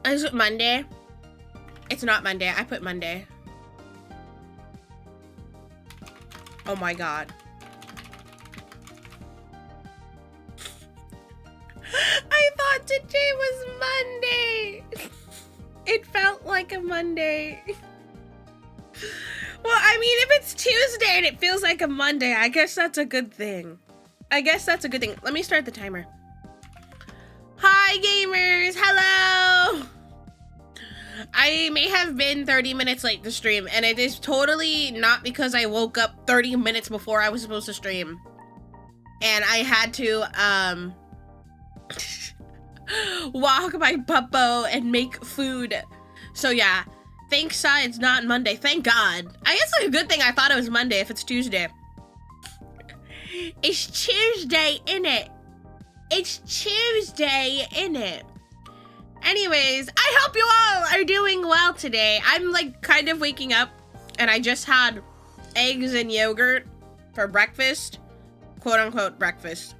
Is it Monday? It's not Monday. I put Monday. Oh my god. I thought today was Monday. It felt like a Monday. Well, I mean, if it's Tuesday and it feels like a Monday, I guess that's a good thing. Let me start the timer. Hi, gamers. Hello. I may have been 30 minutes late to stream, and it is totally not because I woke up 30 minutes before I was supposed to stream. And I had to, walk my puppo and make food. So yeah, thanks, it's not Monday. Thank God. I guess it's a good thing I thought it was Monday if it's Tuesday. It's Tuesday, innit? It's Tuesday, innit? Anyways, I hope you all are doing well today. I'm like kind of waking up and I just had eggs and yogurt for breakfast. Quote unquote breakfast.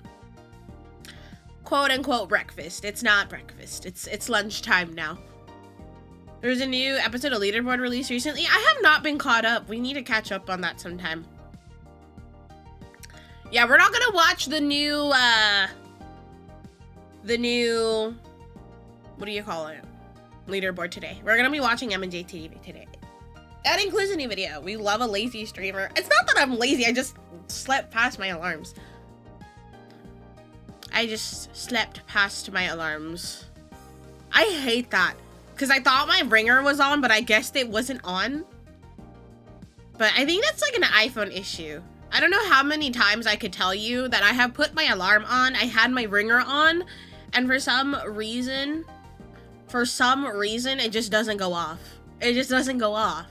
Quote unquote breakfast. It's not breakfast. It's lunchtime now. There's a new episode of Leaderboard released recently. I have not been caught up. We need to catch up on that sometime. Yeah, we're not gonna watch the new what do you call it? Leaderboard today. We're gonna be watching MandJTV today. That includes a new video. We love a lazy streamer. It's not that I'm lazy, I just slept past my alarms. I hate that. Because I thought my ringer was on, but I guessed it wasn't on. But I think that's like an iPhone issue. I don't know how many times I could tell you that I have put my alarm on, I had my ringer on, and for some reason, it just doesn't go off. It just doesn't go off.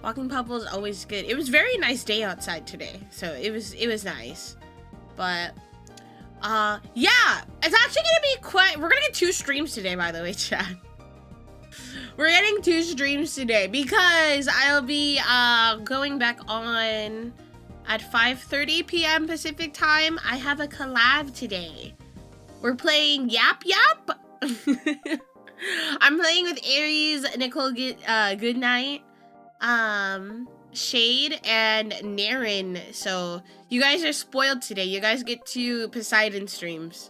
Walking Pupple is always good. It was a very nice day outside today, so it was nice. But yeah, it's actually gonna be we're gonna get 2 streams today, by the way, chat. We're getting 2 streams today because I'll be going back on at 5:30 p.m. Pacific time. I have a collab today. We're playing Yap Yap. I'm playing with Aries, Nicole, Goodnight, Shade, and Naren. So you guys are spoiled today. You guys get to Poseidon streams.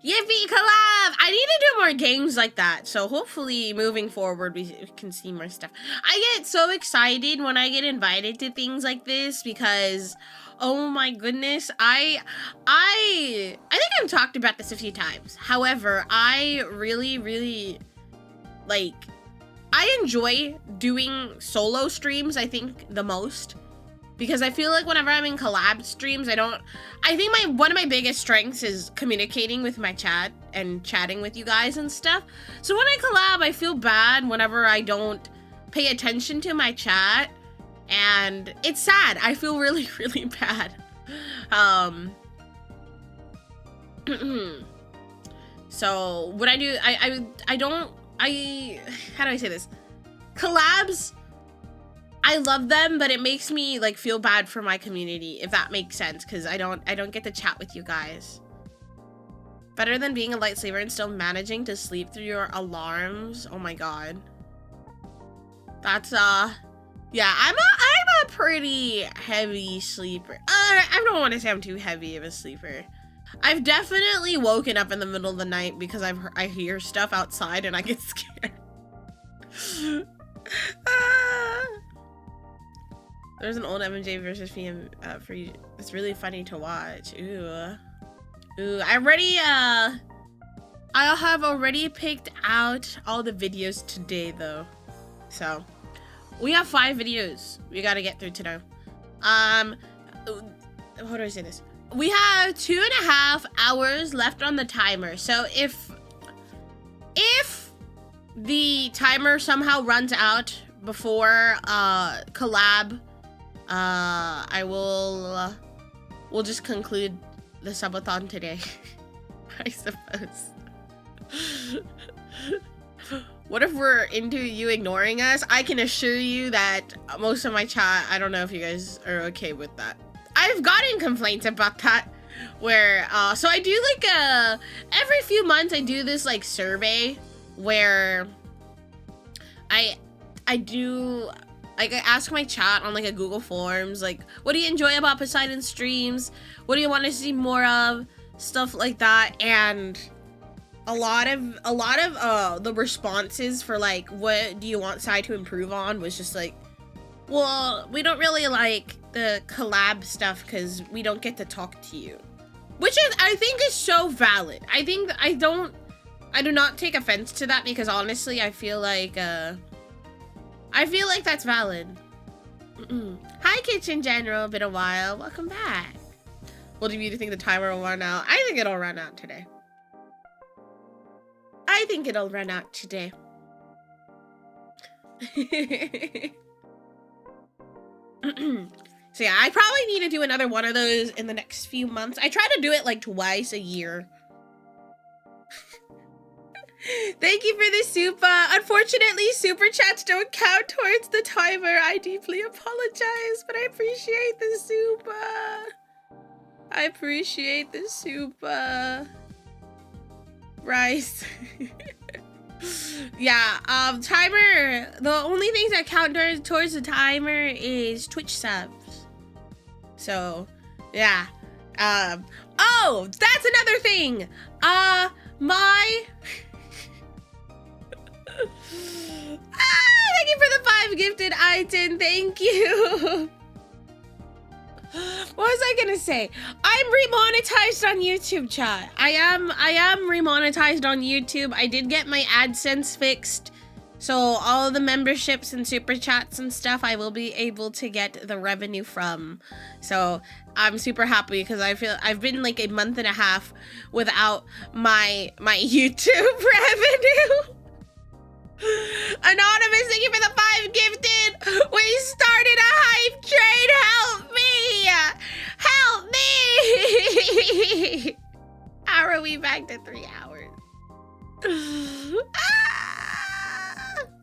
Yippee collab! I need to do more games like that. So hopefully moving forward we can see more stuff. I get so excited when I get invited to things like this because oh my goodness, I think I've talked about this a few times. However, I really like I enjoy doing solo streams, I think, the most. Because I feel like whenever I'm in collab streams, I think one of my biggest strengths is communicating with my chat and chatting with you guys and stuff. So when I collab, I feel bad whenever I don't pay attention to my chat. And it's sad. I feel really bad. So what I do, how do I say this? Collabs, I love them, but it makes me like feel bad for my community, if that makes sense, because I don't get to chat with you guys. Better than being a light sleeper and still managing to sleep through your alarms. Oh my god. That's yeah, I'm a pretty heavy sleeper. I don't want to say I'm too heavy of a sleeper. I've definitely woken up in the middle of the night because I hear stuff outside and I get scared. There's an old MJ versus PM for you. It's really funny to watch. Ooh, I have already picked out all the videos today though. So we have 5 videos we gotta get through today. How do I say this? We have 2.5 hours left on the timer. So if the timer somehow runs out before collab, we'll just conclude the subathon today. I suppose. What if we're into you ignoring us? I can assure you that most of my chat, I don't know if you guys are okay with that. I've gotten complaints about that. where so I do like every few months I do this like survey where I do like I ask my chat on like a Google Forms, like, what do you enjoy about Poseidon streams? What do you want to see more of? Stuff like that. And a lot of the responses for like, what do you want Sai to improve on, was just like, well, we don't really like the collab stuff because we don't get to talk to you. Which is, I think, is so valid. I think I do not take offense to that, because honestly, I feel like that's valid. Hi, Kitchen General. Been a while. Welcome back. Well, do you think the timer will run out? I think it'll run out today. So yeah, I probably need to do another one of those in the next few months. I try to do it like twice a year. Thank you for the super. Unfortunately, super chats don't count towards the timer. I deeply apologize, but I appreciate the super. Rice. Yeah, timer. The only things that count towards the timer is Twitch subs. So, yeah. Oh, that's another thing. Thank you for the 5 gifted items. Thank you. What was I gonna say? I'm remonetized on YouTube, chat. I am remonetized on YouTube. I did get my AdSense fixed, so all the memberships and super chats and stuff I will be able to get the revenue from. So I'm super happy, because I feel I've been like a month and a half without my YouTube revenue. Anonymous, thank you for the 5 gifted. We started a hype train. Help me. How are we back to 3 hours?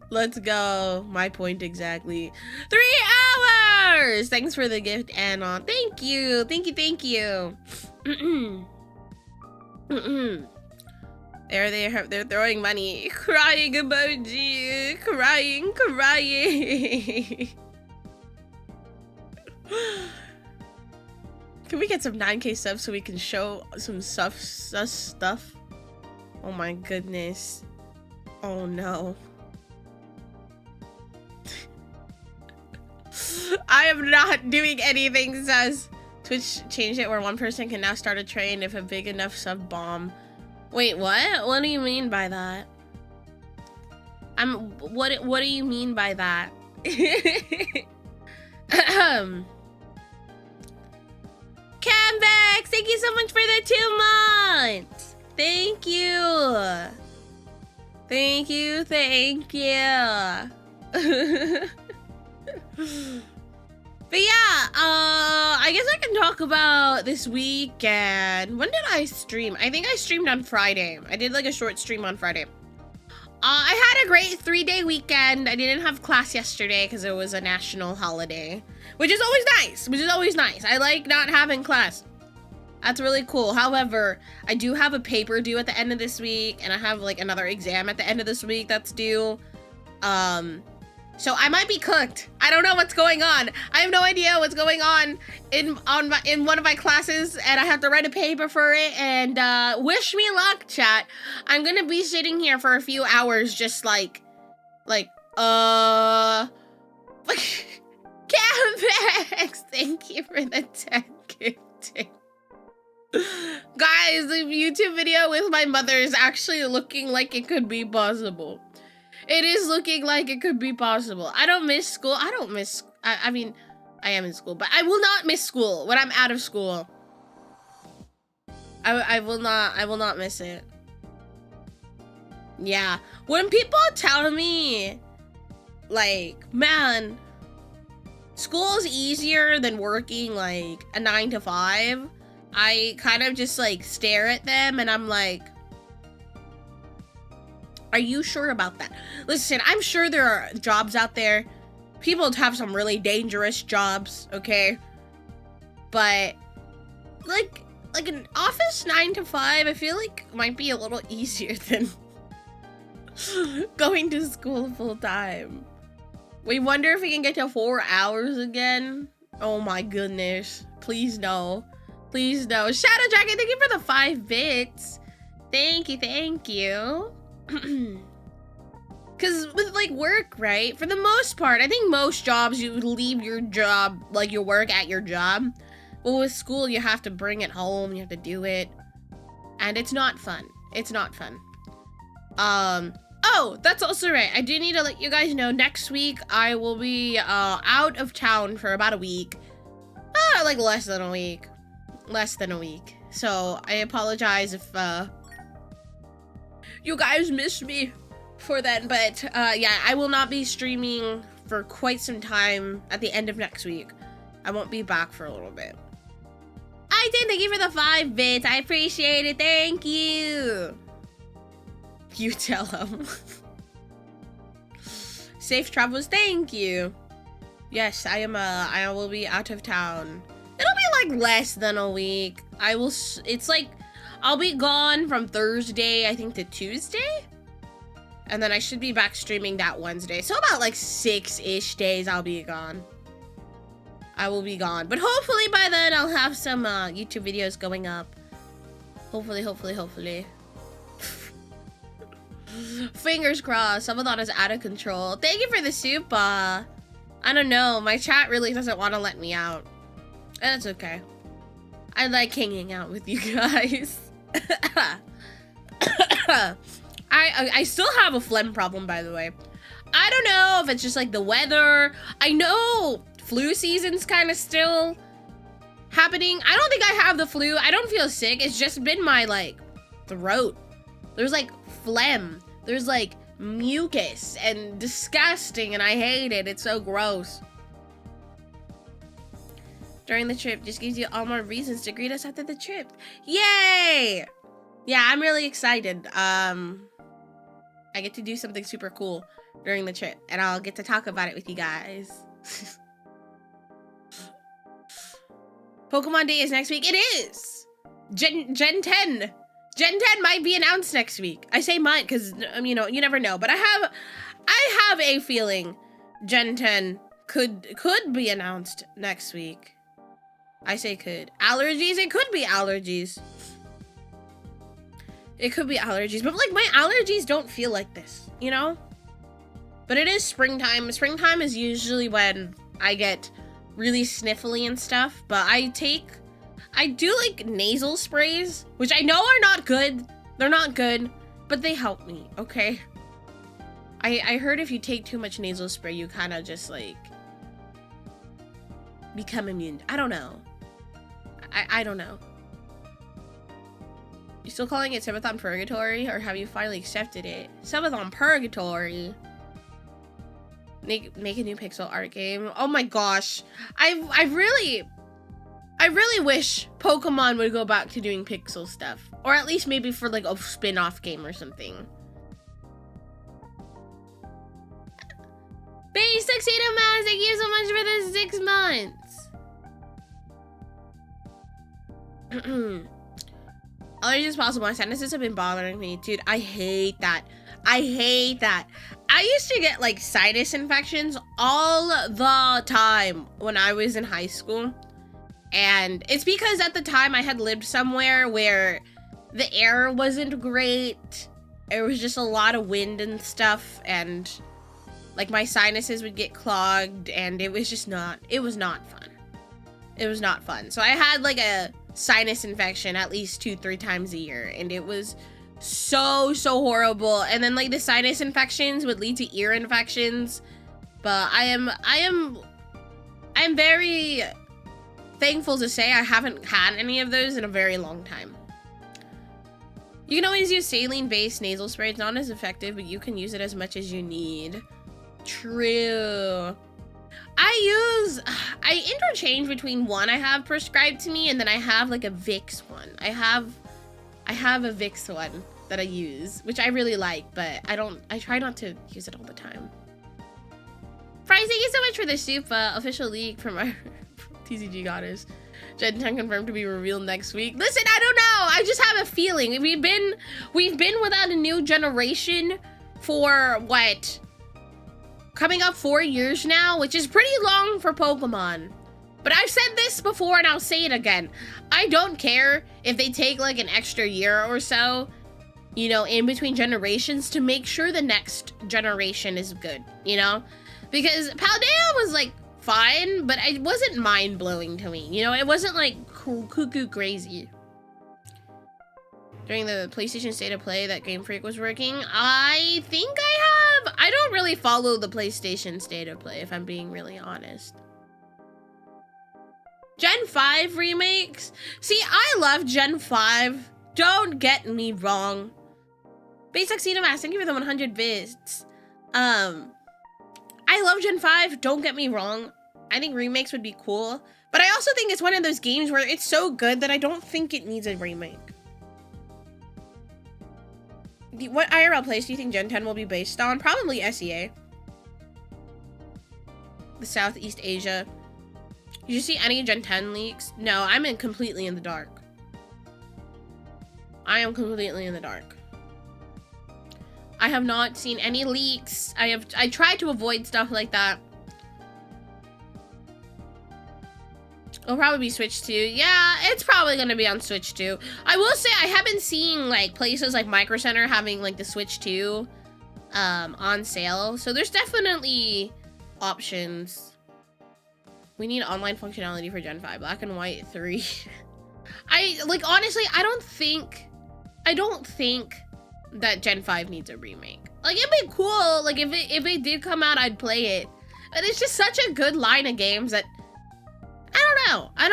Let's go. My point exactly. 3 hours. Thanks for the gift, Anon. Thank you. They're throwing money. Crying emoji. Crying. Can we get some 9K subs so we can show some stuff? Oh my goodness. Oh no. I am not doing anything, says Twitch changed it where one person can now start a train if a big enough sub bomb. Wait, what? What do you mean by that? What do you mean by that? Cambex, thank you so much for the 2 months. Thank you. But yeah, I guess I can talk about this weekend. When did I stream? I think I streamed on Friday. I did like a short stream on Friday. I had a great 3-day weekend. I didn't have class yesterday because it was a national holiday, which is always nice. I like not having class. That's really cool. However, I do have a paper due at the end of this week, and I have like another exam at the end of this week that's due. So I might be cooked. I don't know what's going on. I have no idea what's going on in one of my classes, and I have to write a paper for it. And wish me luck, chat. I'm gonna be sitting here for a few hours, just like Camex. Thank you for the 10 gifted. Guys, the YouTube video with my mother is actually looking like it could be possible. It is looking like it could be possible. I don't miss school. I mean, I am in school, but I will not miss school when I'm out of school. I will not miss it. Yeah. When people tell me, like, man, school's easier than working, like, a 9 to 5, I kind of just, like, stare at them and I'm like, are you sure about that? Listen, I'm sure there are jobs out there. People have some really dangerous jobs, okay? But, like, like an office 9 to 5, I feel like might be a little easier than going to school full time. We wonder if we can get to 4 hours again. Oh my goodness. Please no. Please no. Shadow Dragon, thank you for the 5 bits. Thank you, thank you. Because with like work, right? For the most part, I think most jobs you leave your job, like your work at your job. But with school, you have to bring it home. You have to do it. And it's not fun. It's not fun. Oh, that's also right. I do need to let you guys know next week I will be out of town for about a week. Like less than a week. Less than a week. So I apologize if you guys missed me for then. But yeah, I will not be streaming for quite some time at the end of next week. I won't be back for a little bit. I did. Thank you for the 5 bits. I appreciate it. Thank you. You tell him. Safe travels. Thank you. Yes, I will be out of town. It'll be like less than a week. It's like, I'll be gone from Thursday, I think, to Tuesday. And then I should be back streaming that Wednesday. So about like 6-ish days I'll be gone. I will be gone. But hopefully by then I'll have some YouTube videos going up. Hopefully, hopefully, hopefully. Fingers crossed. SUBATHON is out of control. Thank you for the soup. I don't know. My chat really doesn't want to let me out. And it's okay. I like hanging out with you guys. I still have a phlegm problem, by the way. I don't know if it's just like the weather. I know flu season's kind of still happening. I don't think I have the flu. I don't feel sick. It's just been my like throat. There's like phlegm. There's like mucus and disgusting, and I hate it. It's so gross. During the trip just gives you all more reasons to greet us after the trip. Yay! Yeah, I'm really excited. I get to do something super cool during the trip, and I'll get to talk about it with you guys. Pokemon Day is next week. It is! Gen 10. Gen 10 might be announced next week. I say might because, you know, you never know. But I have a feeling Gen 10 could be announced next week. I say could. Allergies? It could be allergies. It could be allergies. But, like, my allergies don't feel like this, you know? But it is springtime. Springtime is usually when I get really sniffly and stuff. But I do like nasal sprays, which I know are not good. They're not good, but they help me, okay? I heard if you take too much nasal spray, you kind of just like become immune. I don't know. I don't know. You still calling it SUBATHON Purgatory, or have you finally accepted it? SUBATHON Purgatory. Make a new pixel art game. Oh my gosh. I really wish Pokemon would go back to doing pixel stuff. Or at least maybe for like a spin-off game or something. Base Tuxedo Mouse, thank you so much for the 6 months. Allergies is possible. My sinuses have been bothering me. Dude, I hate that. I hate that. I used to get like sinus infections all the time when I was in high school. And it's because at the time I had lived somewhere where the air wasn't great. There was just a lot of wind and stuff, and like my sinuses would get clogged, and it was just not, it was not fun. It was not fun. So I had like a sinus infection at least 2-3 times a year, and it was so horrible. And then like the sinus infections would lead to ear infections. But I am very thankful to say I haven't had any of those in a very long time. You can always use saline-based nasal spray. It's not as effective, but you can use it as much as you need. True. I interchange between one I have prescribed to me, and then I have like a Vicks one. I have a Vicks one that I use, which I really like, but I try not to use it all the time. Fries, thank you so much for the soup official leak from our TCG Goddess. Gen 10 confirmed to be revealed next week. Listen, I don't know. I just have a feeling. We've been without a new generation for what? Coming up 4 years now, which is pretty long for Pokemon. But I've said this before and I'll say it again. I don't care if they take like an extra year or so, you know, in between generations to make sure the next generation is good, you know? Because Paldea was like fine, but it wasn't mind-blowing to me. You know, it wasn't like cuckoo crazy. During the PlayStation State of Play that Game Freak was working, I think I don't really follow the PlayStation State of Play, if I'm being really honest. Gen 5 remakes? See, I love Gen 5. Don't get me wrong. Basic Cinemax, thank you for the 100 bits. I love Gen 5, don't get me wrong. I think remakes would be cool. But I also think it's one of those games where it's so good that I don't think it needs a remake. What IRL place do you think Gen 10 will be based on? Probably SEA. The Southeast Asia. Did you see any Gen 10 leaks? No, I'm completely in the dark. I am completely in the dark. I have not seen any leaks. I tried to avoid stuff like that. It'll probably be Switch 2. Yeah, it's probably gonna be on Switch 2. I will say I have been seeing like places like Micro Center having like the Switch 2 on sale. So there's definitely options. We need online functionality for Gen 5. Black and White 3. Honestly, I don't think that Gen 5 needs a remake. Like, it'd be cool. Like, if it did come out, I'd play it. But it's just such a good line of games that I don't know. I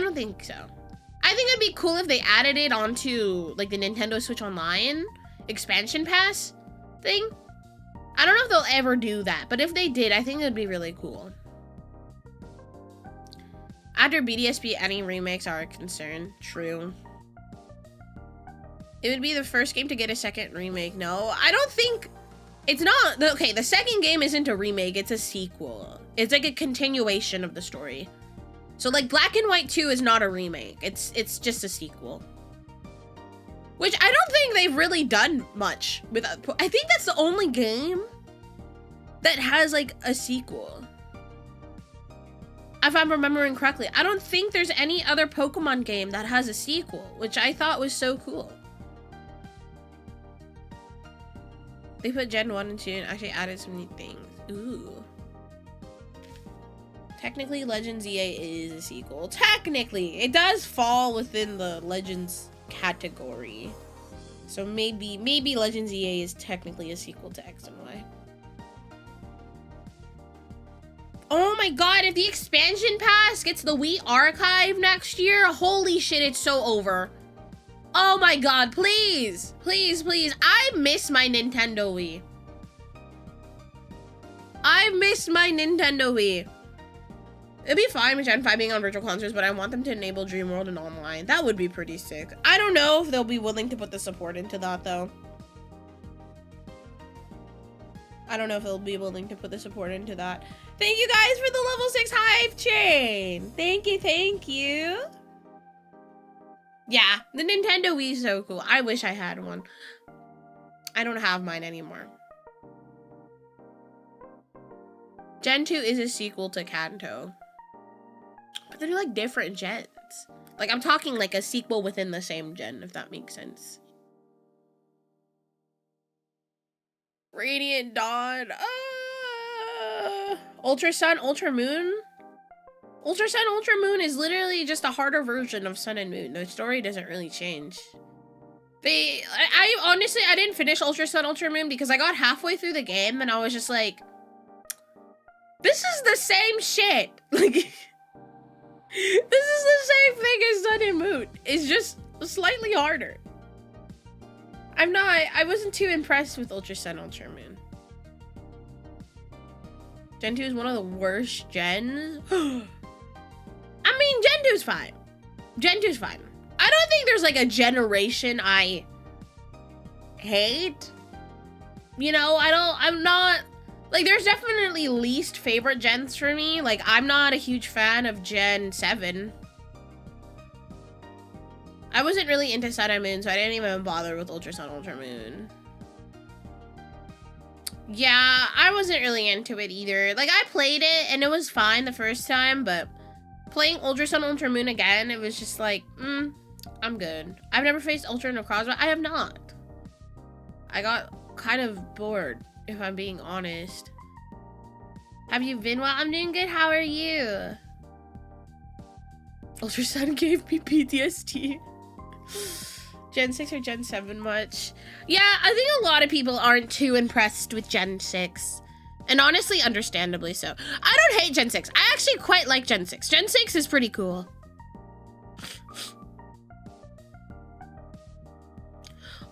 don't think so. I think it'd be cool if they added it onto like the Nintendo Switch Online expansion pass thing. I don't know if they'll ever do that, but if they did, I think it'd be really cool. After BDSP, any remakes are a concern. True. It would be the first game to get a second remake. No, I don't think it's not. Okay, the second game isn't a remake, it's a sequel. It's like a continuation of the story. So like Black and White 2 is not a remake. It's just a sequel. Which I don't think they've really done much with. I think that's the only game that has like a sequel. If I'm remembering correctly, I don't think there's any other Pokemon game that has a sequel, which I thought was so cool. They put Gen 1 and 2 and actually added some neat things. Ooh. Technically, Legends EA is a sequel. Technically, it does fall within the Legends category. So maybe Legends EA is technically a sequel to X and Y. Oh my god, if the expansion pass gets the Wii archive next year, holy shit, it's so over. Oh my god, please, please, please. I miss my Nintendo Wii. I miss my Nintendo Wii. It'd be fine with Gen 5 being on virtual consoles, but I want them to enable Dream World and online. That would be pretty sick. I don't know if they'll be willing to put the support into that, though. I don't know if they'll be willing to put the support into that. Thank you guys for the level 6 Hive chain. Thank you, thank you. Yeah, the Nintendo Wii is so cool. I wish I had one. I don't have mine anymore. Gen 2 is a sequel to Kanto. But they're like different gens. Like I'm talking like a sequel within the same gen, if that makes sense. Radiant Dawn. Ultra Sun, Ultra Moon. Ultra Sun, Ultra Moon is literally just a harder version of Sun and Moon. The story doesn't really change. I honestly, I didn't finish Ultra Sun, Ultra Moon because I got halfway through the game and I was just like, this is the same shit. Like, this is the same thing as Sun and Moon. It's just slightly harder. I wasn't too impressed with Ultra Sun, Ultra Moon. Gen 2 is one of the worst gens. I mean, Gen 2's fine. Gen 2's fine. I don't think there's like a generation I hate. You know, I'm not Like, there's definitely least favorite gens for me. Like, I'm not a huge fan of Gen 7. I wasn't really into Sun and Moon, so I didn't even bother with Ultra Sun, Ultra Moon. Yeah, I wasn't really into it either. Like, I played it, and it was fine the first time, but playing Ultra Sun, Ultra Moon again, it was just like, I'm good. I've never faced Ultra Necrozma. I have not. I got kind of bored, if I'm being honest. Have you been well? I'm doing good. How are you? Ultra Sun gave me PTSD. Gen 6 or Gen 7 much? Yeah, I think a lot of people aren't too impressed with Gen 6. And honestly, understandably so. I don't hate Gen 6. I actually quite like Gen 6. Gen 6 is pretty cool.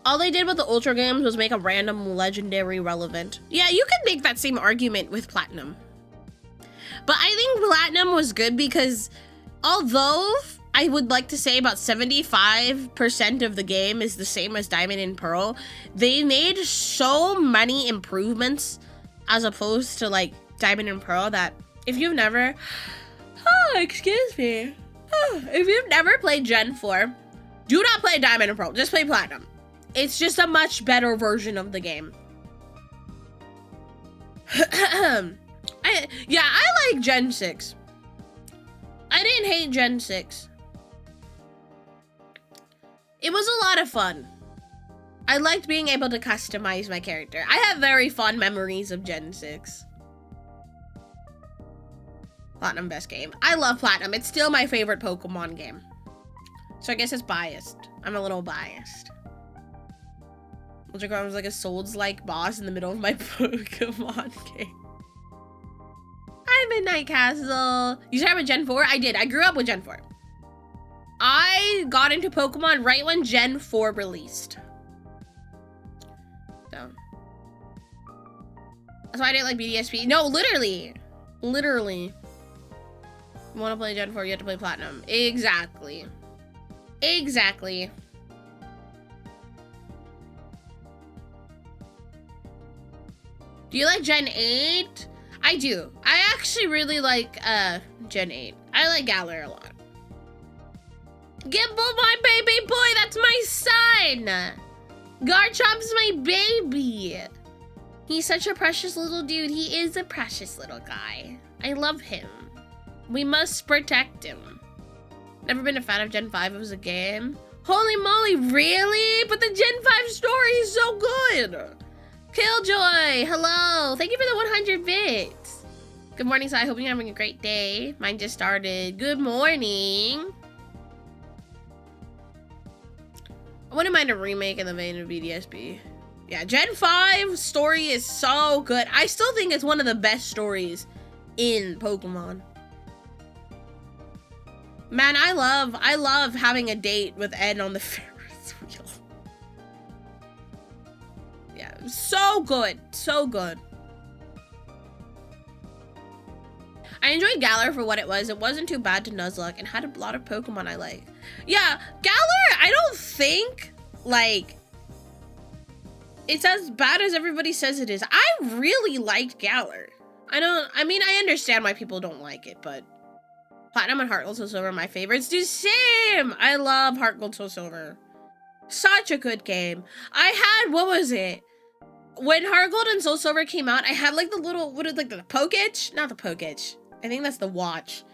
All they did with the Ultra games was make a random legendary relevant. Yeah, you could make that same argument with Platinum. But I think Platinum was good because although I would like to say about 75% of the game is the same as Diamond and Pearl, they made so many improvements as opposed to like Diamond and Pearl that if you've never, if you've never played Gen 4, do not play Diamond and Pearl, just play Platinum. It's just a much better version of the game. I like Gen 6. I didn't hate Gen 6. It was a lot of fun. I liked being able to customize my character. I have very fond memories of Gen 6. Platinum best game. I love Platinum. It's still my favorite Pokemon game. So I guess it's biased. I'm a little biased. Ultra was like a Souls-like boss in the middle of my Pokemon game. Hi, Midnight Castle. You started with Gen 4? I did. I grew up with Gen 4. I got into Pokemon right when Gen 4 released. So. That's why I didn't like BDSP. No, literally. Literally. You want to play Gen 4, you have to play Platinum. Exactly. Exactly. Do you like Gen 8? I do. I actually really like Gen 8. I like Galar a lot. Gimble, my baby boy, that's my son! Garchomp's my baby! He's such a precious little dude. He is a precious little guy. I love him. We must protect him. Never been a fan of Gen 5 as a game. Holy moly, really? But the Gen 5 story is so good! Killjoy, hello. Thank you for the 100 bits. Good morning, so I hope you're having a great day. Mine just started. Good morning. I wouldn't mind a remake in the vein of BDSP. Yeah, Gen 5 story is so good. I still think it's one of the best stories in Pokemon. Man, I love having a date with Ed on the Ferris wheel. Yeah, so good, so good. I enjoyed Galar for what it was. It wasn't too bad to Nuzlocke and had a lot of Pokemon I like. Yeah, Galar, I don't think, like, it's as bad as everybody says it is. I really liked Galar. I mean, I understand why people don't like it, but Platinum and Heart Gold Soul Silver are my favorites. Dude, same! I love Heart Gold Soul Silver. Such a good game. I had, what was it? When Heart Gold and Soul Silver came out, I had like the little, what is like the Poketch? Not the Poketch. I think that's the watch.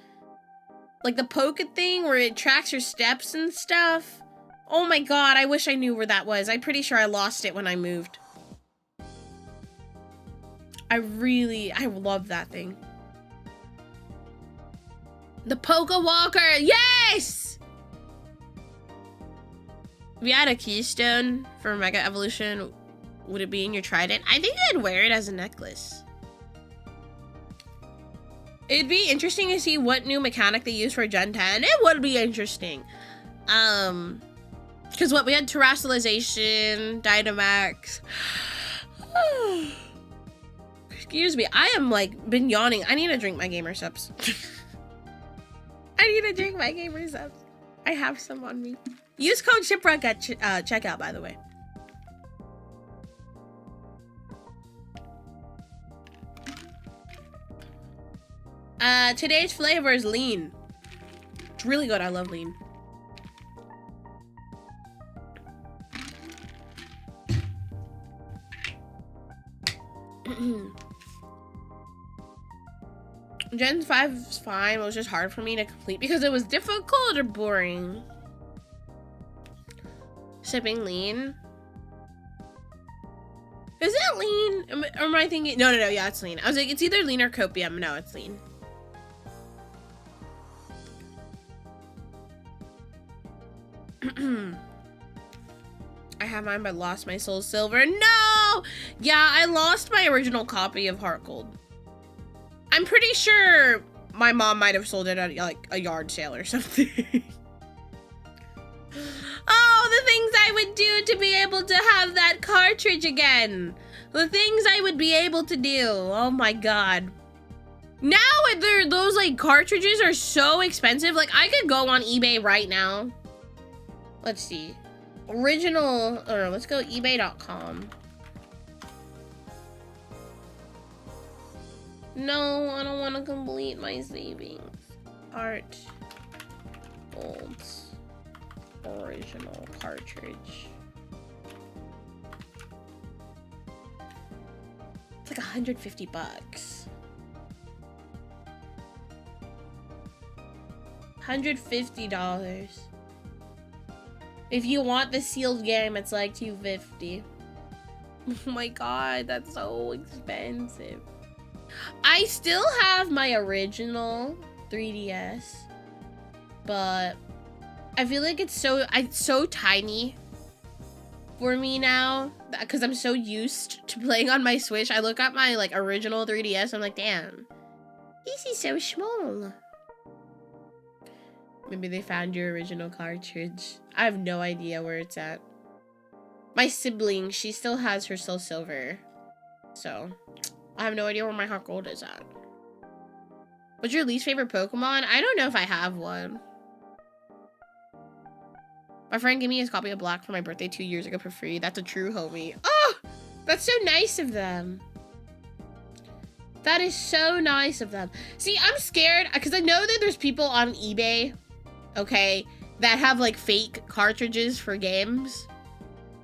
Like the Pocket thing where it tracks your steps and stuff. Oh my god, I wish I knew where that was. I'm pretty sure I lost it when I moved. I love that thing. The Poke Walker, yes! If you had a keystone for Mega Evolution, would it be in your trident? I think I'd wear it as a necklace. It'd be interesting to see what new mechanic they use for Gen 10. It would be interesting. Because what, we had Terrestrialization, Dynamax. Excuse me, I am like, been yawning. I need to drink my gamer subs. I need to drink my gamer subs. I have some on me. Use code SHIPWRECK at checkout, by the way. Today's flavor is lean. It's really good. I love lean. Gen 5 is fine. It was just hard for me to complete because it was difficult or boring. Sipping lean. Is it lean? Or am I thinking? No, yeah, it's lean. I was like, it's either lean or copium. No, it's lean. I have mine but lost my soul silver. No! Yeah, I lost my original copy of Heart Gold. I'm pretty sure my mom might have sold it at like a yard sale or something. Oh, the things I would do to be able to have that cartridge again. The things I would be able to do. Oh my god. Now those like cartridges are so expensive. Like I could go on eBay right now. Let's see. Original, or let's go ebay.com. No, I don't want to complete my savings. Art Gold's original cartridge. It's like 150 bucks. $150. If you want the sealed game, it's like $250. Oh my god, that's so expensive. I still have my original 3DS, but I feel like it's so tiny for me now because I'm so used to playing on my Switch. I look at my like original 3DS, I'm like, damn, this is so small. Maybe they found your original cartridge. I have no idea where it's at. My sibling, she still has her Soul Silver, so I have no idea where my Heart Gold is at. What's your least favorite Pokemon? I don't know if I have one. My friend gave me his copy of Black for my birthday 2 years ago for free. That's a true homie. Oh, that's so nice of them. That is so nice of them. See, I'm scared because I know that there's people on eBay, okay, that have like fake cartridges for games.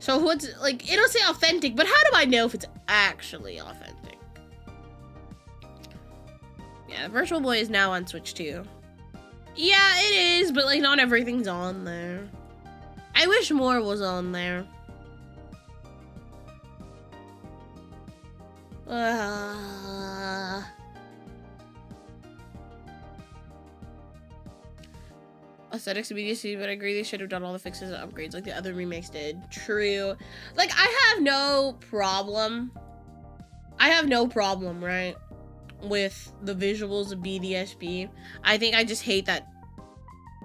So what's like, it'll say authentic, but how do I know if it's actually authentic? Yeah, Virtual Boy is now on Switch too. Yeah, it is, but like not everything's on there. I wish more was on there. Aesthetics to BDC, but I agree they should have done all the fixes and upgrades like the other remakes did. True. Like, I have no problem. Right, with the visuals of BDSP. I think I just hate that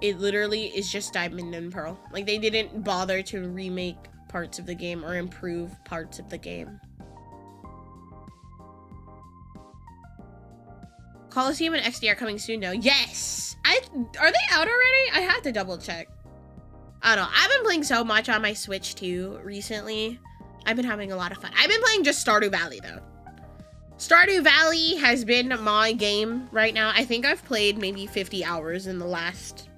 it literally is just Diamond and Pearl. Like, they didn't bother to remake parts of the game or improve parts of the game. Coliseum and XD are coming soon though. Yes! Are they out already? I have to double check. I don't know. I've been playing so much on my Switch too recently. I've been having a lot of fun. I've been playing just Stardew Valley though. Stardew Valley has been my game right now. I think I've played maybe 50 hours in the last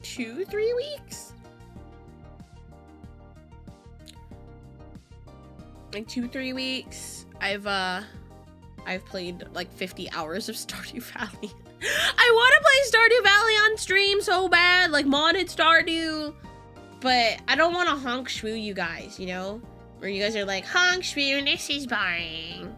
2-3 weeks. Like 2-3 weeks. I've played like 50 hours of Stardew Valley. I want to play Stardew Valley on stream so bad, like modded Stardew, but I don't want to honk shwoo you guys, you know? Where you guys are like, honk shwoo, this is boring.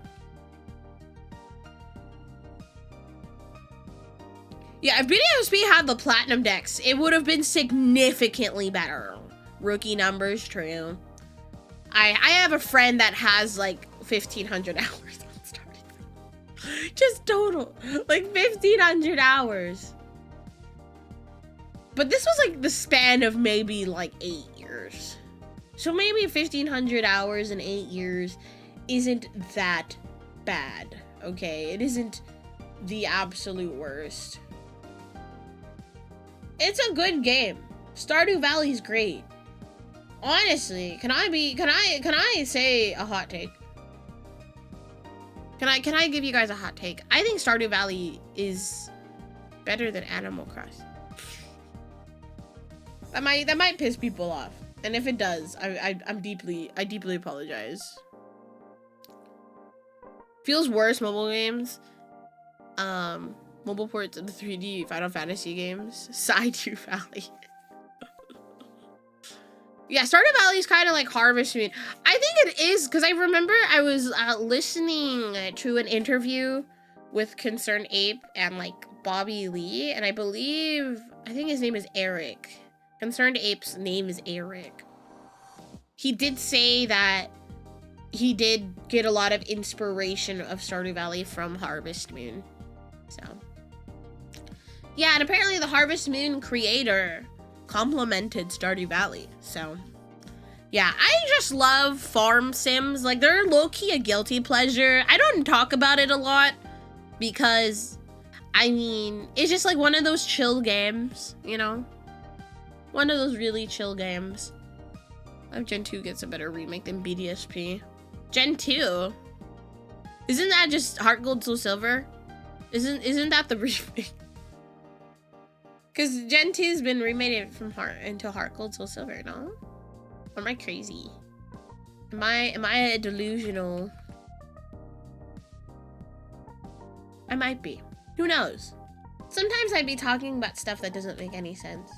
Yeah, if BDSP had the platinum decks, it would have been significantly better. Rookie numbers, true. I have a friend that has like 1,500 hours on Stardew. Just total, like 1,500 hours. But this was like the span of maybe like 8 years. So maybe 1,500 hours in 8 years isn't that bad, okay? It isn't the absolute worst. It's a good game. Stardew Valley's great. Honestly, can I say a hot take? Can I give you guys a hot take? I think Stardew Valley is better than Animal Crossing. That might piss people off. And if it does, I deeply apologize. Feels worse, mobile games. Mobile ports of the 3D Final Fantasy games. Stardew Valley. Yeah, Stardew Valley is kind of like Harvest Moon. I think it is, because I remember I was listening to an interview with Concerned Ape and like Bobby Lee, and I think his name is Eric. Concerned Ape's name is Eric. He did say that he did get a lot of inspiration of Stardew Valley from Harvest Moon. So, yeah, and apparently the Harvest Moon creator complimented Stardew Valley. So, yeah, I just love farm sims. Like, they're low-key a guilty pleasure. I don't talk about it a lot because, I mean, it's just like one of those chill games, you know? One of those really chill games. I hope Gen 2 gets a better remake than BDSP. Gen 2? Isn't that just Heart Gold Soul Silver? Isn't that the remake? Because Gen 2's been remade from Heart Gold Soul Silver, no? Or am I crazy? Am I delusional? I might be. Who knows? Sometimes I'd be talking about stuff that doesn't make any sense.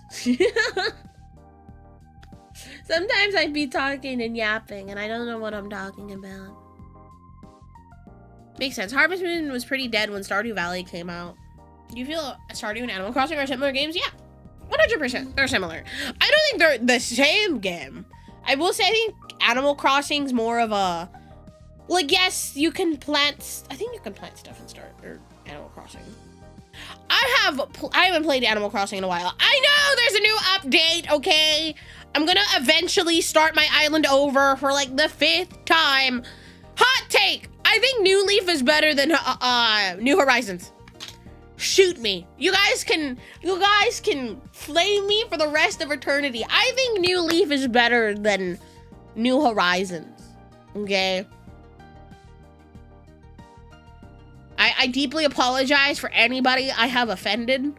Sometimes I'd be talking and yapping and I don't know what I'm talking about. Makes sense. Harvest Moon was pretty dead when Stardew Valley came out. Do you feel Stardew and Animal Crossing are similar games? Yeah, 100%. They're similar. I don't think they're the same game. I will say I think Animal Crossing's more of a... Like, yes, you can plant... I think you can plant stuff in Animal Crossing. I haven't played Animal Crossing in a while. I know there's a new update, okay? I'm gonna eventually start my island over for like the 5th time. Hot take! I think New Leaf is better than New Horizons. Shoot me. You guys can flame me for the rest of eternity. I think New Leaf is better than New Horizons. Okay? I deeply apologize for anybody I have offended,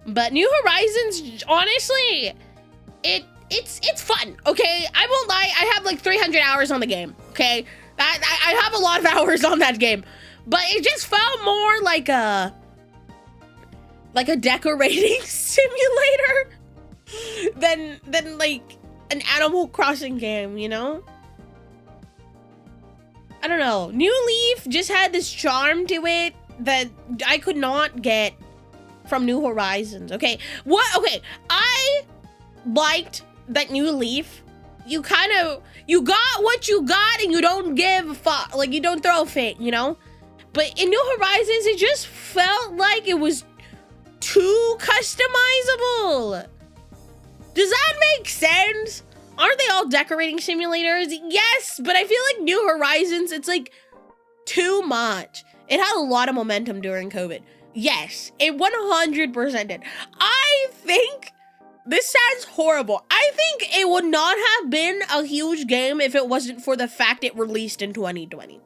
but New Horizons, honestly, it's fun, okay? I won't lie, I have like 300 hours on the game, okay? I have a lot of hours on that game, but it just felt more like a decorating simulator than like an Animal Crossing game, you know? I don't know. New Leaf just had this charm to it that I could not get from New Horizons. Okay, okay, I liked that New Leaf. You got what you got and you don't give a fuck. Like, you don't throw a fit, you know? But in New Horizons, it just felt like it was too customizable. Does that make sense? Aren't they all decorating simulators? Yes, but I feel like New Horizons, it's like too much. It had a lot of momentum during COVID. Yes, it 100% did. I think, this sounds horrible, I think it would not have been a huge game if it wasn't for the fact it released in 2020.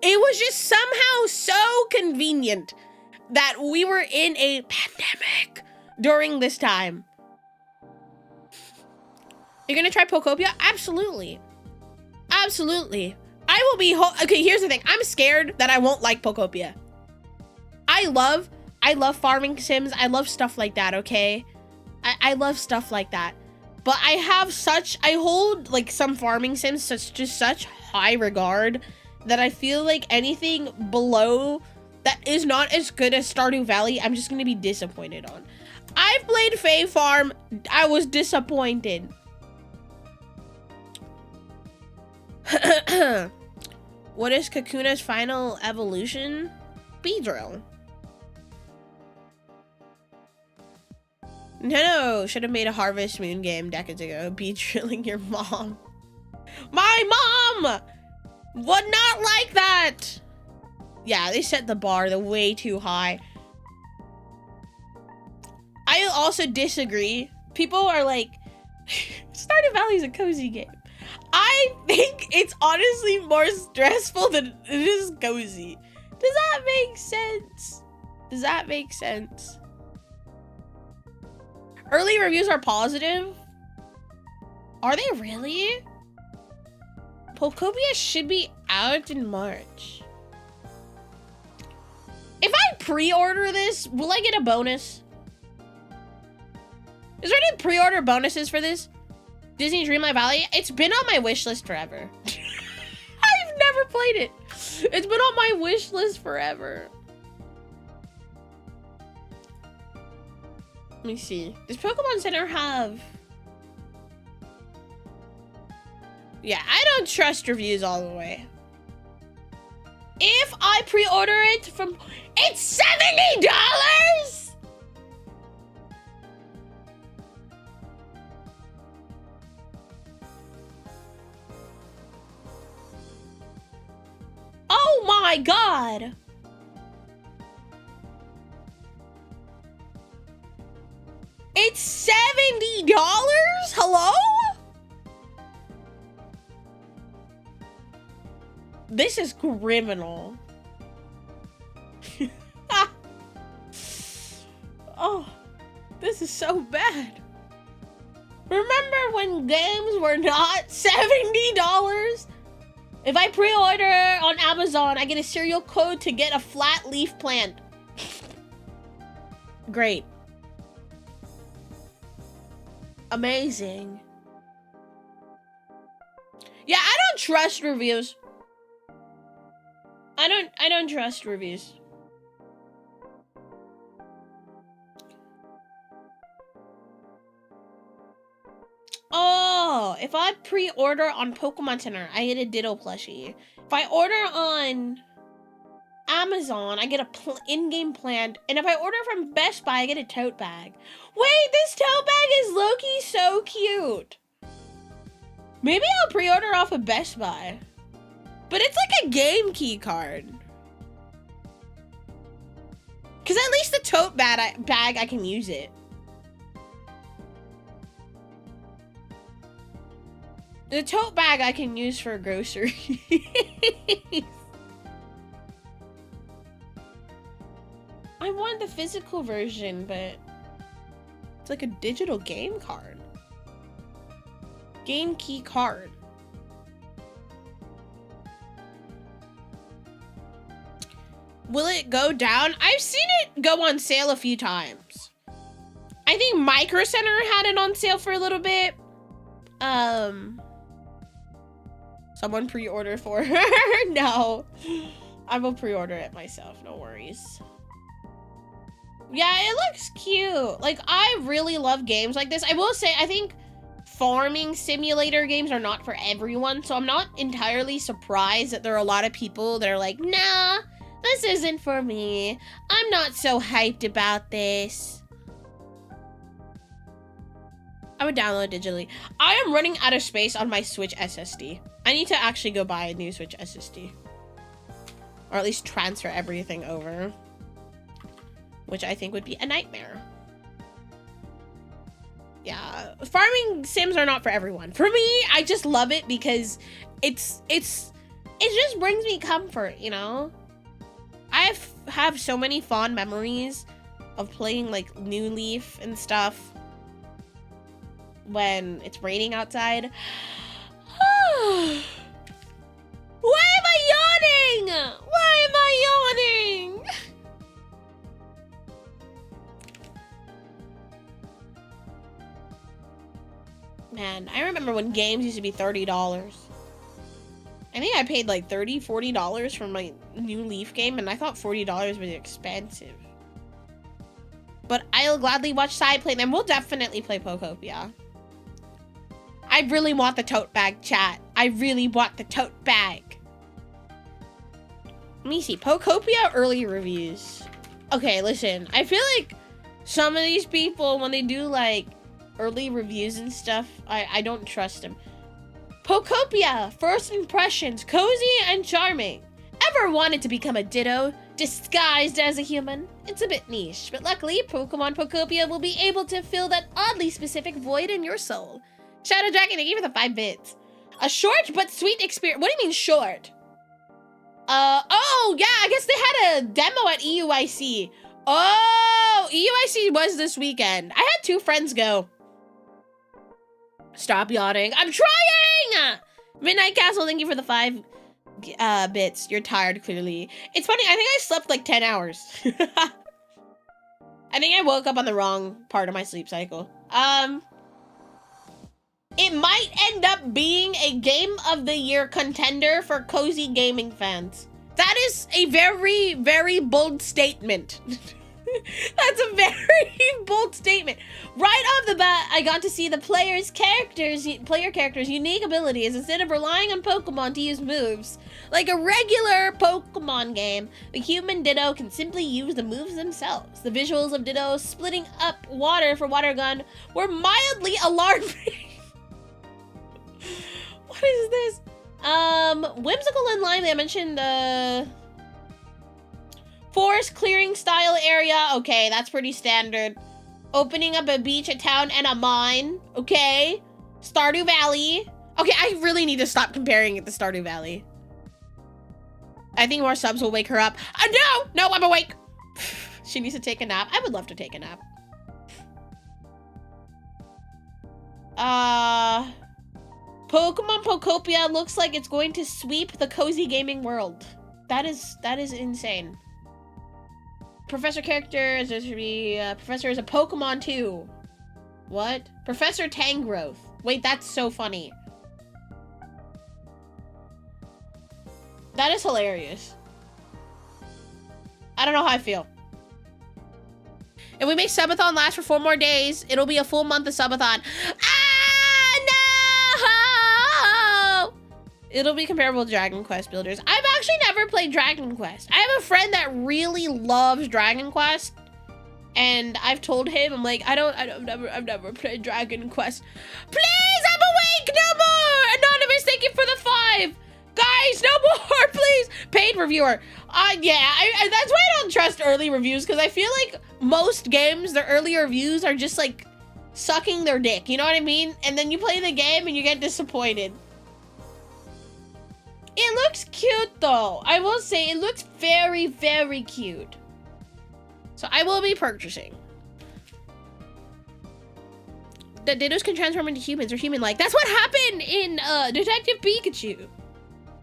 It was just somehow so convenient that we were in a pandemic during this time. You're gonna try Pokopia? Absolutely. Absolutely. I will be okay, here's the thing. I'm scared that I won't like Pokopia. I love farming sims. I love stuff like that, okay? I love stuff like that. But I hold like some farming sims such high regard that I feel like anything below that is not as good as Stardew Valley, I'm just gonna be disappointed on. I've played Fae Farm. I was disappointed. What is Kakuna's final evolution? Beedrill. No, should have made a Harvest Moon game decades ago. Beedrilling your mom. My mom would not like that. Yeah, they set the bar way too high. I also disagree. People are like, Stardew Valley is a cozy game. I think it's honestly more stressful than it is cozy. Does that make sense? Does that make sense? Early reviews are positive. Are they really? Pokopia should be out in March. If I pre-order this, will I get a bonus? Is there any pre-order bonuses for this? Disney Dreamlight Valley? It's been on my wish list forever. I've never played it. It's been on my wish list forever. Let me see. Does Pokemon Center have... Yeah, I don't trust reviews all the way. If I pre-order it from... It's $70?! Oh my god! It's $70? Hello? This is criminal. Oh, this is so bad. Remember when games were not $70? If I pre-order on Amazon, I get a serial code to get a flat leaf plant. Great. Amazing. Yeah, I don't trust reviews. I don't trust reviews. Oh, if I pre-order on Pokemon Center, I get a Ditto plushie. If I order on Amazon, I get a in-game plant. And if I order from Best Buy, I get a tote bag. Wait, this tote bag is low-key so cute. Maybe I'll pre-order off of Best Buy. But it's like a game key card. Because at least the tote bag, I can use it. The tote bag I can use for groceries. I want the physical version, but it's like a digital game card. Game key card. Will it go down? I've seen it go on sale a few times. I think Micro Center had it on sale for a little bit. Someone pre-order for her. No, I will pre-order it myself. No worries. Yeah, it looks cute. Like, I really love games like this. I will say, I think farming simulator games are not for everyone. So I'm not entirely surprised that there are a lot of people that are like, nah, this isn't for me. I'm not so hyped about this. I would download digitally. I am running out of space on my Switch SSD. I need to actually go buy a new Switch SSD. Or at least transfer everything over. Which I think would be a nightmare. Yeah, farming sims are not for everyone. For me, I just love it because it just brings me comfort, you know? I have so many fond memories of playing like New Leaf and stuff when it's raining outside. Why am I yawning? Why am I yawning? Man, I remember when games used to be $30. I think I paid like $30, $40 for my New Leaf game, and I thought $40 was expensive. But I'll gladly watch side play them. We'll definitely play Pokopia. I really want the tote bag, chat. I really want the tote bag. Let me see. Pokopia early reviews. Okay, listen. I feel like some of these people, when they do like early reviews and stuff, I don't trust them. Pokopia, first impressions, cozy and charming. Ever wanted to become a Ditto, disguised as a human? It's a bit niche, but luckily, Pokemon Pokopia will be able to fill that oddly specific void in your soul. Shadow Dragon, thank you for the 5 bits. A short but sweet experience. What do you mean short? Oh, yeah, I guess they had a demo at EUIC. Oh, EUIC was this weekend. I had 2 friends go. Stop yawning. I'm trying! Midnight Castle, thank you for the 5 bits. You're tired, clearly. It's funny, I think I slept like 10 hours. I think I woke up on the wrong part of my sleep cycle. It might end up being a Game of the Year contender for cozy gaming fans. That is a very, very bold statement. That's a very bold statement. Right off the bat, I got to see the player characters' unique abilities instead of relying on Pokemon to use moves. Like a regular Pokemon game, the human Ditto can simply use the moves themselves. The visuals of Ditto splitting up water for Water Gun were mildly alarming. What is this? Whimsical and lively. I mentioned forest clearing style area. Okay, that's pretty standard. Opening up a beach, a town, and a mine. Okay. Stardew Valley. Okay, I really need to stop comparing it to Stardew Valley. I think more subs will wake her up. No, I'm awake. She needs to take a nap. I would love to take a nap. Pokemon Pokopia looks like it's going to sweep the cozy gaming world. That is insane. Professor character is to be Professor is a Pokemon too. What? Professor Tangrowth. Wait, that's so funny. That is hilarious. I don't know how I feel. If we make Subathon last for 4 more days, it'll be a full month of Subathon. No! It'll be comparable to Dragon Quest builders. I've actually never played Dragon Quest. I have a friend that really loves Dragon Quest, and I've told him, I'm like, I've never played Dragon Quest. Please, I'm awake, no more! Anonymous, thank you for the 5. Guys, no more, please. Paid reviewer. Yeah, that's why I don't trust early reviews, because I feel like most games, their early reviews are just like sucking their dick, you know what I mean? And then you play the game and you get disappointed. It looks cute though. I will say it looks very, very cute. So I will be purchasing. The Dittos can transform into humans or human-like. That's what happened in Detective Pikachu.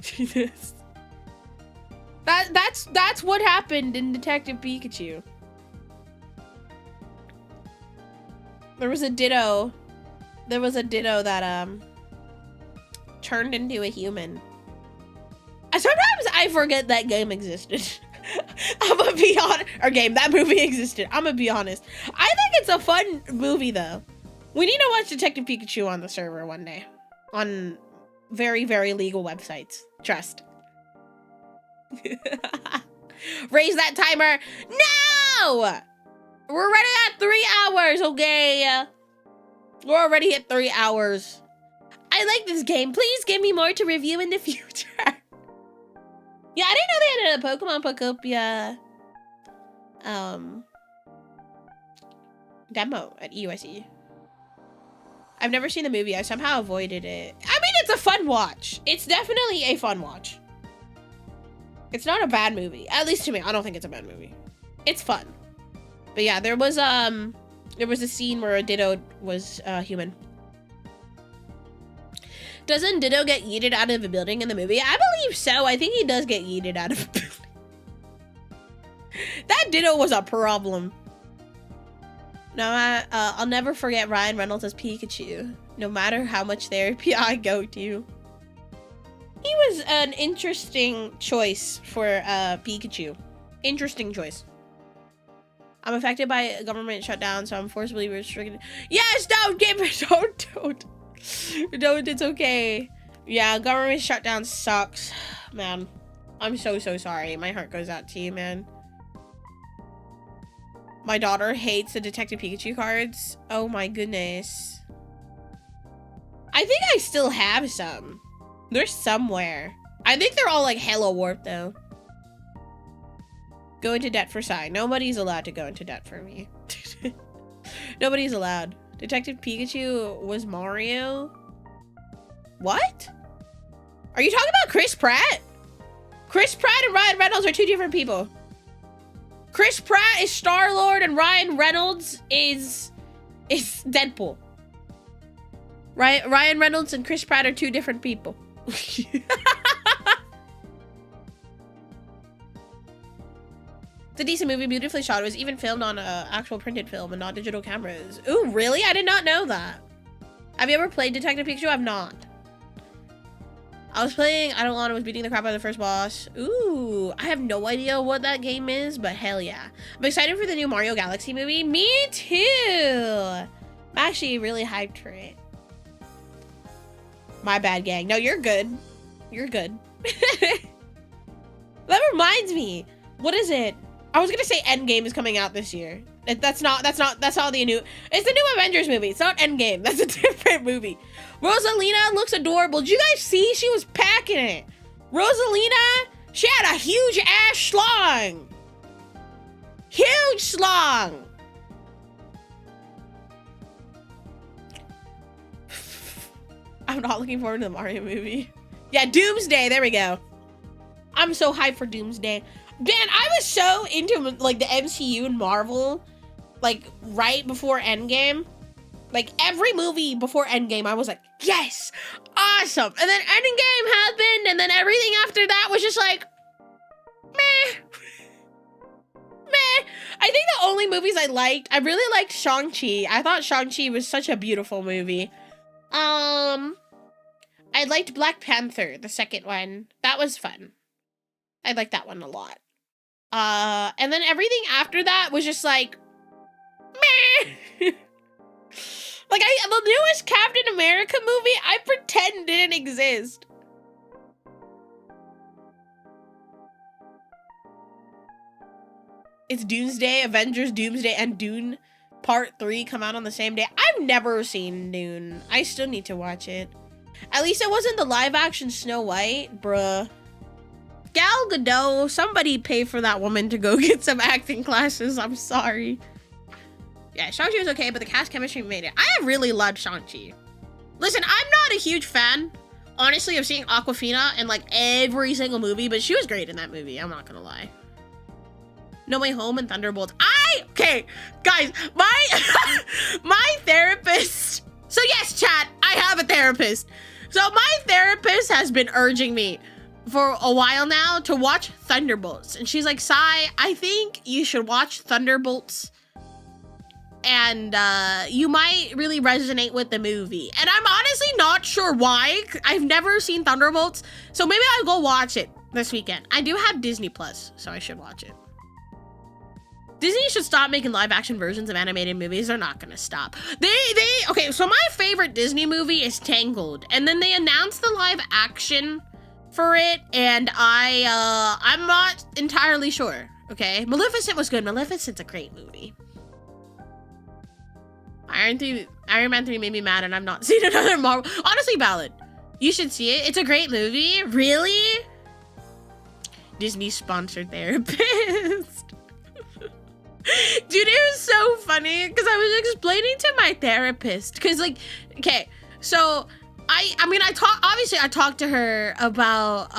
Jesus. That's what happened in Detective Pikachu. There was a Ditto that turned into a human. Sometimes I forget that game existed. I'm gonna be honest. Or game, that movie existed. I'm gonna be honest. I think it's a fun movie though. We need to watch Detective Pikachu on the server one day. On very, very legal websites. Trust. Raise that timer. No! We're already at 3 hours, okay? We're already at 3 hours. I like this game. Please give me more to review in the future. Yeah, I didn't know they had a Pokemon Pokopia demo at EUIC. I've never seen the movie. I somehow avoided it. I mean, it's a fun watch. It's definitely a fun watch. It's not a bad movie. At least to me. I don't think it's a bad movie. It's fun. But yeah, there was a scene where a Ditto was human. Doesn't Ditto get yeeted out of a building in the movie? I believe so. I think he does get yeeted out of a building. That Ditto was a problem. No, I'll never forget Ryan Reynolds as Pikachu, no matter how much therapy I go to. He was an interesting choice for Pikachu. Interesting choice. I'm affected by a government shutdown, so I'm forcibly restricted. Yes, don't give it. Don't. Don't, it's okay. Yeah, government shutdown sucks. Man, I'm so sorry. My heart goes out to you, man. My daughter hates the Detective Pikachu cards. Oh my goodness. I think I still have some. They're somewhere. I think they're all like hella warped though. Go into debt for Sai. Nobody's allowed to go into debt for me. Nobody's allowed. Detective Pikachu was Mario? What? Are you talking about Chris Pratt? Chris Pratt and Ryan Reynolds are 2 different people. Chris Pratt is Star-Lord and Ryan Reynolds is Deadpool. Ryan Reynolds and Chris Pratt are 2 different people. It's a decent movie, beautifully shot. It was even filmed on actual printed film and not digital cameras. Ooh, really? I did not know that. Have you ever played Detective Pikachu? I've not. I was playing Eidolon and was beating the crap out of the first boss. Ooh, I have no idea what that game is, but hell yeah. I'm excited for the new Mario Galaxy movie. Me too. I'm actually really hyped for it. My bad, gang. No, you're good. You're good. That reminds me. What is it? I was gonna say Endgame is coming out this year. That's not the new. It's the new Avengers movie. It's not Endgame. That's a different movie. Rosalina looks adorable. Did you guys see? She was packing it. Rosalina, she had a huge ass schlong. Huge schlong. I'm not looking forward to the Mario movie. Yeah, Doomsday. There we go. I'm so hyped for Doomsday. Man, I was so into like the MCU and Marvel, like right before Endgame. Like every movie before Endgame, I was like, yes, awesome. And then Endgame happened, and then everything after that was just like, meh. Meh. I think the only movies I really liked Shang-Chi. I thought Shang-Chi was such a beautiful movie. I liked Black Panther, the second one. That was fun. I liked that one a lot. And then everything after that was just like, meh. Like, the newest Captain America movie, I pretend didn't exist. It's Doomsday, Avengers, Doomsday, and Dune Part 3 come out on the same day. I've never seen Dune. I still need to watch it. At least it wasn't the live-action Snow White, bruh. Gal Gadot, somebody pay for that woman to go get some acting classes. I'm sorry. Yeah, Shang-Chi was okay, but the cast chemistry made it. I really loved Shang-Chi. Listen, I'm not a huge fan, honestly, of seeing Awkwafina in like every single movie, but she was great in that movie. I'm not gonna lie. No Way Home and Thunderbolts. Okay, guys, my therapist. So yes, chat, I have a therapist. So my therapist has been urging me for a while now to watch Thunderbolts. And she's like, Sai, I think you should watch Thunderbolts. And you might really resonate with the movie. And I'm honestly not sure why. I've never seen Thunderbolts. So maybe I'll go watch it this weekend. I do have Disney Plus, so I should watch it. Disney should stop making live action versions of animated movies. They're not gonna stop. Okay, so my favorite Disney movie is Tangled. And then they announced the live action for it. And I'm not entirely sure, okay? Maleficent was good. Maleficent's a great movie. Iron Man 3 made me mad and I've not seen another Marvel. Honestly, Ballad, you should see it. It's a great movie. Really? Disney sponsored therapist. Dude, it was so funny because I was explaining to my therapist because like, okay, so I talked to her about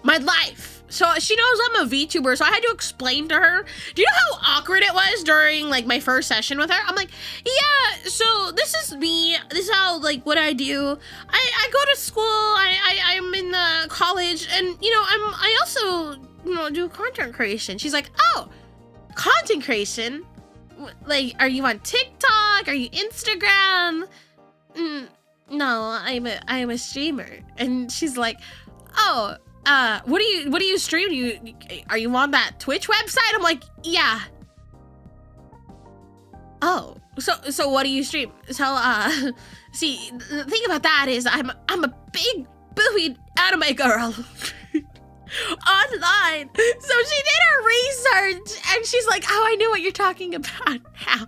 my life. So she knows I'm a VTuber, so I had to explain to her. Do you know how awkward it was during like my first session with her? I'm like, yeah, so this is me. This is how, like, what I do. I go to school. I'm in the college, and you know, I also, you know, do content creation. She's like, oh, content creation? Like, are you on TikTok? Are you Instagram? No, I'm a streamer. And she's like, oh. What do you stream? Are you on that Twitch website? I'm like, yeah. Oh, so what do you stream? So, see, the thing about that is I'm a big boobied anime girl online. So she did her research and she's like, oh, I know what you're talking about now.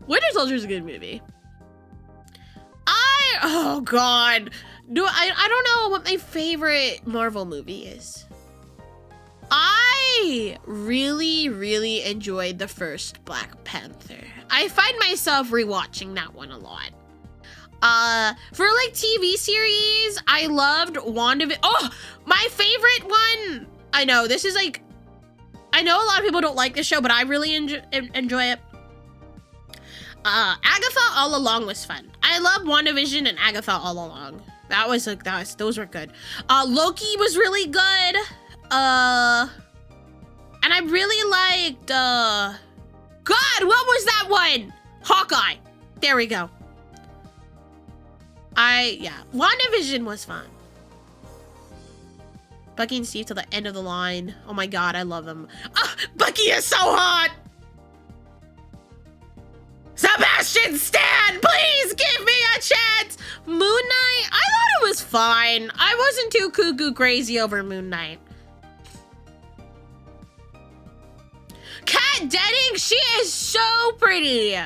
Winter Soldier is a good movie. Oh god, I don't know what my favorite Marvel movie is. I really enjoyed the first Black Panther. I find myself rewatching that one a lot. For like TV series, I loved WandaVision. Oh, my favorite one. I know this is like, I know a lot of people don't like this show, but I really enjoy it. Agatha All Along was fun. I love WandaVision and Agatha All Along. Those were good. Loki was really good. And I really liked, God, what was that one? Hawkeye. There we go. Yeah, WandaVision was fun. Bucky and Steve till the end of the line. Oh my God, I love them. Oh, Bucky is so hot. Sebastian Stan, please give me a chance. Moon Knight, I thought it was fine. I wasn't too cuckoo crazy over Moon Knight. Kat Denning, she is so pretty.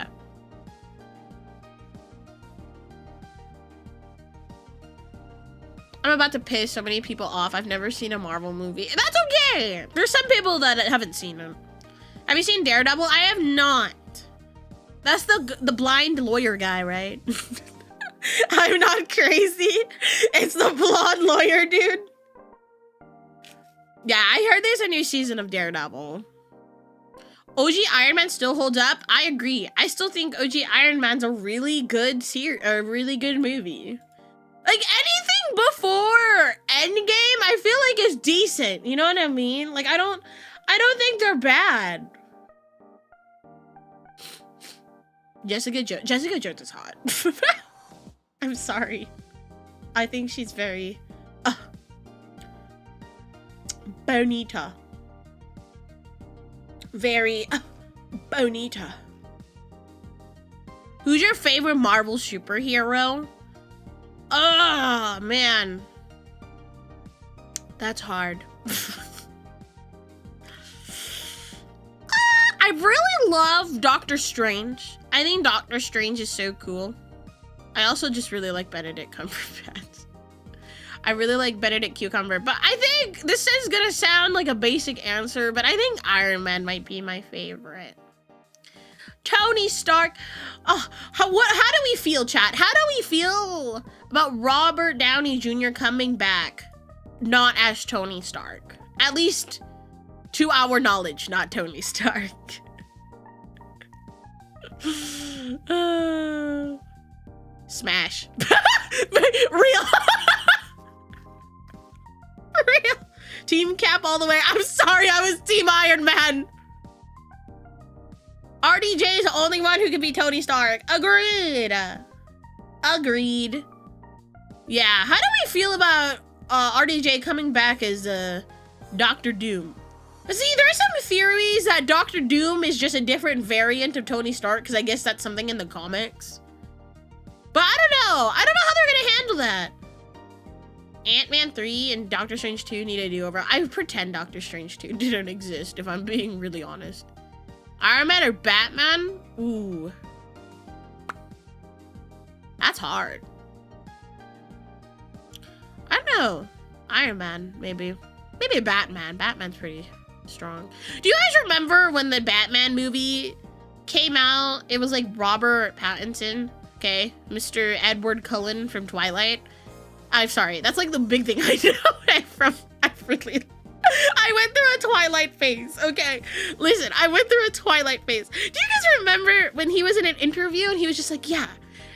I'm about to piss so many people off. I've never seen a Marvel movie. That's okay. There's some people that haven't seen them. Have you seen Daredevil? I have not. That's the blind lawyer guy, right? I'm not crazy. It's the blonde lawyer dude. Yeah, I heard there's a new season of Daredevil. OG Iron Man still holds up. I agree. I still think OG Iron Man's a really good movie. Like anything before Endgame, I feel like is decent. You know what I mean? Like I don't think they're bad. Jessica Jones is hot. I'm sorry. I think she's very bonita. Very bonita. Who's your favorite Marvel superhero? Oh, man. That's hard. I really love Doctor Strange. I think Doctor Strange is so cool. I also just really like Benedict Cumberbatch. I really like Benedict Cucumber, but I think this is gonna sound like a basic answer, but I think Iron Man might be my favorite. Tony Stark. Oh, how do we feel, chat? How do we feel about Robert Downey Jr. coming back not as Tony Stark? At least to our knowledge, not Tony Stark. Smash. Real. Real. Team Cap all the way. I'm sorry, I was Team Iron Man. RDJ is the only one who can be Tony Stark. Agreed. Agreed. Yeah, how do we feel about RDJ coming back as Doctor Doom? See, there are some theories that Doctor Doom is just a different variant of Tony Stark, because I guess that's something in the comics. But I don't know. I don't know how they're going to handle that. Ant-Man 3 and Doctor Strange 2 need a do-over. I pretend Doctor Strange 2 didn't exist, if I'm being really honest. Iron Man or Batman? Ooh. That's hard. I don't know. Iron Man, maybe. Maybe Batman. Batman's pretty strong. Do you guys remember when the Batman movie came out? It was like Robert Pattinson, okay? Mr. Edward Cullen from Twilight. I'm sorry, that's like the big thing I know. I went through a Twilight phase, okay? Listen, I went through a Twilight phase. Do you guys remember when he was in an interview and he was just like, yeah,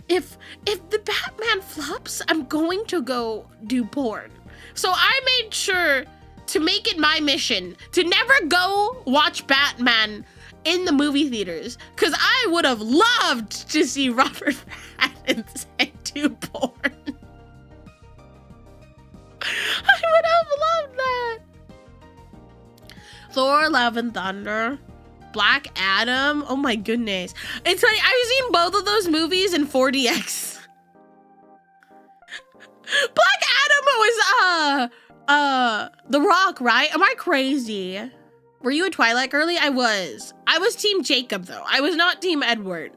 if the Batman flops, I'm going to go do porn. So I made sure to make it my mission to never go watch Batman in the movie theaters, because I would have loved to see Robert Pattinson do porn. I would have loved that. Thor, Love and Thunder, Black Adam. Oh my goodness. It's funny, I've seen both of those movies in 4DX. Black Adam was The Rock, right? Am I crazy? Were you a Twilight girly? I was. I was Team Jacob though. I was not Team Edward.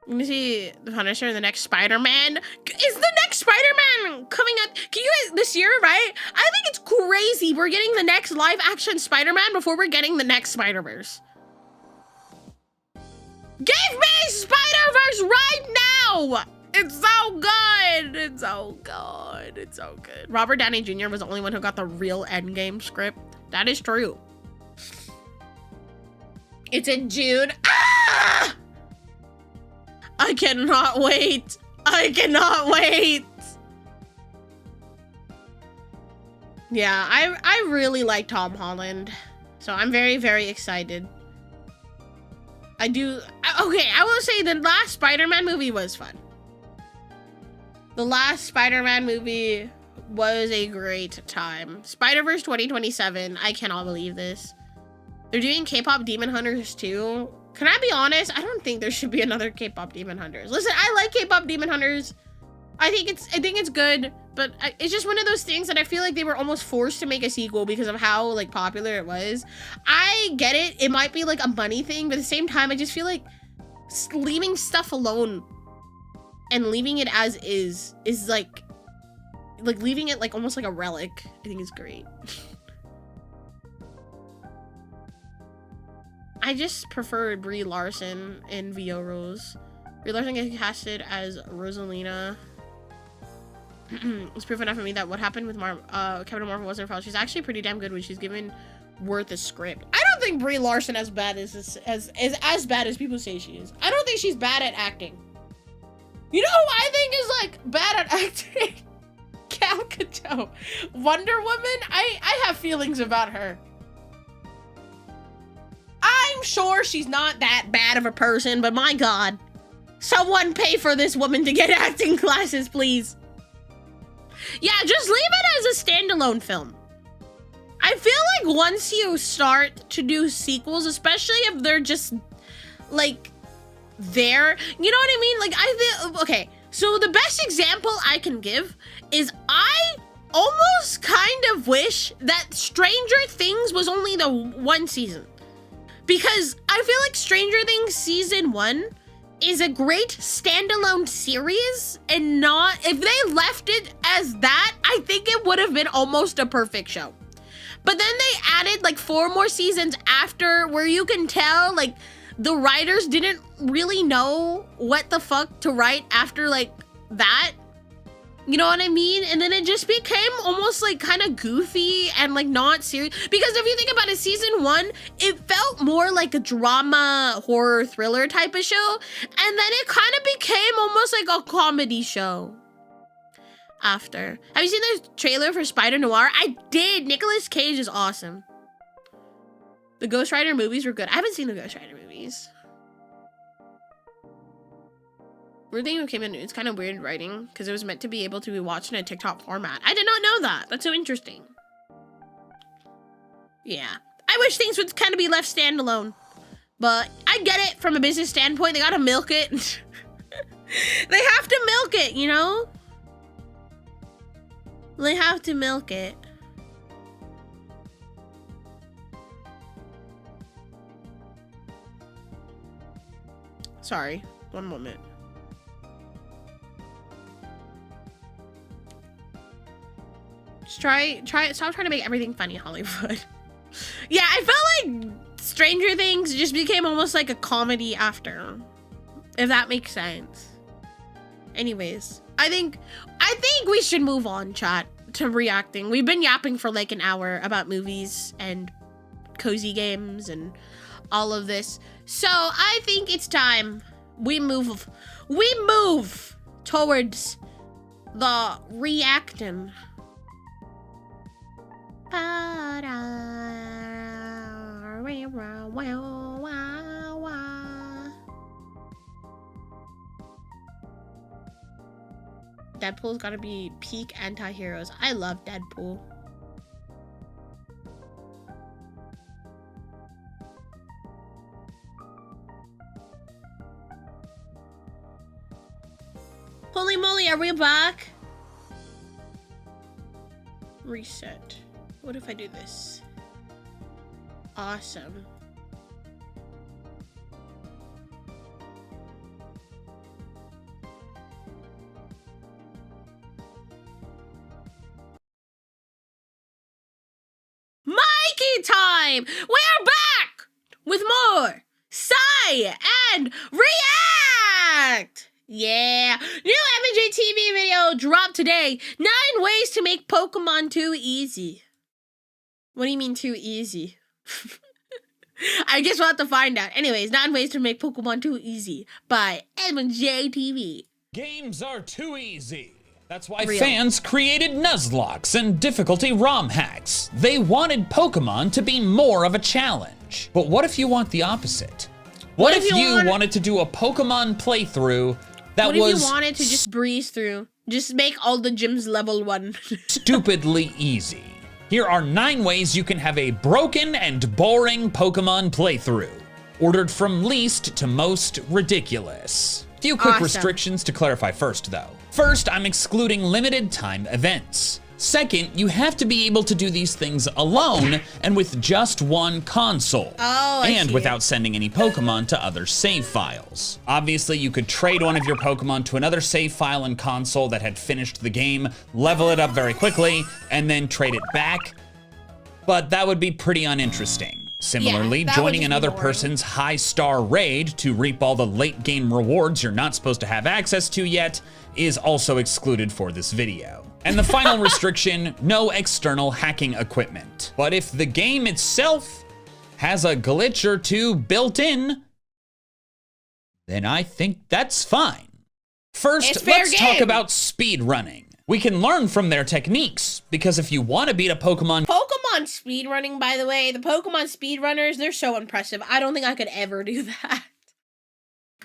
Let me see the Punisher and the next Spider-Man. Is the next Spider-Man coming up? Can you guys, this year, right? I think it's crazy. We're getting the next live action Spider-Man before we're getting the next Spider-Verse. Give me Spider-Verse right now! It's so good. It's so good. It's so good. Robert Downey Jr. was the only one who got the real Endgame script. That is true. It's in June. Ah! I cannot wait. I cannot wait. Yeah, I really like Tom Holland. So I'm very, very excited. I do. Okay, I will say the last Spider-Man movie was fun. The last Spider-Man movie was a great time. Spider-Verse 2027. I cannot believe this. They're doing K-pop Demon Hunters too. Can I be honest? I don't think there should be another K-pop Demon Hunters. Listen, I like K-pop Demon Hunters. I think it's good, but it's just one of those things that I feel like they were almost forced to make a sequel because of how like popular it was. I get it. It might be like a money thing, but at the same time, I just feel like leaving stuff alone and leaving it as is like leaving it like almost like a relic. I think is great. I just prefer Brie Larson in VO roles. Brie Larson gets casted as Rosalina. It's proof enough for me that what happened with Captain Marvel wasn't her fault. She's actually pretty damn good when she's given Worth a script. I don't think Brie Larson is as bad as people say she is. I don't think she's bad at acting. You know who I think is like bad at acting? Gal Gadot. Wonder Woman. I have feelings about her. I'm sure she's not that bad of a person, but my God, someone pay for this woman to get acting classes, please. Yeah, just leave it as a standalone film. I feel like once you start to do sequels, especially if they're just like there, you know what I mean? Like I feel, okay, so the best example I can give is I almost kind of wish that Stranger Things was only the one season. Because I feel like Stranger Things season 1 is a great standalone series, and not, if they left it as that, I think it would have been almost a perfect show. But then they added like 4 more seasons after, where you can tell like the writers didn't really know what the fuck to write after like that. You know what I mean? And then it just became almost like kind of goofy and like not serious. Because if you think about it, season 1, it felt more like a drama, horror, thriller type of show. And then it kind of became almost like a comedy show after. Have you seen the trailer for Spider Noir? I did. Nicolas Cage is awesome. The Ghost Rider movies were good. I haven't seen the Ghost Rider movies. Weird thing came in, it's kind of weird writing because it was meant to be able to be watched in a TikTok format. I did not know that. That's so interesting. Yeah. I wish things would kind of be left standalone. But I get it from a business standpoint. They gotta milk it. They have to milk it, you know? They have to milk it. Sorry. One moment. Stop trying to make everything funny, Hollywood. Yeah, I felt like Stranger Things just became almost like a comedy after, if that makes sense. Anyways, I think we should move on, chat, to reacting. We've been yapping for like an hour about movies and cozy games and all of this. So I think it's time we move towards the reacting. Deadpool's gotta be peak anti-heroes. I love Deadpool. Holy moly, are we back? Reset. What if I do this? Awesome. time. We're back with more Sigh and React. Yeah, new MandJTV video dropped today. 9 ways to make Pokemon too easy. What do you mean too easy? I guess we'll have to find out. Anyways, 9 ways to make Pokemon too easy by MandJTV. Games are too easy. That's why fans created Nuzlockes and difficulty ROM hacks. They wanted Pokemon to be more of a challenge. But what if you want the opposite? What if you wanted to do a Pokemon playthrough that was... What if you wanted to just breeze through? Just make all the gyms level 1. stupidly easy. Here are 9 ways you can have a broken and boring Pokemon playthrough. Ordered from least to most ridiculous. Few quick restrictions to clarify first, though. First, I'm excluding limited time events. Second, you have to be able to do these things alone and with just one console. And without sending any Pokemon to other save files. Obviously, you could trade one of your Pokemon to another save file and console that had finished the game, level it up very quickly, and then trade it back. But that would be pretty uninteresting. Similarly, joining another person's high star raid to reap all the late game rewards you're not supposed to have access to yet is also excluded for this video. And the final restriction, no external hacking equipment. But if the game itself has a glitch or two built in, then I think that's fine. First, let's talk about speedrunning. We can learn from their techniques, because if you want to beat a Pokemon speedrunning, by the way, the Pokemon speedrunners, they're so impressive. I don't think I could ever do that.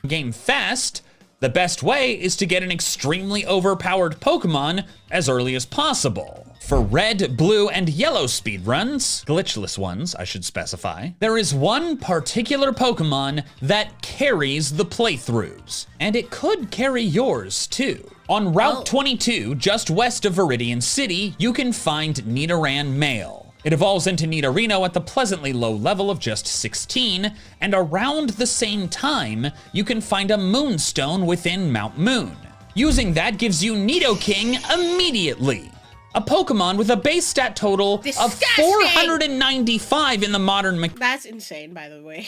Game fast, the best way is to get an extremely overpowered Pokemon as early as possible. For red, blue, and yellow speedruns, glitchless ones, I should specify, there is one particular Pokemon that carries the playthroughs, and it could carry yours too. On Route 22, just west of Viridian City, you can find Nidoran Male. It evolves into Nidorino at the pleasantly low level of just 16, and around the same time, you can find a Moonstone within Mount Moon. Using that gives you Nidoking immediately. A Pokemon with a base stat total of 495 in the modern That's insane, by the way.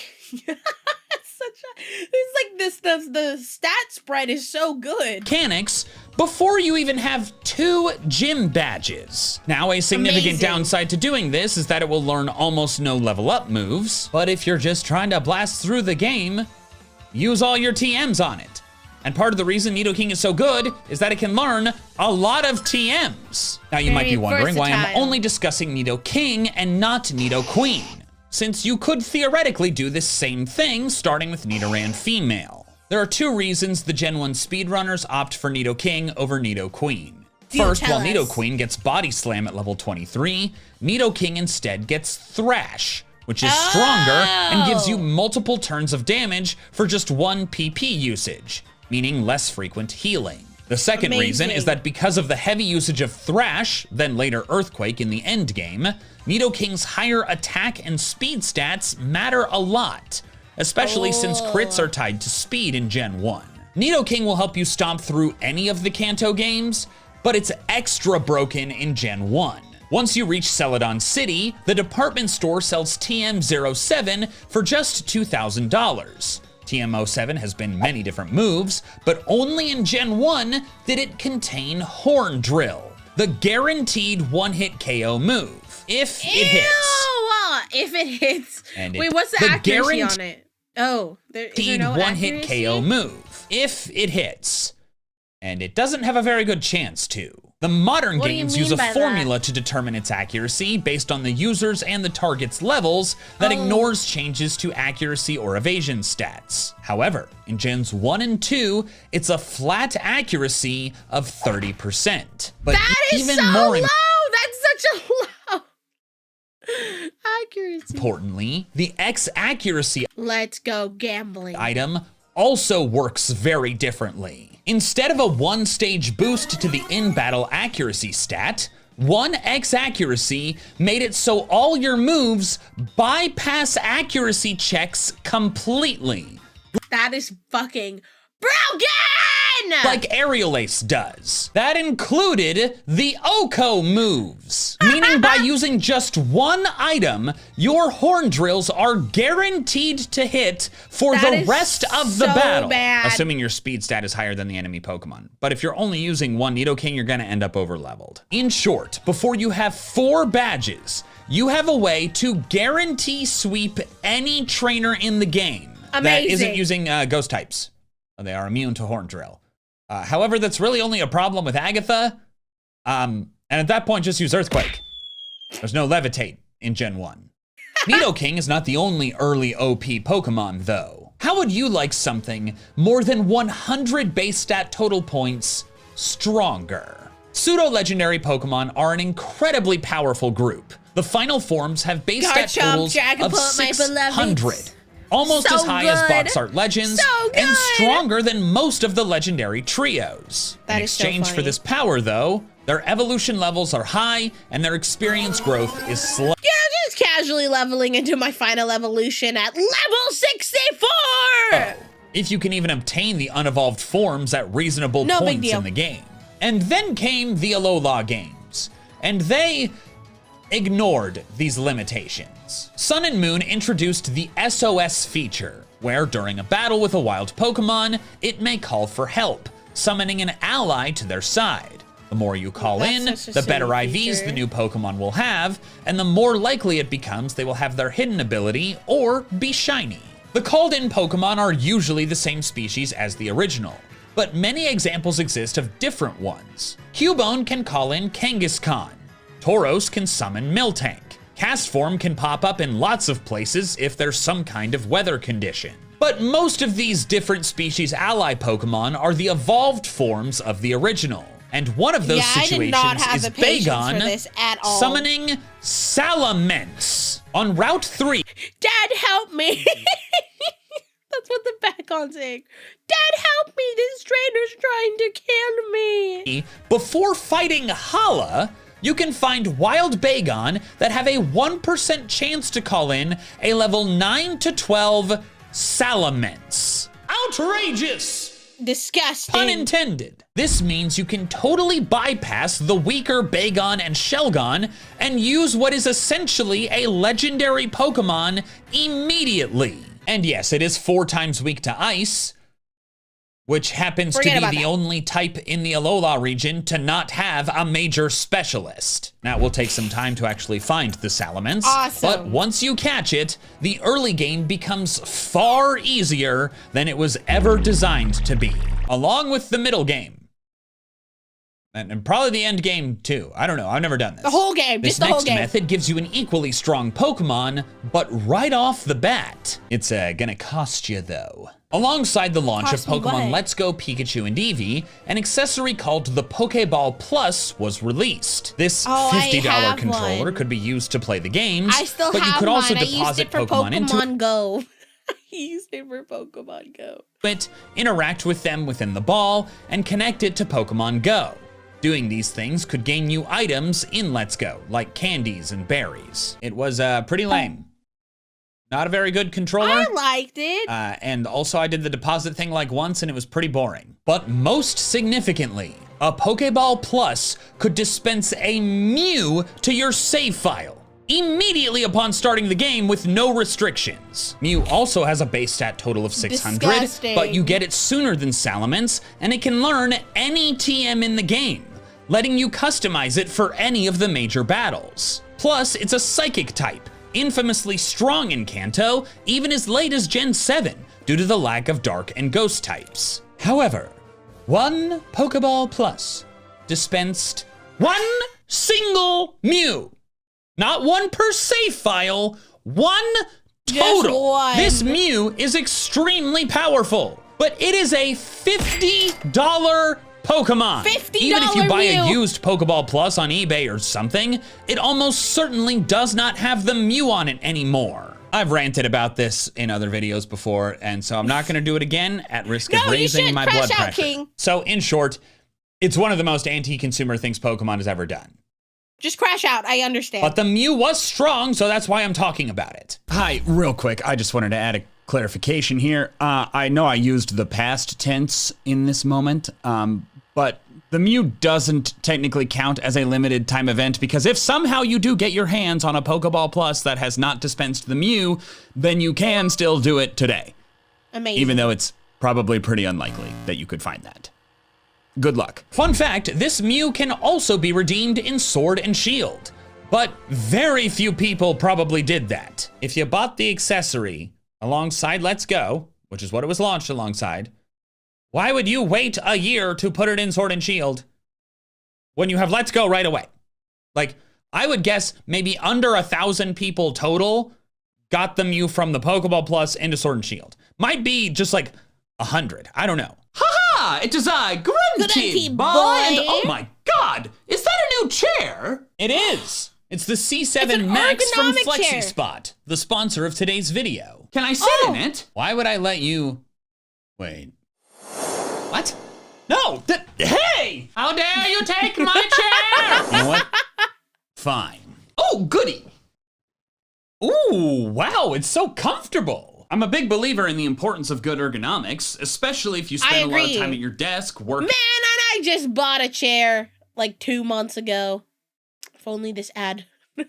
The stat spread is so good. Mechanics before you even have 2 gym badges. Now, a significant downside to doing this is that it will learn almost no level up moves, but if you're just trying to blast through the game, use all your TMs on it. And part of the reason Nidoking is so good is that it can learn a lot of TMs. Now you might be wondering why I'm only discussing Nidoking and not Nidoqueen, since you could theoretically do this same thing starting with Nidoran Female. There are 2 reasons the Gen 1 speedrunners opt for Nidoking over Nidoqueen. First, while Nidoqueen gets Body Slam at level 23, Nidoking instead gets Thrash, which is stronger and gives you multiple turns of damage for just 1 PP usage, meaning less frequent healing. The second reason is that because of the heavy usage of Thrash, then later Earthquake in the endgame, Nidoking's higher attack and speed stats matter a lot, especially since crits are tied to speed in Gen 1. Nidoking will help you stomp through any of the Kanto games, but it's extra broken in Gen 1. Once you reach Celadon City, the department store sells TM07 for just $2,000. TM07 has been many different moves, but only in Gen 1 did it contain Horn Drill, the guaranteed one-hit KO move, if it hits. If it hits. Wait, what's the accuracy on it? Oh, is there no one-hit KO move, if it hits. And it doesn't have a very good chance to. The modern games use a formula to determine its accuracy based on the users and the target's levels that ignores changes to accuracy or evasion stats. However, in Gens 1 and 2, it's a flat accuracy of 30%. But that is even so more low! That's such a low accuracy. Importantly, the X accuracy Let's go gambling item also works very differently. Instead of a 1-stage boost to the in-battle accuracy stat, 1x accuracy made it so all your moves bypass accuracy checks completely. That is fucking broken! like Aerial Ace does. That included the Oko moves, meaning by using just one item, your horn drills are guaranteed to hit for the rest of the battle. Assuming your speed stat is higher than the enemy Pokemon. But if you're only using one Nidoking, you're gonna end up over-leveled. In short, before you have 4 badges, you have a way to guarantee sweep any trainer in the game that isn't using ghost types. They are immune to Horn Drill. However, that's really only a problem with Agatha. And at that point, just use Earthquake. There's no Levitate in Gen 1. Nidoking is not the only early OP Pokemon, though. How would you like something more than 100 base stat total points stronger? Pseudo-legendary Pokemon are an incredibly powerful group. The final forms have base stat totals of 600. Almost as high as Box Art Legends, and stronger than most of the legendary trios. In exchange for this power, though, their evolution levels are high, and their experience growth is slow. Yeah, just casually leveling into my final evolution at level 64! Oh, if you can even obtain the unevolved forms at reasonable points in the game. And then came the Alola games, and they ignored these limitations. Sun and Moon introduced the SOS feature, where during a battle with a wild Pokemon, it may call for help, summoning an ally to their side. The more you call in, the better IVs the new Pokemon will have, and the more likely it becomes they will have their hidden ability or be shiny. The called-in Pokemon are usually the same species as the original, but many examples exist of different ones. Cubone can call in Kangaskhan. Tauros can summon Miltank. Castform can pop up in lots of places if there's some kind of weather condition. But most of these different species ally Pokemon are the evolved forms of the original. And one of those situations is Bagon summoning Salamence on Route 3. Dad, help me! That's what the Bagon's saying. Dad, help me! This trainer's trying to kill me! Before fighting Hala, you can find wild Bagon that have a 1% chance to call in a level 9 to 12 Salamence. Outrageous! Disgusting. Pun intended. This means you can totally bypass the weaker Bagon and Shelgon and use what is essentially a legendary Pokemon immediately. And yes, it is 4 times weak to Ice, which happens to be the only type in the Alola region to not have a major specialist. Now, it will take some time to actually find the Salamence, but once you catch it, the early game becomes far easier than it was ever designed to be, along with the middle game. And probably the end game, too. I don't know, I've never done this. The whole game, just the whole game. This next method gives you an equally strong Pokemon, but right off the bat. It's gonna cost you, though. Alongside the launch of Pokemon Let's Go Pikachu and Eevee, an accessory called the Pokeball Plus was released. This $50 controller could be used to play the games, but you could also deposit Pokemon into Go. I used it for Pokemon Go. Interact with them within the ball, and connect it to Pokemon Go. Doing these things could gain you items in Let's Go, like candies and berries. It was pretty lame. Not a very good controller. I liked it. And also I did the deposit thing like once and it was pretty boring. But most significantly, a Pokeball Plus could dispense a Mew to your save file immediately upon starting the game with no restrictions. Mew also has a base stat total of 600, but you get it sooner than Salamence, and it can learn any TM in the game, letting you customize it for any of the major battles. Plus, it's a psychic type, infamously strong in Kanto, even as late as Gen 7, due to the lack of Dark and Ghost types. However, one Pokeball Plus dispensed one single Mew. Not one per save file, one total. This Mew is extremely powerful, but it is a $50 Pokemon. Even if you buy a used Pokeball Plus on eBay or something, it almost certainly does not have the Mew on it anymore. I've ranted about this in other videos before, and so I'm not gonna do it again at risk of raising my blood pressure. King. So in short, it's one of the most anti-consumer things Pokemon has ever done. Just crash out, I understand. But the Mew was strong, so that's why I'm talking about it. Hi, real quick, I just wanted to add a clarification here. I know I used the past tense in this moment, but the Mew doesn't technically count as a limited time event, because if somehow you do get your hands on a Pokeball Plus that has not dispensed the Mew, then you can still do it today. Amazing. Even though it's probably pretty unlikely that you could find that. Good luck. Fun fact, this Mew can also be redeemed in Sword and Shield, but very few people probably did that. If you bought the accessory alongside Let's Go, which is what it was launched alongside, why would you wait a year to put it in Sword and Shield when you have Let's Go right away? Like, I would guess maybe under 1,000 people total got the Mew from the Pokeball Plus into Sword and Shield. Might be just like 100, I don't know. Haha, it is I, Grunty boy. And oh my god, is that a new chair? It is. It's the C7 an Max from ergonomic Flexi chair. Spot, the sponsor of today's video. Can I sit in it? Why would I let you... Wait. What? No! Hey! How dare you take my chair? You know what? Fine. Oh, goody. Ooh, wow, it's so comfortable. I'm a big believer in the importance of good ergonomics, especially if you spend a lot of time at your desk, work. Man, and I just bought a chair like 2 months ago. If only this ad was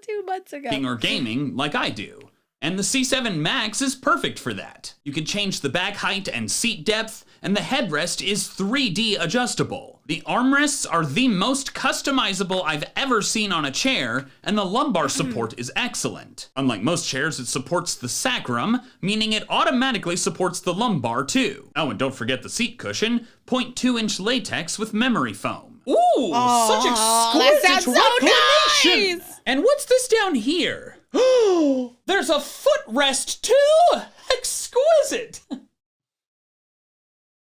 2 months ago. Or gaming like I do. And the C7 Max is perfect for that. You can change the back height and seat depth, and the headrest is 3D adjustable. The armrests are the most customizable I've ever seen on a chair, and the lumbar support is excellent. Unlike most chairs, it supports the sacrum, meaning it automatically supports the lumbar too. Oh, and don't forget the seat cushion, 0.2-inch latex with memory foam. Ooh, such that exquisite sounds so reclamation. nice. And what's this down here? Oh, there's a footrest too. Exquisite.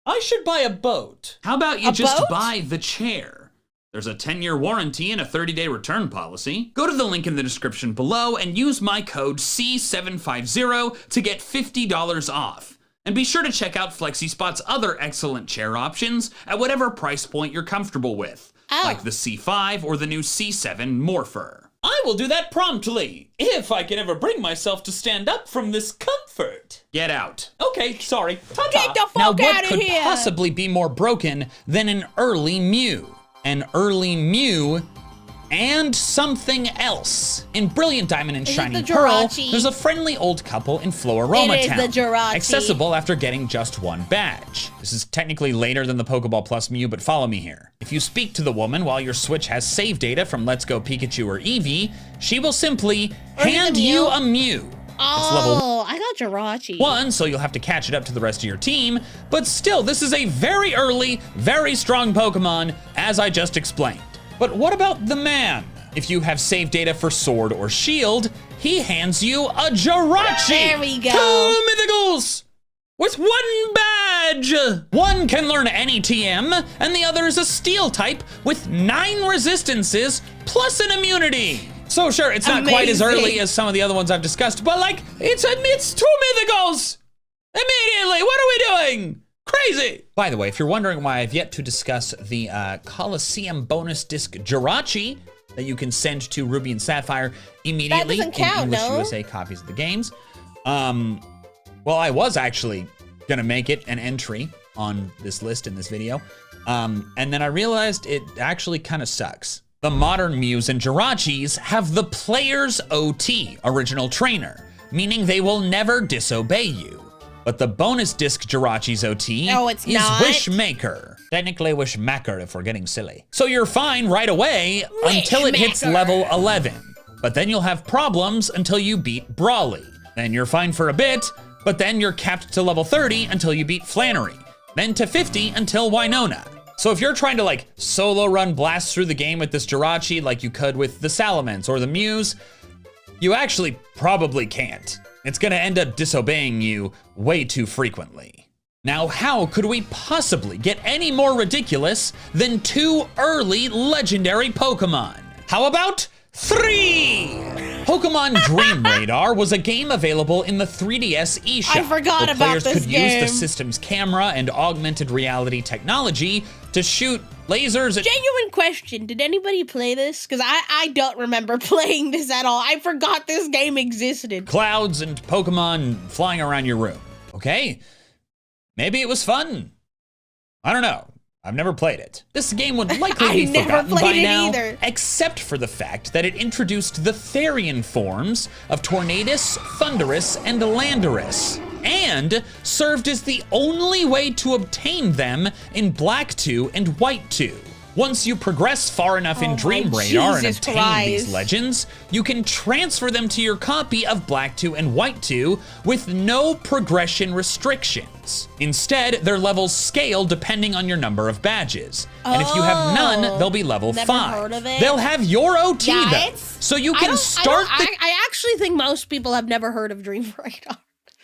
I should buy a boat. How about you just boat? buy the chair? There's a 10-year warranty and a 30-day return policy. Go to the link in the description below and use my code C750 to get $50 off. And be sure to check out FlexiSpot's other excellent chair options at whatever price point you're comfortable with, like the C5 or the new C7 Morpher. I will do that promptly, if I can ever bring myself to stand up from this comfort. Get out. Okay, sorry. Ta-ta. Get the Now, fuck what out of could here. possibly be more broken than an early Mew? An early Mew and something else. In Brilliant Diamond and Is it Shining the Pearl, Jirachi? there's a friendly old couple in Floaroma It is Town. the Jirachi. Accessible after getting just one badge. This is technically later than the Pokeball Plus Mew, but follow me here. If you speak to the woman while your Switch has save data from Let's Go Pikachu or Eevee, she will simply hand you a Mew. It's level I got Jirachi. 1, so you'll have to catch it up to the rest of your team, but still, this is a very early, very strong Pokemon, as I just explained. But what about the man? If you have save data for Sword or Shield, he hands you a Jirachi! There we go. 2 mythicals! With 1 badge! One can learn any TM, and the other is a Steel type with 9 resistances plus an immunity. So sure, it's not quite as Amazing. early as some of the other ones I've discussed, but like, it's 2 mythicals! Immediately, what are we doing? Crazy! By the way, if you're wondering why I've yet to discuss the Coliseum bonus disc Jirachi that you can send to Ruby and Sapphire immediately doesn't count, in English no? USA copies of the games. Well, I was actually gonna make it an entry on this list in this video, and then I realized it actually kind of sucks. The modern Mews and Jirachis have the player's OT, original trainer, meaning they will never disobey you. But the bonus disc Jirachi's OT it's is not. Wishmaker. Technically Wishmaker if we're getting silly. So you're fine right away until it hits Wishmaker. level 11. But then you'll have problems until you beat Brawly. Then you're fine for a bit, but then you're capped to level 30 until you beat Flannery. Then to 50 until Winona. So if you're trying to like solo run blast through the game with this Jirachi like you could with the Salamence or the Mews, you actually probably can't. It's gonna end up disobeying you way too frequently. Now, how could we possibly get any more ridiculous than 2 early legendary Pokemon? How about 3? Pokemon Dream Radar was a game available in the 3DS eShop. I forgot where about players this could use the game. system's camera and augmented reality technology to shoot lasers at Genuine question, did anybody play this? Because I don't remember playing this at all. I forgot this game existed. clouds and Pokemon flying around your room. Okay? Maybe it was fun. I don't know. I've never played it. This game would likely be forgotten by now, either. except for the fact that it introduced the Therian forms of Tornadus, Thundurus, and Landorus, and served as the only way to obtain them in Black 2 and White 2. Once you progress far enough in Dream Radar and obtain these legends, you can transfer them to your copy of Black 2 and White 2 with no progression restrictions. Instead, their levels scale depending on your number of badges. And if you have none, they'll be level 5. Heard of it. They'll have your OT Yeah, though. So you can start the I actually think most people have never heard of Dream Radar.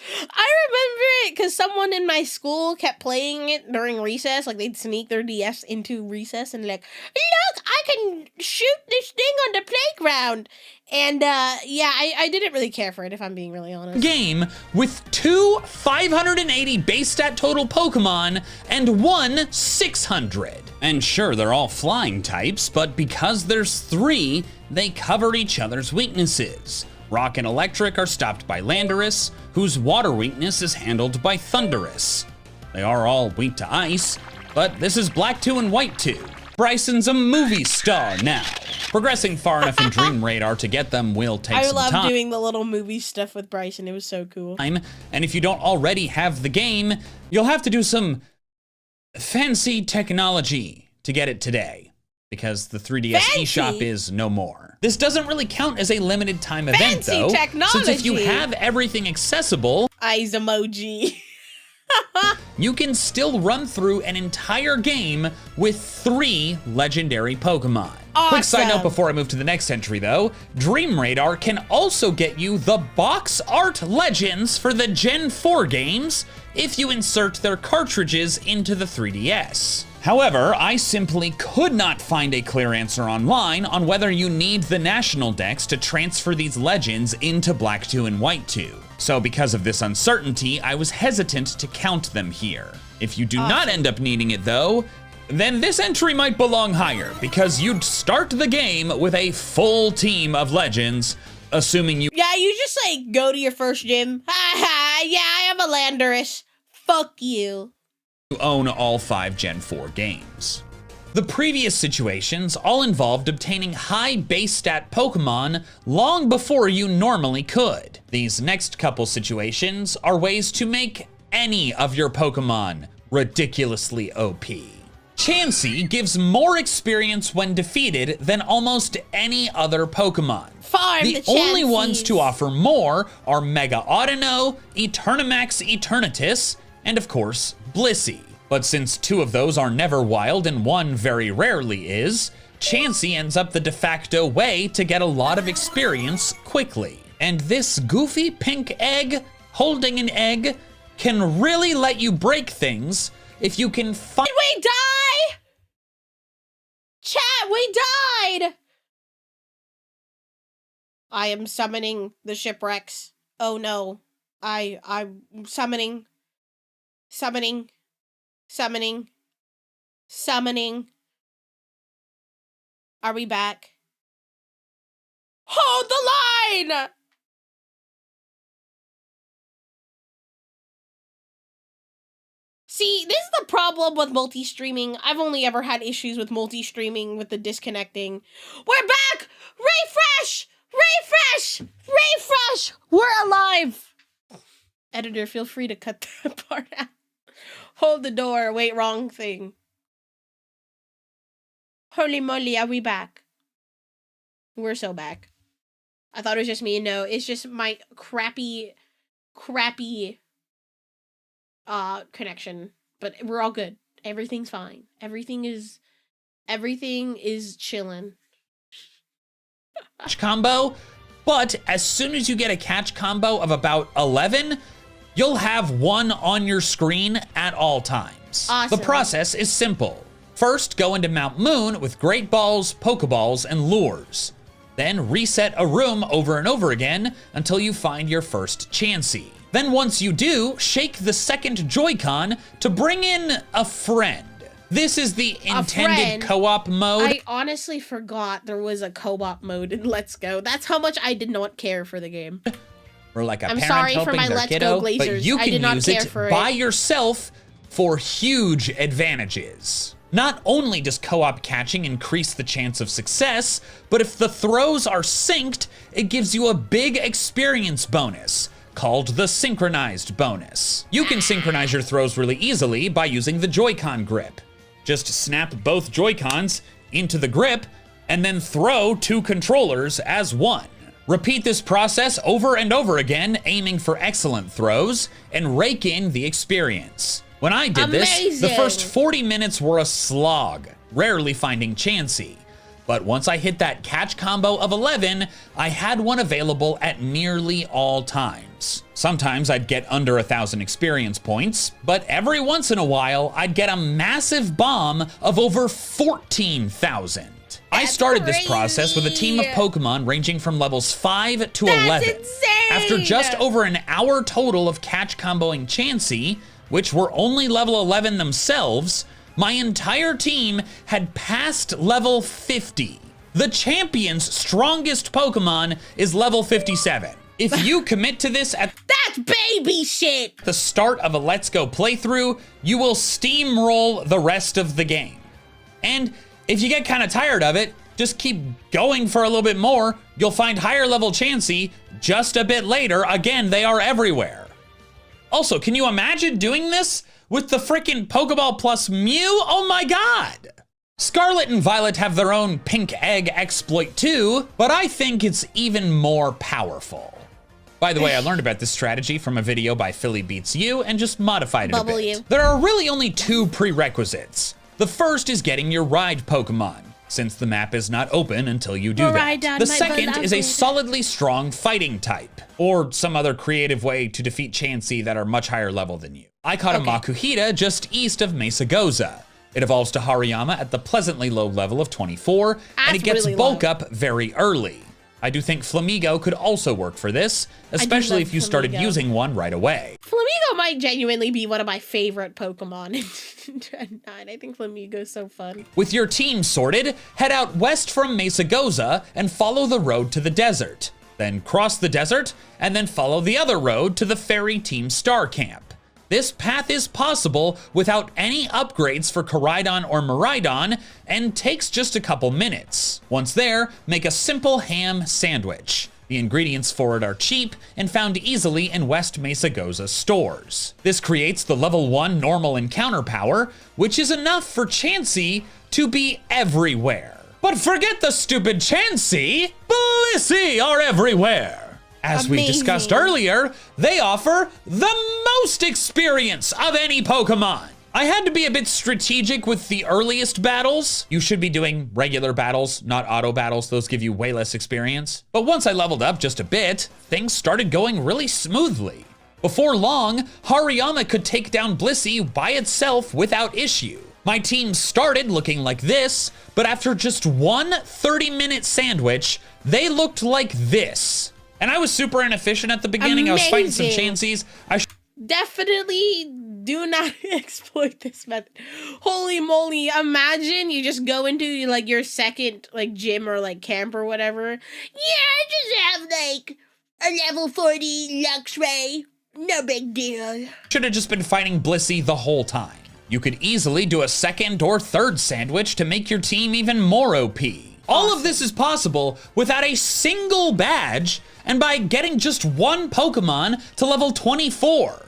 I remember it because someone in my school kept playing it during recess. Like, they'd sneak their DS into recess and like, look, I can shoot this thing on the playground. And yeah, I didn't really care for it, if I'm being really honest. game with 2 580 base stat total Pokemon and 1 600. And sure, they're all flying types, but because there's 3, they cover each other's weaknesses. Rock and Electric are stopped by Landorus, whose water weakness is handled by Thundurus. They are all weak to ice, but this is Black 2 and White 2. Bryson's a movie star now. Progressing far enough in Dream Radar to get them will take some time. I love doing the little movie stuff with Bryson. It was so cool. And if you don't already have the game, you'll have to do some fancy technology to get it today, because the 3DS eShop is no more. This doesn't really count as a limited time event, though, since if you have everything accessible, eyes emoji, you can still run through an entire game with 3 legendary Pokemon. Awesome. Quick side note before I move to the next entry, though, Dream Radar can also get you the box art legends for the Gen 4 games if you insert their cartridges into the 3DS. However, I simply could not find a clear answer online on whether you need the national dex to transfer these legends into Black 2 and White 2. So because of this uncertainty, I was hesitant to count them here. If you do not end up needing it though, then this entry might belong higher, because you'd start the game with a full team of legends, assuming you— Yeah, you just like go to your first gym. Ha, yeah, I am a Landorus. Fuck you. own all 5 Gen 4 games. The previous situations all involved obtaining high base stat Pokemon long before you normally could. These next couple situations are ways to make any of your Pokemon ridiculously OP. Chansey gives more experience when defeated than almost any other Pokemon. Farm the only ones to offer more are Mega Audino, Eternamax Eternatus, and of course, Blissey. But since 2 of those are never wild and 1 very rarely is, Chansey ends up the de facto way to get a lot of experience quickly. And this goofy pink egg holding an egg can really let you break things if you can find— Did we die? Chat, we died! I am summoning the shipwrecks. Oh no. I'm summoning. Summoning. Are we back? Hold the line! See, this is the problem with multi-streaming. I've only ever had issues with multi-streaming with the disconnecting. We're back! Refresh! Refresh! Refresh! We're alive! Editor, feel free to cut that part out. Hold the door. Wait, wrong thing. Holy moly, are we back? We're so back. I thought it was just me. No, it's just my crappy connection. But we're all good. Everything's fine. Everything is chilling. combo, but as soon as you get a catch combo of about 11, you'll have 1 on your screen at all times. Awesome. The process is simple. First, go into Mount Moon with Great Balls, Pokeballs, and Lures. Then reset a room over and over again until you find your first Chansey. Then once you do, shake the second Joy-Con to bring in a friend. This is the intended co-op mode. I honestly forgot there was a co-op mode in Let's Go. That's how much I did not care for the game. Or like a I'm parent sorry helping for my their Let's kiddo, Go Glazers. but you I can did not use care it for by it. yourself for huge advantages. Not only does co-op catching increase the chance of success, but if the throws are synced, it gives you a big experience bonus, called the synchronized bonus. You can synchronize your throws really easily by using the Joy-Con grip. Just snap both Joy-Cons into the grip and then throw 2 controllers as one. Repeat this process over and over again, aiming for excellent throws, and rake in the experience. When I did this, the first 40 minutes were a slog, rarely finding Chansey. But once I hit that catch combo of 11, I had one available at nearly all times. Sometimes I'd get under 1,000 experience points, but every once in a while, I'd get a massive bomb of over 14,000. I started this process with a team of Pokemon ranging from levels 5 to 11. That's insane! After just over an hour total of catch comboing Chansey, which were only level 11 themselves, my entire team had passed level 50. The champion's strongest Pokemon is level 57. If you commit to this at That's baby shit! the start of a Let's Go playthrough, you will steamroll the rest of the game. And if you get kind of tired of it, just keep going for a little bit more. You'll find higher level Chansey just a bit later. Again, they are everywhere. Also, can you imagine doing this with the frickin' Pokeball plus Mew? Oh my god! Scarlet and Violet have their own pink egg exploit too, but I think it's even more powerful. By the way, I learned about this strategy from a video by Philly Beats You and just modified it a bit. There are really only 2 prerequisites. The first is getting your ride Pokemon, since the map is not open until you do that. The second is a solidly strong fighting type, or some other creative way to defeat Chansey that are much higher level than you. I caught a Makuhita just east of Mesagoza. It evolves to Hariyama at the pleasantly low level of 24, and it gets bulk up very early. I do think Flamigo could also work for this, especially if you started using one right away. Flamigo might genuinely be one of my favorite Pokemon in Gen 9. I think Flamigo's so fun. With your team sorted, head out west from Mesagoza and follow the road to the desert. Then cross the desert, and then follow the other road to the Fairy Team Star Camp. This path is possible without any upgrades for Koraidon or Miraidon and takes just a couple minutes. Once there, make a simple ham sandwich. The ingredients for it are cheap and found easily in West Mesagoza stores. This creates the level 1 normal encounter power, which is enough for Chansey to be everywhere. But forget the stupid Chansey, Blissey are everywhere. As we discussed earlier, they offer the most experience of any Pokemon. I had to be a bit strategic with the earliest battles. You should be doing regular battles, not auto battles. Those give you way less experience. But once I leveled up just a bit, things started going really smoothly. Before long, Hariyama could take down Blissey by itself without issue. My team started looking like this, but after just one 30-minute sandwich, they looked like this. And I was super inefficient at the beginning. I was fighting some Chanseys. Definitely do not exploit this method. Holy moly, imagine you just go into like your second like gym or like camp or whatever. Yeah, I just have like a level 40 Luxray. No big deal. Should have just been fighting Blissey the whole time. You could easily do a second or third sandwich to make your team even more OP. All of this is possible without a single badge and by getting just one Pokemon to level 24.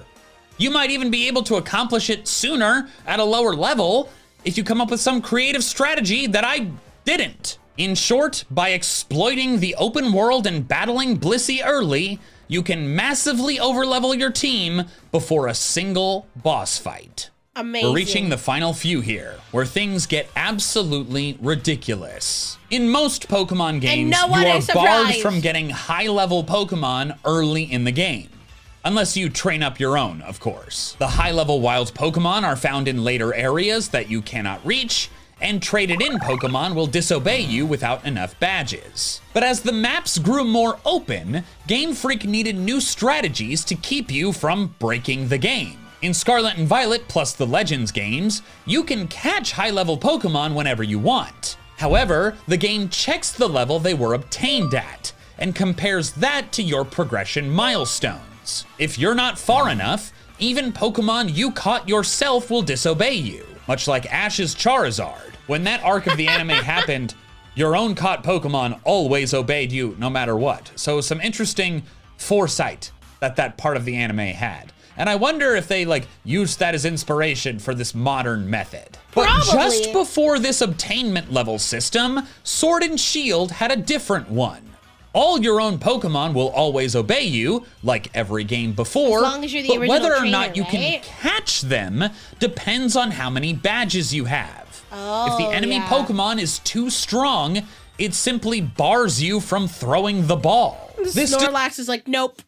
You might even be able to accomplish it sooner at a lower level if you come up with some creative strategy that I didn't. In short, by exploiting the open world and battling Blissey early, you can massively overlevel your team before a single boss fight. Amazing. We're reaching the final few here, where things get absolutely ridiculous. In most Pokemon games, you are barred from getting high-level Pokemon early in the game. Unless you train up your own, of course. The high-level wild Pokemon are found in later areas that you cannot reach, and traded in Pokemon will disobey you without enough badges. But as the maps grew more open, Game Freak needed new strategies to keep you from breaking the game. In Scarlet and Violet plus the Legends games, you can catch high-level Pokemon whenever you want. However, the game checks the level they were obtained at and compares that to your progression milestones. If you're not far enough, even Pokemon you caught yourself will disobey you, much like Ash's Charizard. When that arc of the anime happened, your own caught Pokemon always obeyed you no matter what. So some interesting foresight that part of the anime had. And I wonder if they used that as inspiration for this modern method. But just before this obtainment level system, Sword and Shield had a different one. All your own Pokemon will always obey you, like every game before, as long as you're the but original whether or trainer, not you can catch them depends on how many badges you have. If the enemy Pokemon is too strong, it simply bars you from throwing the ball. This Snorlax is like, nope,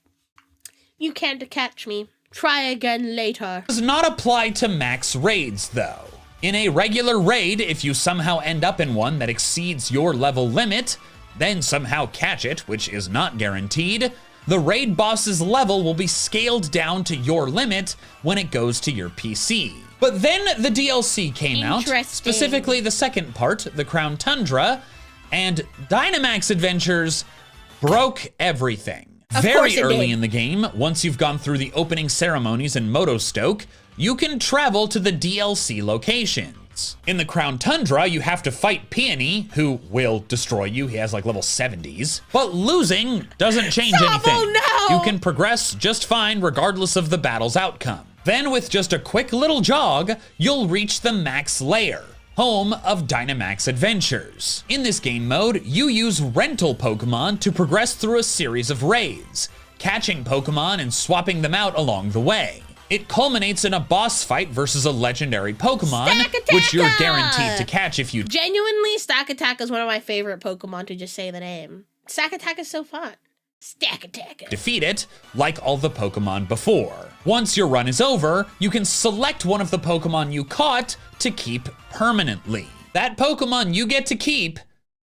you can't catch me. Try again later. Does not apply to max raids though. In a regular raid, if you somehow end up in one that exceeds your level limit, then somehow catch it, which is not guaranteed, the raid boss's level will be scaled down to your limit when it goes to your PC. But then the DLC came out, specifically the second part, the Crown Tundra, and Dynamax Adventures broke everything. Very early in the game, once you've gone through the opening ceremonies in Motostoke, you can travel to the DLC locations. In the Crown Tundra, you have to fight Peony, who will destroy you. He has level 70s. But losing doesn't change anything. No! You can progress just fine regardless of the battle's outcome. Then with just a quick little jog, you'll reach the Max Lair, home of Dynamax Adventures. In this game mode, you use rental Pokemon to progress through a series of raids, catching Pokemon and swapping them out along the way. It culminates in a boss fight versus a legendary Pokemon, which you're guaranteed to catch if you... Genuinely, Stack-Attack is one of my favorite Pokemon to just say the name. Stack-Attack is so fun. Stack-Attack. Defeat it, like all the Pokemon before. Once your run is over, you can select one of the Pokemon you caught to keep permanently. That Pokemon you get to keep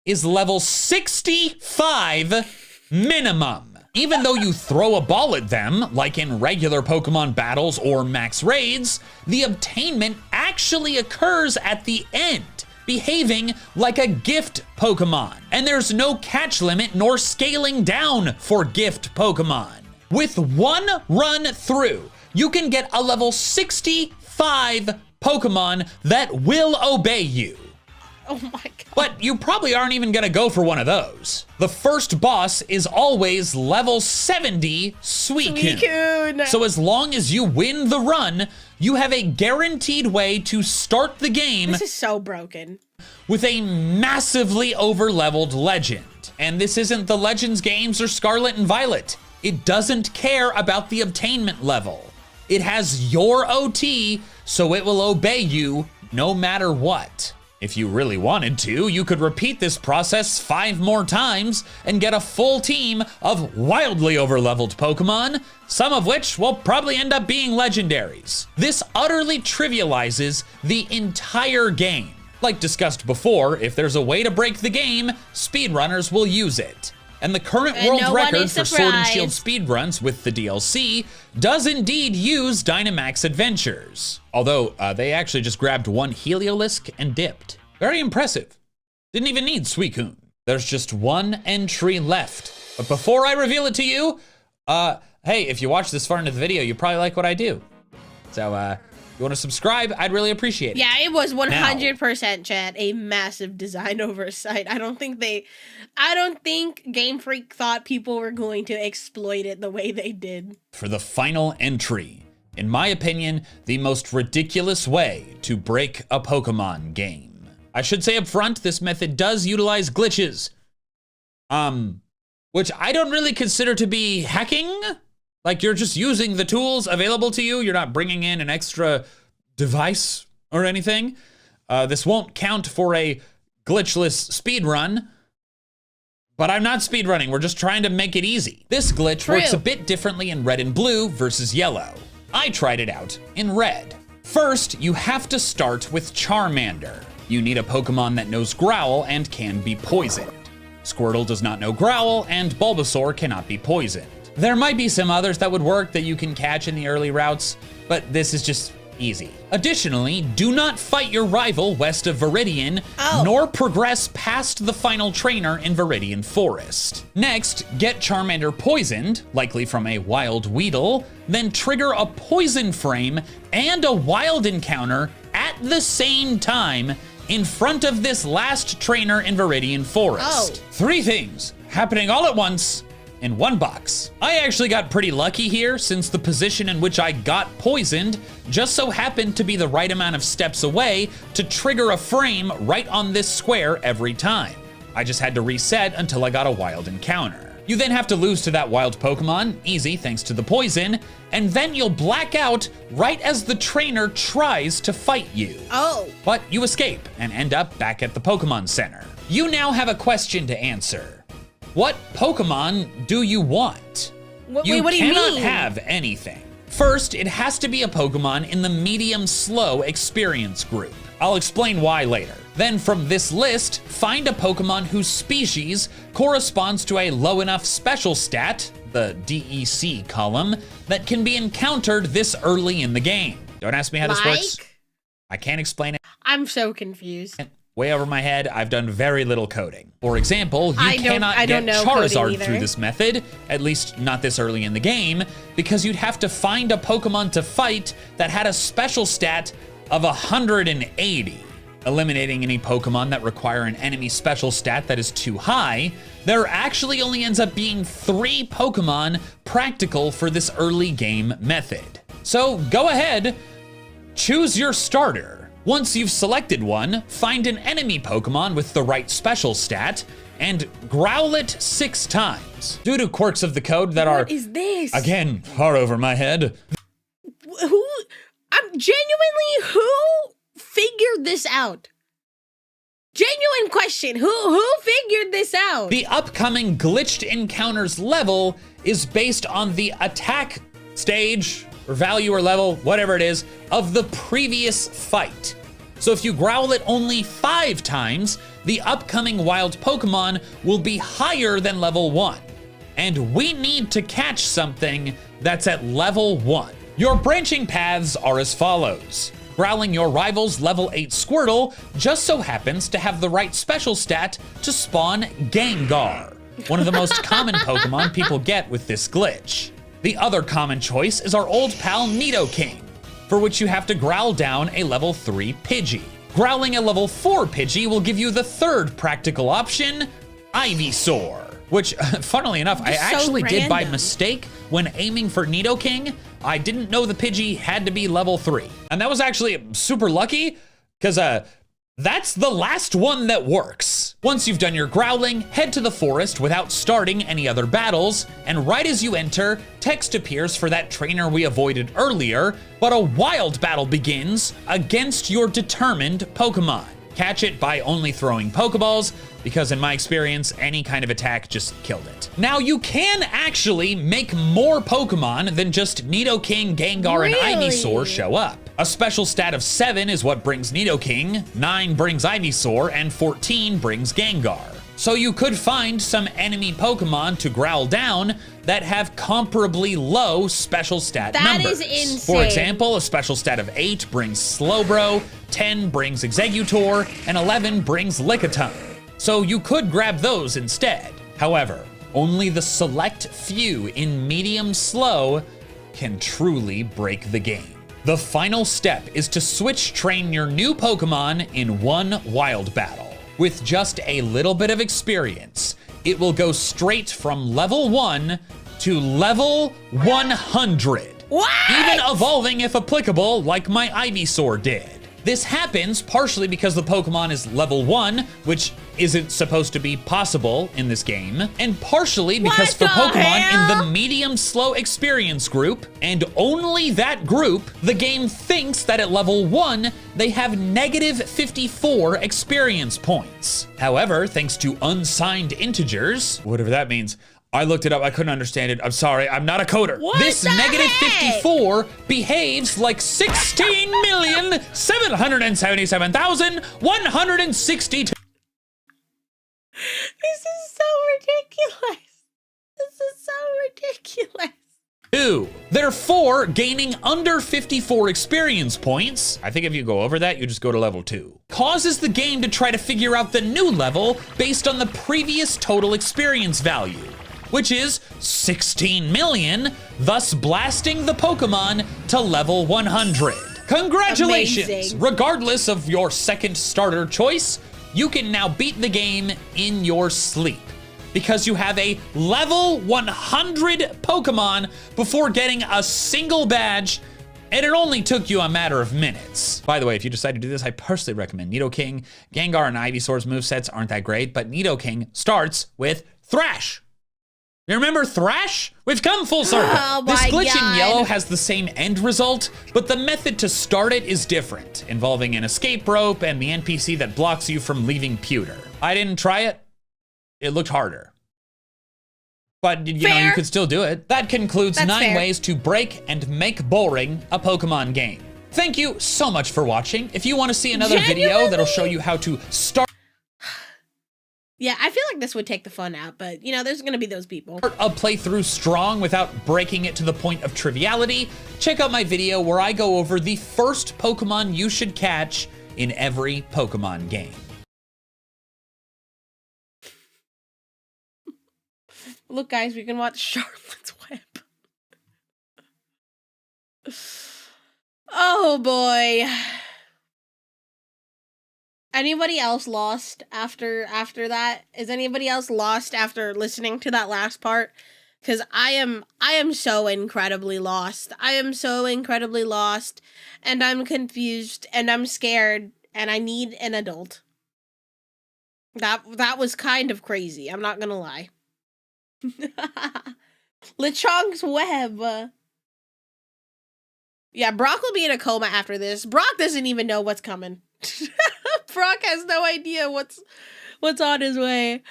is level 65 minimum. Even though you throw a ball at them, like in regular Pokemon battles or max raids, the obtainment actually occurs at the end, behaving like a gift Pokemon. And there's no catch limit nor scaling down for gift Pokemon. With one run through, you can get a level 65 Pokemon that will obey you. Oh my god. But you probably aren't even gonna go for one of those. The first boss is always level 70 Suicune. So as long as you win the run, you have a guaranteed way to start the game. This is so broken. With a massively over-leveled legend. And this isn't the Legends games or Scarlet and Violet. It doesn't care about the obtainment level. It has your OT, so it will obey you no matter what. If you really wanted to, you could repeat this process 5 more times and get a full team of wildly over-leveled Pokemon, some of which will probably end up being legendaries. This utterly trivializes the entire game. Like discussed before, if there's a way to break the game, speedrunners will use it. And the current world record for Sword and Shield speedruns with the DLC does indeed use Dynamax Adventures. Although, they actually just grabbed one Heliolisk and dipped. Very impressive. Didn't even need Suicune. There's just one entry left. But before I reveal it to you, hey, if you watch this far into the video, you probably like what I do. So, if you want to subscribe, I'd really appreciate it. Yeah, it was 100% chat, a massive design oversight. I don't think Game Freak thought people were going to exploit it the way they did. For the final entry, in my opinion, the most ridiculous way to break a Pokemon game. I should say up front, this method does utilize glitches, which I don't really consider to be hacking. Like, you're just using the tools available to you. You're not bringing in an extra device or anything. This won't count for a glitchless speedrun, but I'm not speedrunning. We're just trying to make it easy. This glitch works a bit differently in red and blue versus yellow. I tried it out in red. First, you have to start with Charmander. You need a Pokemon that knows Growl and can be poisoned. Squirtle does not know Growl, and Bulbasaur cannot be poisoned. There might be some others that would work that you can catch in the early routes, but this is just easy. Additionally, do not fight your rival west of Viridian, nor progress past the final trainer in Viridian Forest. Next, get Charmander poisoned, likely from a wild Weedle, then trigger a poison frame and a wild encounter at the same time in front of this last trainer in Viridian Forest. 3 things happening all at once in one box. I actually got pretty lucky here since the position in which I got poisoned just so happened to be the right amount of steps away to trigger a frame right on this square every time. I just had to reset until I got a wild encounter. You then have to lose to that wild Pokemon, easy thanks to the poison, and then you'll black out right as the trainer tries to fight you. But you escape and end up back at the Pokemon Center. You now have a question to answer. What Pokemon do you want? What do you cannot mean? have anything. First, it has to be a Pokemon in the medium-slow experience group. I'll explain why later. Then from this list, find a Pokemon whose species corresponds to a low enough special stat, the DEC column, that can be encountered this early in the game. Don't ask me how this works. I can't explain it. I'm so confused. Way over my head, I've done very little coding. For example, you cannot get Charizard through this method, at least not this early in the game, because you'd have to find a Pokemon to fight that had a special stat of 180. Eliminating any Pokemon that require an enemy special stat that is too high, there actually only ends up being 3 Pokemon practical for this early game method. So go ahead, choose your starter. Once you've selected one, find an enemy Pokemon with the right special stat and growl it 6 times. Due to quirks of the code that What is this? again, far over my head. Who figured this out? Genuine question. Who figured this out? The upcoming glitched encounters level is based on the attack stage or value or level, whatever it is, of the previous fight. So if you growl it only 5 times, the upcoming wild Pokemon will be higher than level 1. And we need to catch something that's at level 1. Your branching paths are as follows. Growling your rival's level 8 Squirtle just so happens to have the right special stat to spawn Gengar, one of the most common Pokemon people get with this glitch. The other common choice is our old pal Nidoking, for which you have to growl down a level 3 Pidgey. Growling a level 4 Pidgey will give you the 3rd practical option, Ivysaur, which, funnily enough, I actually did by mistake when aiming for Nidoking. I didn't know the Pidgey had to be level 3. And that was actually super lucky, because that's the last one that works. Once you've done your growling, head to the forest without starting any other battles, and right as you enter, text appears for that trainer we avoided earlier, but a wild battle begins against your determined Pokemon. Catch it by only throwing Pokeballs, because in my experience, any kind of attack just killed it. Now, you can actually make more Pokemon than just Nidoking, Gengar, and Ivysaur show up. A special stat of 7 is what brings Nidoking, 9 brings Ivysaur, and 14 brings Gengar. So you could find some enemy Pokemon to growl down that have comparably low special stat numbers. That is insane. For example, a special stat of 8 brings Slowbro, 10 brings Exeggutor, and 11 brings Lickitung. So you could grab those instead. However, only the select few in medium slow can truly break the game. The final step is to switch train your new Pokemon in one wild battle. With just a little bit of experience, it will go straight from level 1 to level 100. What? Even evolving if applicable, like my Ivysaur did. This happens partially because the Pokemon is level 1, which isn't supposed to be possible in this game, and partially because for Pokemon in the medium slow experience group, and only that group, the game thinks that at level 1, they have negative 54 experience points. However, thanks to unsigned integers, whatever that means, I looked it up. I couldn't understand it. I'm sorry. I'm not a coder. What This the negative heck? 54 behaves like 16,777,162. This is so ridiculous. This is so ridiculous. Therefore, gaining under 54 experience points, I think if you go over that, you just go to level 2, causes the game to try to figure out the new level based on the previous total experience value, which is 16 million, thus blasting the Pokemon to level 100. Congratulations! Amazing. Regardless of your second starter choice, you can now beat the game in your sleep, because you have a level 100 Pokemon before getting a single badge, and it only took you a matter of minutes. By the way, if you decide to do this, I personally recommend Nidoking. Gengar and Ivysaur's movesets aren't that great, but Nidoking starts with Thrash. You remember Thrash? We've come full circle. Oh This my glitch God. in yellow has the same end result, but the method to start it is different, involving an escape rope and the NPC that blocks you from leaving Pewter. I didn't try it. It looked harder. But, you know, you Fair. could still do it. That concludes That's 9 fair. ways to break and make boring a Pokemon game. Thank you so much for watching. If you want to see another video that'll show you how to start Yeah, I feel like this would take the fun out, but you know, there's gonna be those people. a playthrough strong without breaking it to the point of triviality, check out my video where I go over the first Pokemon you should catch in every Pokemon game. Look, guys, we can watch Charlotte's Web. Oh boy. Anybody else lost after that? Is anybody else lost after listening to that last part? Because I am so incredibly lost. I am so incredibly lost, and I'm confused, and I'm scared, and I need an adult. That was kind of crazy. I'm not gonna lie. Lechonk's Web. Yeah, Brock will be in a coma after this. Brock doesn't even know what's coming. Brock has no idea what's on his way.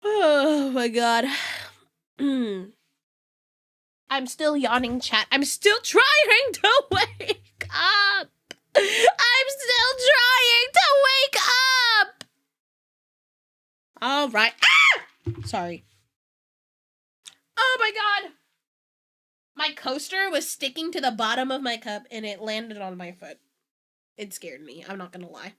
Oh my god. I'm still yawning, chat. I'm still trying to wake up. I'm still trying to wake up. All right. Ah! Sorry. Oh my god. My coaster was sticking to the bottom of my cup and it landed on my foot. It scared me. I'm not gonna lie.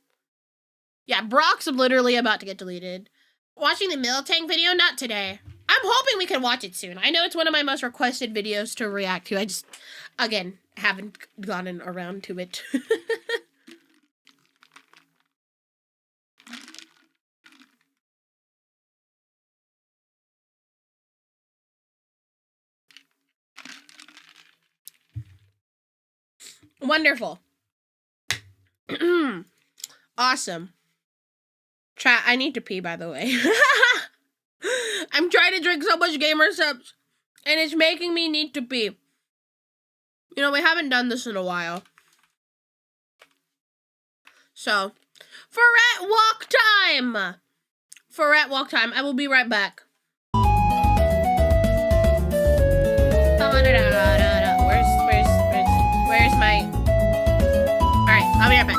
Yeah, Brock's literally about to get deleted. Watching the Miltank video? Not today. I'm hoping we can watch it soon. I know it's one of my most requested videos to react to. I just, again, haven't gotten around to it. Wonderful. Awesome. Chat, I need to pee, by the way. I'm trying to drink so much gamer subs, and it's making me need to pee. You know, we haven't done this in a while. So, Ferret walk time! Ferret walk time. I will be right back. Where's my... Alright, I'll be right back.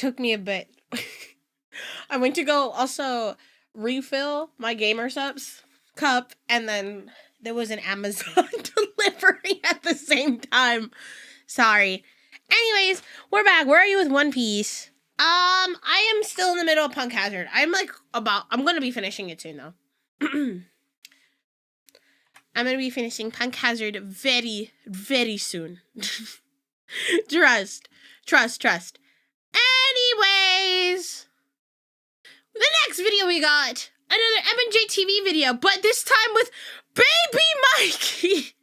took me a bit. I went to go also refill my Gamer Subs cup, and then there was an Amazon delivery at the same time. Sorry. Anyways, we're back. Where are you with One Piece? I am still in the middle of Punk Hazard. I'm gonna be finishing it soon though. I'm gonna be finishing Punk Hazard very, very soon. Trust. Anyways, the next video we got another MandJTV video, but this time with Baby Mikey.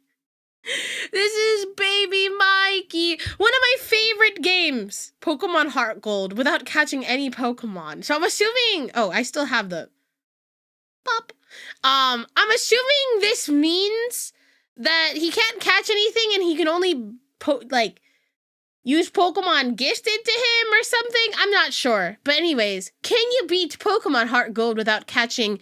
This is Baby Mikey, one of my favorite games, Pokemon Heart Gold, without catching any Pokemon. So I'm assuming, oh, I still have the pop. I'm assuming this means that he can't catch anything and he can only use Pokemon gifted to him or something. I'm not sure. But anyways, can you beat Pokemon Heart Gold without catching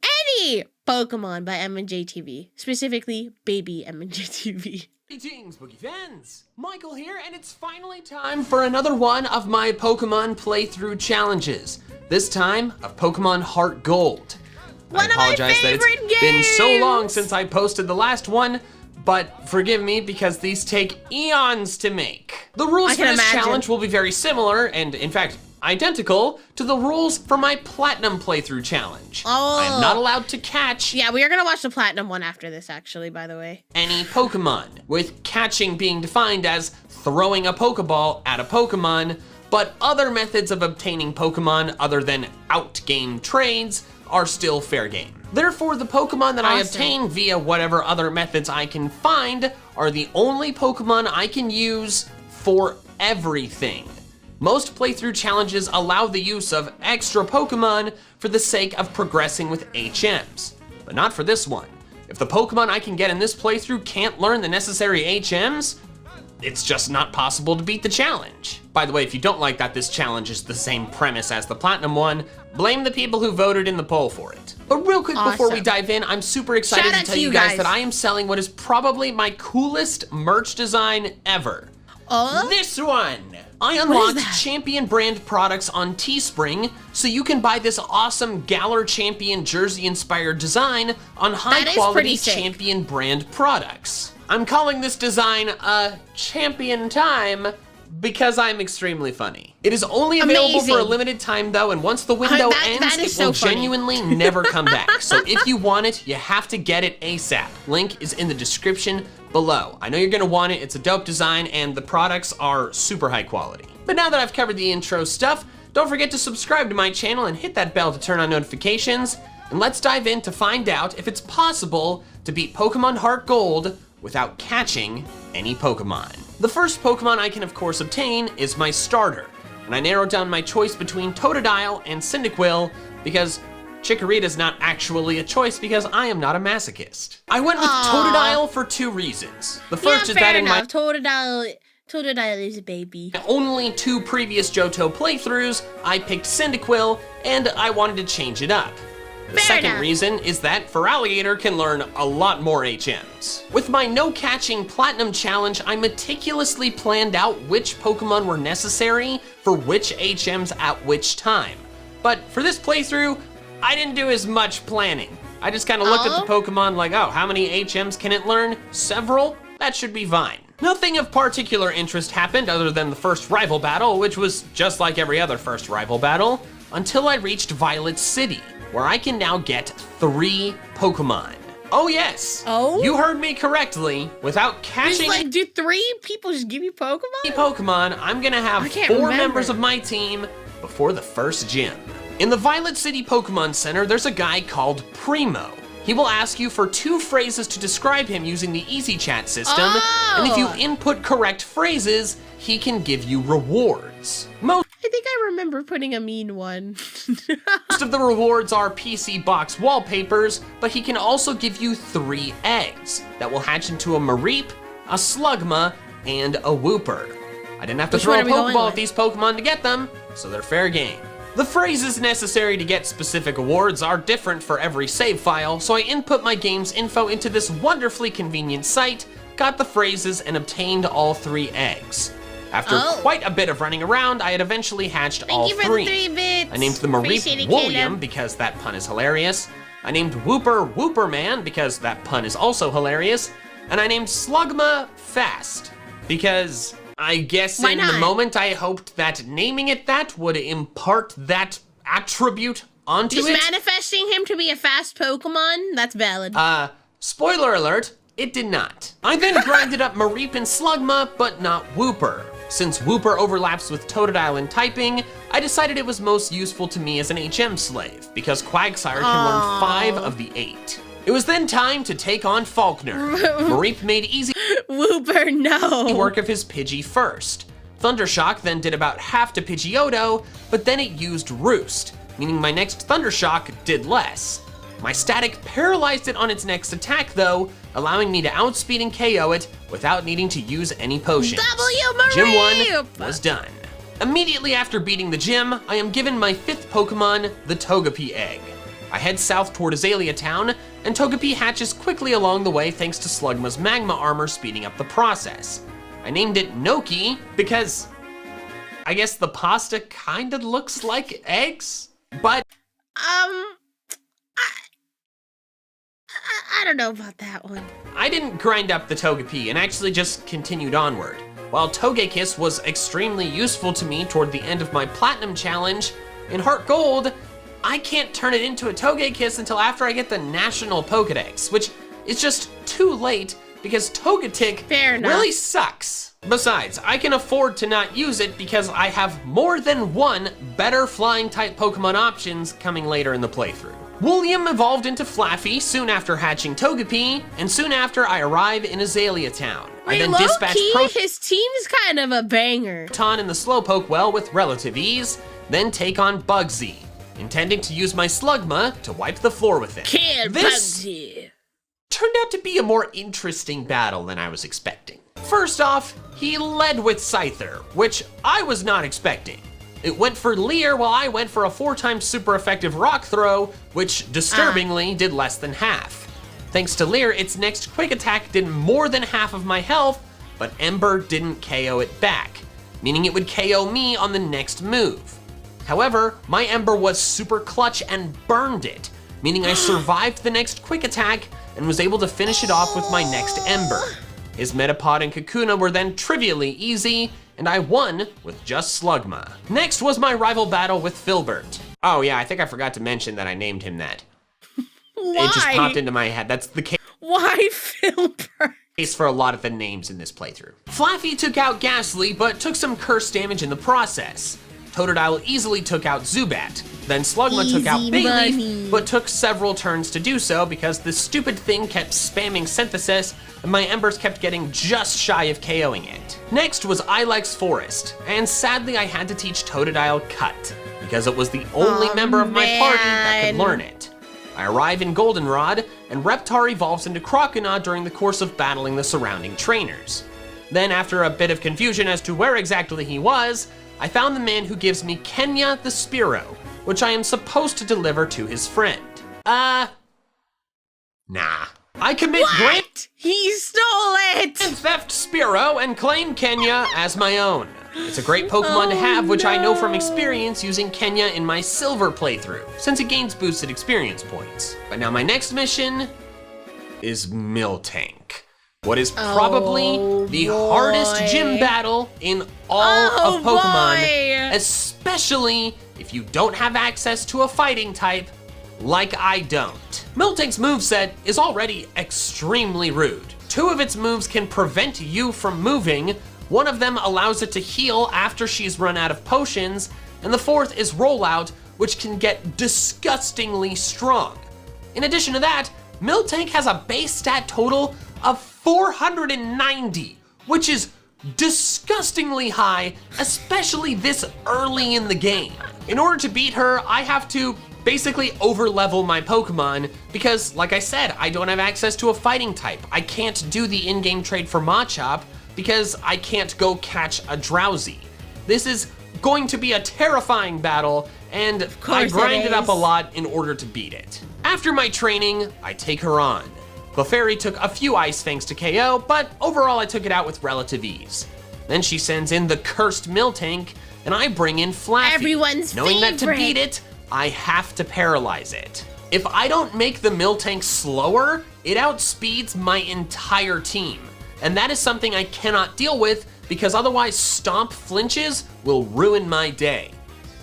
any Pokemon by MandJTV? Specifically, Baby MandJTV. Greetings, Boogie fans! Michael here, and it's finally time for another one of my Pokemon playthrough challenges. This time, of Pokemon Heart Gold. I apologize that it's been so long since I posted the last one, but forgive me because these take eons to make. The rules for this challenge will be very similar, and in fact, identical to the rules for my Platinum playthrough challenge. Oh. I'm not allowed to catch... Yeah, we are gonna watch the Platinum one after this, actually, by the way. ...any Pokemon, with catching being defined as throwing a Pokeball at a Pokemon, but other methods of obtaining Pokemon other than out-game trades are still fair game. Therefore, the Pokemon that I obtain via whatever other methods I can find are the only Pokemon I can use for everything. Most playthrough challenges allow the use of extra Pokemon for the sake of progressing with HMs, but not for this one. If the Pokemon I can get in this playthrough can't learn the necessary HMs, it's just not possible to beat the challenge. By the way, if you don't like that this challenge is the same premise as the Platinum one, blame the people who voted in the poll for it. But real quick before we dive in, I'm super excited to tell you guys that I am selling what is probably my coolest merch design ever. This one! I unlocked Champion brand products on Teespring, so you can buy this awesome Galar Champion jersey-inspired design on high-quality Champion brand products. I'm calling this design Champion Time because I'm extremely funny. It is only available for a limited time though, and once the window ends, it will genuinely never come back. So if you want it, you have to get it ASAP. Link is in the description below. I know you're gonna want it, it's a dope design, and the products are super high quality. But now that I've covered the intro stuff, don't forget to subscribe to my channel and hit that bell to turn on notifications, and let's dive in to find out if it's possible to beat Pokemon Heart Gold without catching any Pokemon. The first Pokemon I can of course obtain is my starter, and I narrowed down my choice between Totodile and Cyndaquil because Chikorita's not actually a choice because I am not a masochist. I went with Totodile for two reasons. The first is that in my Totodile is a baby. Only two previous Johto playthroughs, I picked Cyndaquil, and I wanted to change it up. The second reason is that Feraligatr can learn a lot more HMs. With my no catching Platinum challenge, I meticulously planned out which Pokemon were necessary for which HMs at which time. But for this playthrough, I didn't do as much planning. I just kind of looked at the Pokemon like, oh, how many HMs can it learn? Several? That should be fine. Nothing of particular interest happened other than the first rival battle, which was just like every other first rival battle, until I reached Violet City, where I can now get 3 Pokemon. Oh yes! Oh? You heard me correctly. Without catching do 3 people just give you Pokemon, I'm gonna have 4 members of my team before the first gym. In the Violet City Pokemon Center, there's a guy called Primo. He will ask you for 2 phrases to describe him using the Easy Chat system, and if you input correct phrases, he can give you rewards. I think I remember putting a mean one. Most of the rewards are PC box wallpapers, but he can also give you 3 eggs that will hatch into a Mareep, a Slugma, and a Wooper. I didn't have to throw a Pokeball at these Pokemon to get them, so they're fair game. The phrases necessary to get specific awards are different for every save file, so I input my game's info into this wonderfully convenient site, got the phrases, and obtained all 3 eggs. After quite a bit of running around, I had eventually hatched all Thank you for three. the 3 bits. I named the Appreciate Mareep it, William Caleb. because that pun is hilarious. I named Whooper Whooper Man because that pun is also hilarious. And I named Slugma Fast because I guess Why in the not? moment I hoped that naming it that would impart that attribute onto Just it. manifesting him to be a fast Pokemon? That's valid. Spoiler alert, it did not. I then grinded up Mareep and Slugma, but not Whooper. Since Whooper overlaps with Totodile in typing, I decided it was most useful to me as an HM slave, because Quagsire can learn 5 of the 8. It was then time to take on Faulkner. Mareep made easy Whooper, no. work of his Pidgey first. Thundershock then did about half to Pidgeotto, but then it used Roost, meaning my next Thundershock did less. My static paralyzed it on its next attack though, allowing me to outspeed and KO it without needing to use any potions. W Gym Mareep! 1 was done. Immediately after beating the gym, I am given my 5th Pokemon, the Togepi egg. I head south toward Azalea Town, and Togepi hatches quickly along the way thanks to Slugma's magma armor speeding up the process. I named it Noki because I guess the pasta kinda looks like eggs, but I don't know about that one. I didn't grind up the Togepi and actually just continued onward. While Togekiss was extremely useful to me toward the end of my Platinum Challenge, in Heart Gold, I can't turn it into a Togekiss until after I get the National Pokedex, which is just too late because Togetic Fair enough. really sucks. Besides, I can afford to not use it because I have more than one better flying type Pokemon options coming later in the playthrough. William evolved into Flaffy soon after hatching Togepi, and soon after I arrive in Azalea Town. I Wait, then dispatch low-key, his team's kind of a banger. Proton and the Slowpoke well with relative ease, then take on Bugsy, intending to use my Slugma to wipe the floor with it. Kill This Bugsy. turned out to be a more interesting battle than I was expecting. First off, he led with Scyther, which I was not expecting. It went for Leer while I went for a 4x super effective Rock Throw, which disturbingly did less than half. Thanks to Leer, its next quick attack did more than half of my health, but Ember didn't KO it back, meaning it would KO me on the next move. However, my Ember was super clutch and burned it, meaning I survived the next quick attack and was able to finish it off with my next Ember. His Metapod and Kakuna were then trivially easy, and I won with just Slugma. Next was my rival battle with Filbert. Oh yeah, I think I forgot to mention that I named him that. Why? It just popped into my head. That's the Why Filbert? case for a lot of the names in this playthrough. Flaffy took out Ghastly, but took some curse damage in the process. Totodile easily took out Zubat. Then Slugma took out Easy Bayleaf, money. but took several turns to do so because this stupid thing kept spamming Synthesis, and my Embers kept getting just shy of KOing it. Next was Ilex Forest, and sadly I had to teach Totodile Cut, because it was the only member of my party that could man. learn it. I arrive in Goldenrod, and Reptar evolves into Croconaw during the course of battling the surrounding trainers. Then, after a bit of confusion as to where exactly he was, I found the man who gives me Kenya the Spearow, which I am supposed to deliver to his friend. Nah. I commit grand He stole it! theft Spearow and claim Kenya as my own. It's a great Pokemon to have, which I know from experience using Kenya in my Silver playthrough, since it gains boosted experience points. But now my next mission is Miltank. What is probably the hardest gym battle in all of Pokemon, boy. especially if you don't have access to a fighting type like I don't. Miltank's moveset is already extremely rude. 2 of its moves can prevent you from moving, one of them allows it to heal after she's run out of potions, and the 4th is Rollout, which can get disgustingly strong. In addition to that, Miltank has a base stat total of 490, which is disgustingly high, especially this early in the game. In order to beat her, I have to basically overlevel my Pokemon because, like I said, I don't have access to a fighting type. I can't do the in-game trade for Machop because I can't go catch a Drowsy. This is going to be a terrifying battle, and I grinded up a lot in order to beat it. After my training, I take her on. Clefairy took a few Ice Fangs to KO, but overall I took it out with relative ease. Then she sends in the cursed Miltank, and I bring in Flaffy. Everyone's Knowing that to favorite. beat it, I have to paralyze it. If I don't make the Miltank slower, it outspeeds my entire team. And that is something I cannot deal with because otherwise Stomp flinches will ruin my day.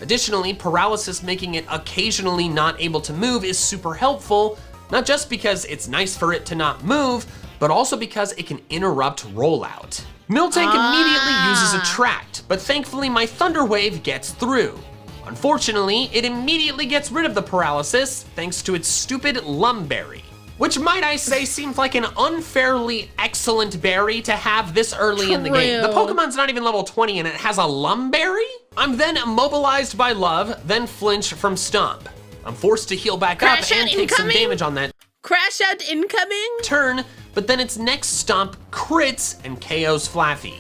Additionally, paralysis making it occasionally not able to move is super helpful, not just because it's nice for it to not move, but also because it can interrupt rollout. Miltank immediately uses Attract, but thankfully my Thunder Wave gets through. Unfortunately, it immediately gets rid of the paralysis thanks to its stupid Lumberry. Which, might I say, seems like an unfairly excellent berry to have this early in the game. The Pokemon's not even level 20 and it has a Lumberry? I'm then immobilized by Love, then flinch from Stomp. I'm forced to heal back up and take some damage on that Crash out incoming? turn, but then its next Stomp crits and KOs Flaffy.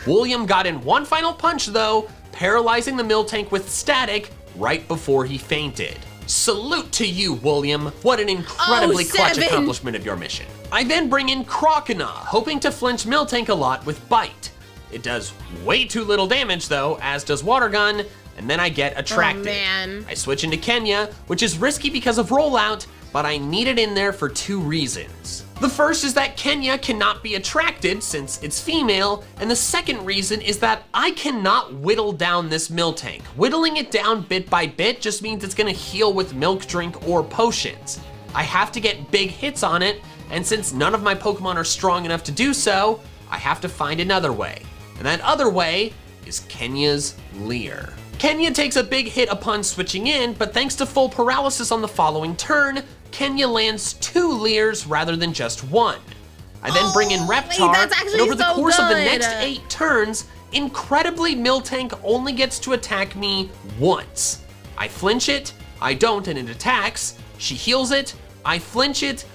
William got in one final punch though, paralyzing the Miltank with static right before he fainted. Salute to you, William. What an incredibly clutch accomplishment of your mission. I then bring in Crocodile, hoping to flinch Miltank a lot with Bite. It does way too little damage though, as does Water Gun, and then I get attracted. Oh, man. I switch into Kenya, which is risky because of rollout, but I need it in there for two reasons. The first is that Kenya cannot be attracted since it's female, and the second reason is that I cannot whittle down this Miltank. Whittling it down bit by bit just means it's gonna heal with milk drink or potions. I have to get big hits on it, and since none of my Pokemon are strong enough to do so, I have to find another way. And that other way is Kenya's Leer. Kenya takes a big hit upon switching in, but thanks to full paralysis on the following turn, Kenya lands 2 Leers rather than just 1. I then bring in Reptar, and over the course of the next 8 turns, incredibly Miltank only gets to attack me once. I flinch it, I don't, and it attacks. She heals it, I flinch it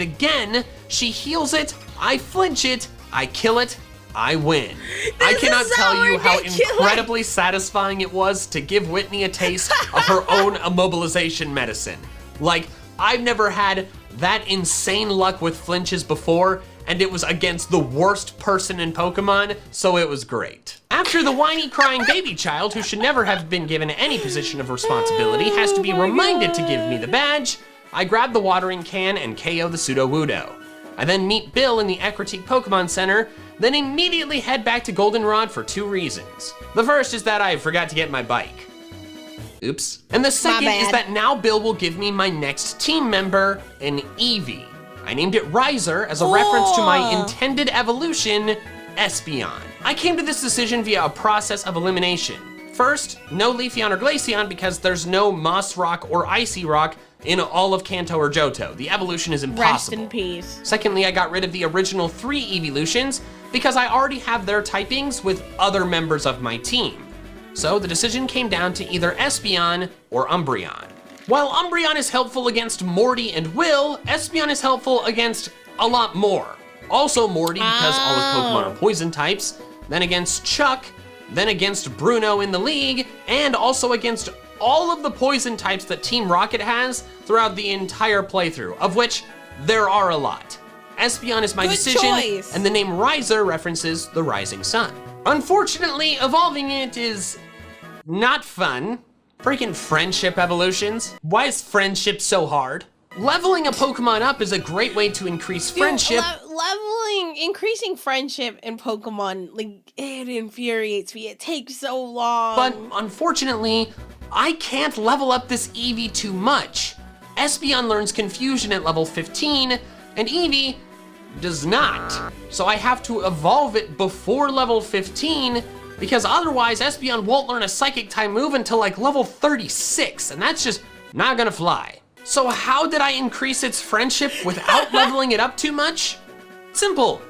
again, she heals it, I flinch it, I kill it, I win. I cannot tell you how incredibly satisfying it was to give Whitney a taste of her own immobilization medicine. Like, I've never had that insane luck with flinches before, and it was against the worst person in Pokemon, so it was great. After the whiny crying baby child, who should never have been given any position of responsibility, has to be reminded to give me the badge, I grab the watering can and KO the Sudowoodo. I then meet Bill in the Ecruteak Pokemon Center, then immediately head back to Goldenrod for 2 reasons. The first is that I forgot to get my bike. Oops. And the second is that now Bill will give me my next team member, an Eevee. I named it Riser as a reference to my intended evolution, Espeon. I came to this decision via a process of elimination. First, no Leafeon or Glaceon because there's no Moss Rock or Icy Rock in all of Kanto or Johto. The evolution is impossible. Rest in peace. Secondly, I got rid of the original 3 Eeveelutions because I already have their typings with other members of my team. So the decision came down to either Espeon or Umbreon. While Umbreon is helpful against Morty and Will, Espeon is helpful against a lot more. Also Morty because all his Pokemon are poison types, then against Chuck, then against Bruno in the league, and also against all of the poison types that Team Rocket has throughout the entire playthrough, of which there are a lot. Espeon is my decision, and the name Riser references the rising sun. Unfortunately, evolving it is not fun. Freaking friendship evolutions. Why is friendship so hard? Leveling a Pokemon up is a great way to increase friendship. Increasing friendship in Pokemon, like, it infuriates me. It takes so long. But unfortunately, I can't level up this Eevee too much. Espeon learns Confusion at level 15, and Eevee does not. So I have to evolve it before level 15, because otherwise Espeon won't learn a Psychic type move until like level 36, and that's just not gonna fly. So how did I increase its friendship without leveling it up too much? Simple.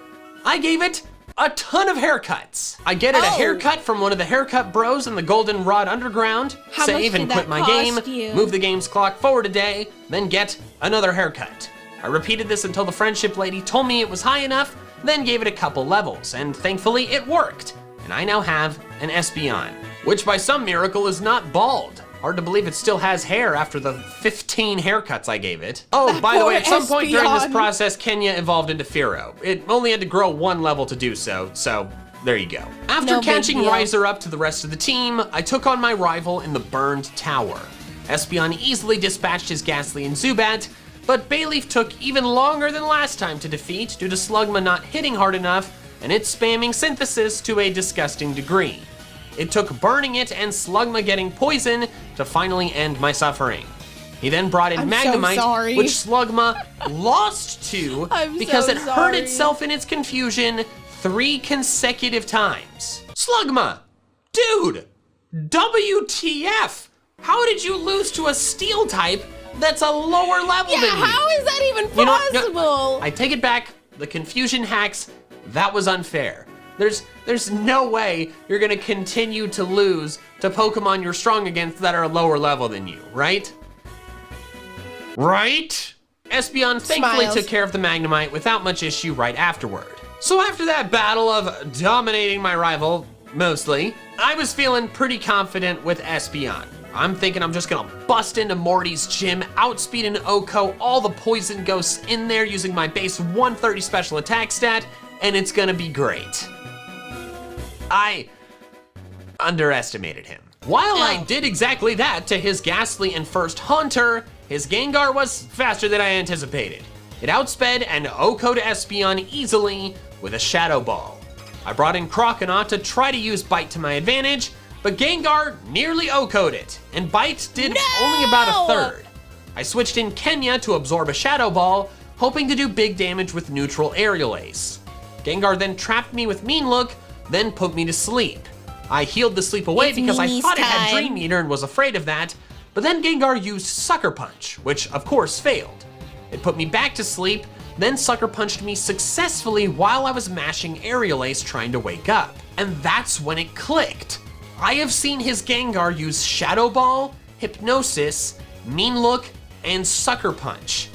I gave it a ton of haircuts. I get it a haircut from one of the haircut bros in the Goldenrod Underground, save and quit my game, move the game's clock forward a day, then get another haircut. I repeated this until the friendship lady told me it was high enough, then gave it a couple levels, and thankfully it worked. And I now have an Espeon, which by some miracle is not bald. Hard to believe it still has hair after the 15 haircuts I gave it. Oh, by the way, at some point during this process, Kenya evolved into Fearow. It only had to grow 1 level to do so, there you go. After No big catching deal. Riser up to the rest of the team, I took on my rival in the burned tower. Espeon easily dispatched his Ghastly and Zubat, but Bayleaf took even longer than last time to defeat due to Slugma not hitting hard enough and it spamming Synthesis to a disgusting degree. It took burning it and Slugma getting poison to finally end my suffering. He then brought in I'm so Magnemite, sorry. which Slugma lost to I'm because so it hurt sorry. itself in its confusion 3 consecutive times. Slugma, dude, WTF? How did you lose to a steel type that's a lower level Yeah, than you? how is that even You know what? possible? No, I take it back. The confusion hacks, that was unfair. There's no way you're gonna continue to lose to Pokemon you're strong against that are a lower level than you, right? Right? Espeon thankfully Smiles. took care of the Magnemite without much issue right afterward. So after that battle of dominating my rival, mostly, I was feeling pretty confident with Espeon. I'm thinking I'm just gonna bust into Morty's gym, outspeed an Oko, all the poison ghosts in there using my base 130 special attack stat, and it's gonna be great. I underestimated him. While I did exactly that to his Ghastly and first Haunter, his Gengar was faster than I anticipated. It outsped and Oko to Espeon easily with a Shadow Ball. I brought in Croconaw to try to use Bite to my advantage, but Gengar nearly Oko'd it, and Bite did only about a third. I switched in Kenya to absorb a Shadow Ball, hoping to do big damage with neutral Aerial Ace. Gengar then trapped me with Mean Look, then put me to sleep. I healed the sleep away because I Mimi's thought it had time. Dream Eater and was afraid of that, but then Gengar used Sucker Punch, which of course failed. It put me back to sleep, then Sucker Punched me successfully while I was mashing Aerial Ace trying to wake up. And that's when it clicked. I have seen his Gengar use Shadow Ball, Hypnosis, Mean Look, and Sucker Punch.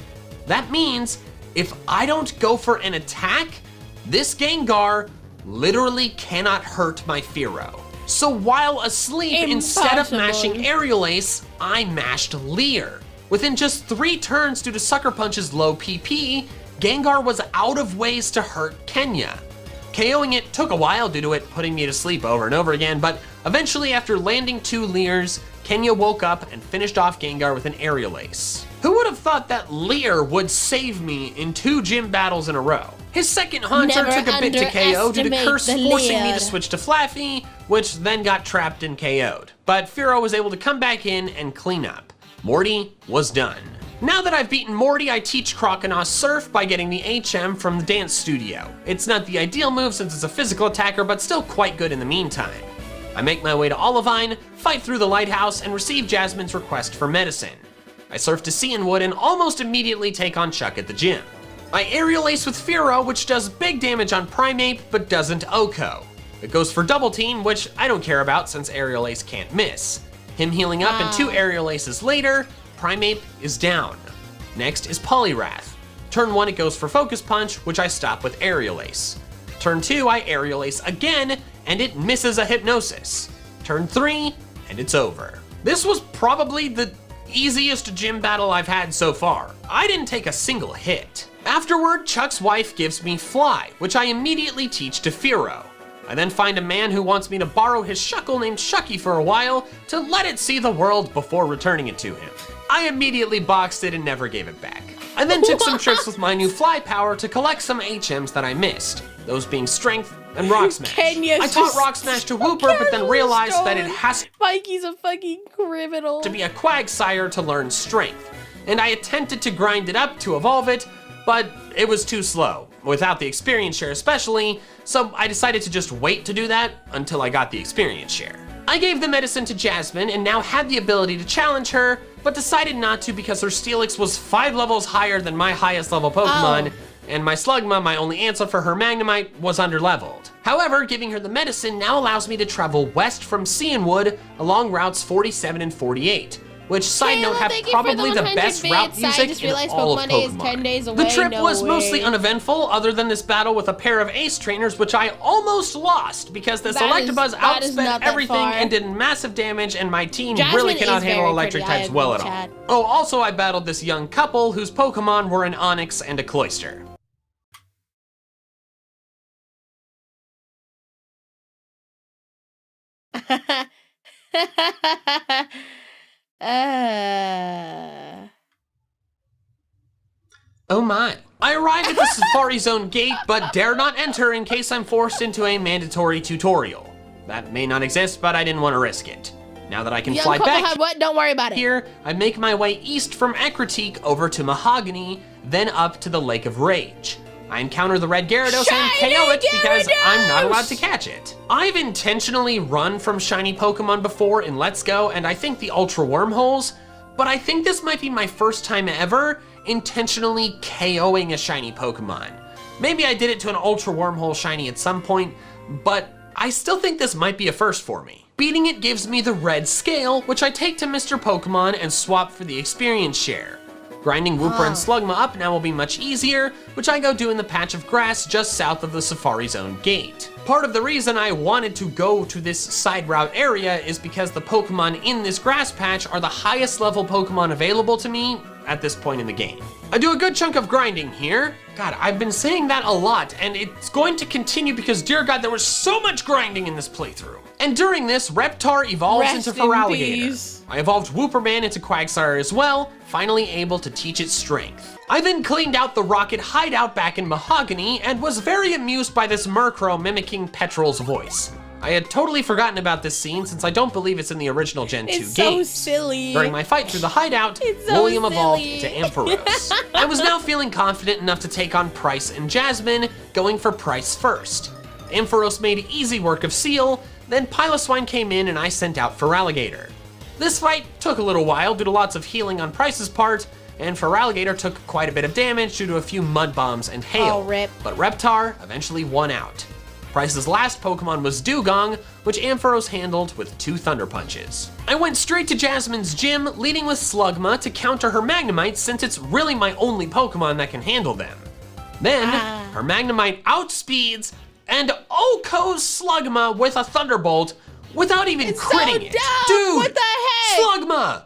That means if I don't go for an attack, this Gengar literally cannot hurt my Fearow. So while asleep, instead of Impossible. mashing Aerial Ace, I mashed Leer. Within just 3 turns due to Sucker Punch's low PP, Gengar was out of ways to hurt Kenya. KOing it took a while due to it putting me to sleep over and over again, but eventually after landing 2 Leers, Kenya woke up and finished off Gengar with an Aerial Ace. Who would have thought that Leer would save me in 2 gym battles in a row? His second Haunter Never took a bit to KO due to underestimate Curse the forcing me Leer. to switch to Flaffy, which then got trapped and KO'd. But Fearow was able to come back in and clean up. Morty was done. Now that I've beaten Morty, I teach Croconaw Surf by getting the HM from the dance studio. It's not the ideal move since it's a physical attacker, but still quite good in the meantime. I make my way to Olivine, fight through the lighthouse, and receive Jasmine's request for medicine. I surf to Cianwood and almost immediately take on Chuck at the gym. I Aerial Ace with Fearow, which does big damage on Primeape, but doesn't Oko. It goes for Double Team, which I don't care about since Aerial Ace can't miss. Him healing up and 2 Aerial Aces later, Primeape is down. Next is Poliwrath. Turn 1, it goes for Focus Punch, which I stop with Aerial Ace. Turn 2, I Aerial Ace again, and it misses a Hypnosis. Turn 3, and it's over. This was probably the easiest gym battle I've had so far. I didn't take a single hit. Afterward, Chuck's wife gives me Fly, which I immediately teach to Fearow. I then find a man who wants me to borrow his Shuckle named Shucky for a while to let it see the world before returning it to him. I immediately boxed it and never gave it back. I then took some trips with my new Fly power to collect some HMs that I missed, those being Strength and Rock Smash. Kenya's I taught just Rock Smash to Wooper, but then realized that it has Mikey's a fucking criminal. to be a Quagsire to learn Strength, and I attempted to grind it up to evolve it, but it was too slow, without the experience share especially, so I decided to just wait to do that until I got the experience share. I gave the medicine to Jasmine and now had the ability to challenge her, but decided not to because her Steelix was 5 levels higher than my highest level Pokemon, and my Slugma, my only answer for her Magnemite, was underleveled. However, giving her the medicine now allows me to travel west from Cianwood along routes 47 and 48, which, side note, have thank you for probably the 100 best bits. route I music just in realized all of Pokemon Day is Pokemon. 10 days The away. trip No was way. mostly uneventful, other than this battle with a pair of Ace trainers, which I almost lost because this That is- Electabuzz that is outspent not that everything far. and did massive damage, and my team Jasmine really cannot is handle very electric pretty, I types well at agree, all. Chad. Oh, also I battled this young couple whose Pokemon were an Onix and a Cloyster. Oh my. I arrive at the Safari Zone gate, but dare not enter in case I'm forced into a mandatory tutorial. That may not exist, but I didn't want to risk it. Now that I can fly back what? Don't worry about it. here, I make my way east from Ekritique over to Mahogany, then up to the Lake of Rage. I encounter the red Gyarados and KO it because I'm not allowed to catch it. I've intentionally run from shiny Pokemon before in Let's Go, and I think the Ultra Wormholes, but I think this might be my first time ever intentionally KOing a shiny Pokemon. Maybe I did it to an Ultra Wormhole shiny at some point, but I still think this might be a first for me. Beating it gives me the red scale, which I take to Mr. Pokemon and swap for the experience share. Grinding Wooper and Slugma up now will be much easier, which I go do in the patch of grass just south of the Safari Zone gate. Part of the reason I wanted to go to this side route area is because the Pokemon in this grass patch are the highest level Pokemon available to me at this point in the game. I do a good chunk of grinding here. God, I've been saying that a lot, and it's going to continue because, dear God, there was so much grinding in this playthrough. And during this, Reptar evolves into Feraligatr. I evolved Wooperman into Quagsire as well, finally able to teach it strength. I then cleaned out the Rocket hideout back in Mahogany and was very amused by this Murkrow mimicking Petrol's voice. I had totally forgotten about this scene since I don't believe it's in the original Gen 2 games. It's so silly. During my fight through the hideout, William evolved into Ampharos. I was now feeling confident enough to take on Price and Jasmine, going for Price first. Ampharos made easy work of Seal, then Piloswine came in and I sent out Feraligatr. This fight took a little while due to lots of healing on Price's part, and Feraligatr took quite a bit of damage due to a few mud bombs and hail. Oh, rip. But Reptar eventually won out. Price's last Pokemon was Dugong, which Ampharos handled with 2 Thunder Punches. I went straight to Jasmine's gym, leading with Slugma to counter her Magnemite since it's really my only Pokemon that can handle them. Then, her Magnemite outspeeds and OHKOs Slugma with a Thunderbolt without even critting it. Dude, what the heck? Slugma,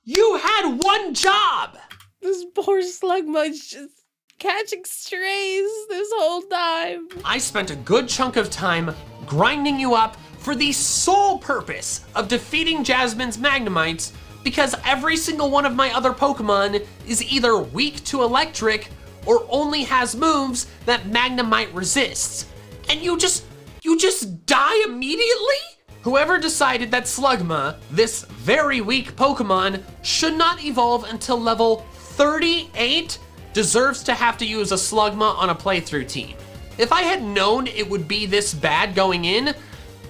you had one job. This poor Slugma is just catching strays this whole time. I spent a good chunk of time grinding you up for the sole purpose of defeating Jasmine's Magnemites because every single one of my other Pokemon is either weak to electric or only has moves that Magnemite resists. And you just die immediately? Whoever decided that Slugma, this very weak Pokemon, should not evolve until level 38 deserves to have to use a Slugma on a playthrough team. If I had known it would be this bad going in,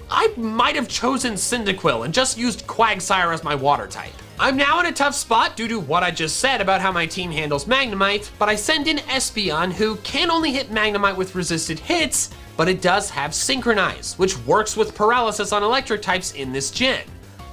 I might have chosen Cyndaquil and just used Quagsire as my water type. I'm now in a tough spot due to what I just said about how my team handles Magnemite, but I send in Espeon, who can only hit Magnemite with resisted hits, but it does have Synchronize, which works with paralysis on electric types in this gen.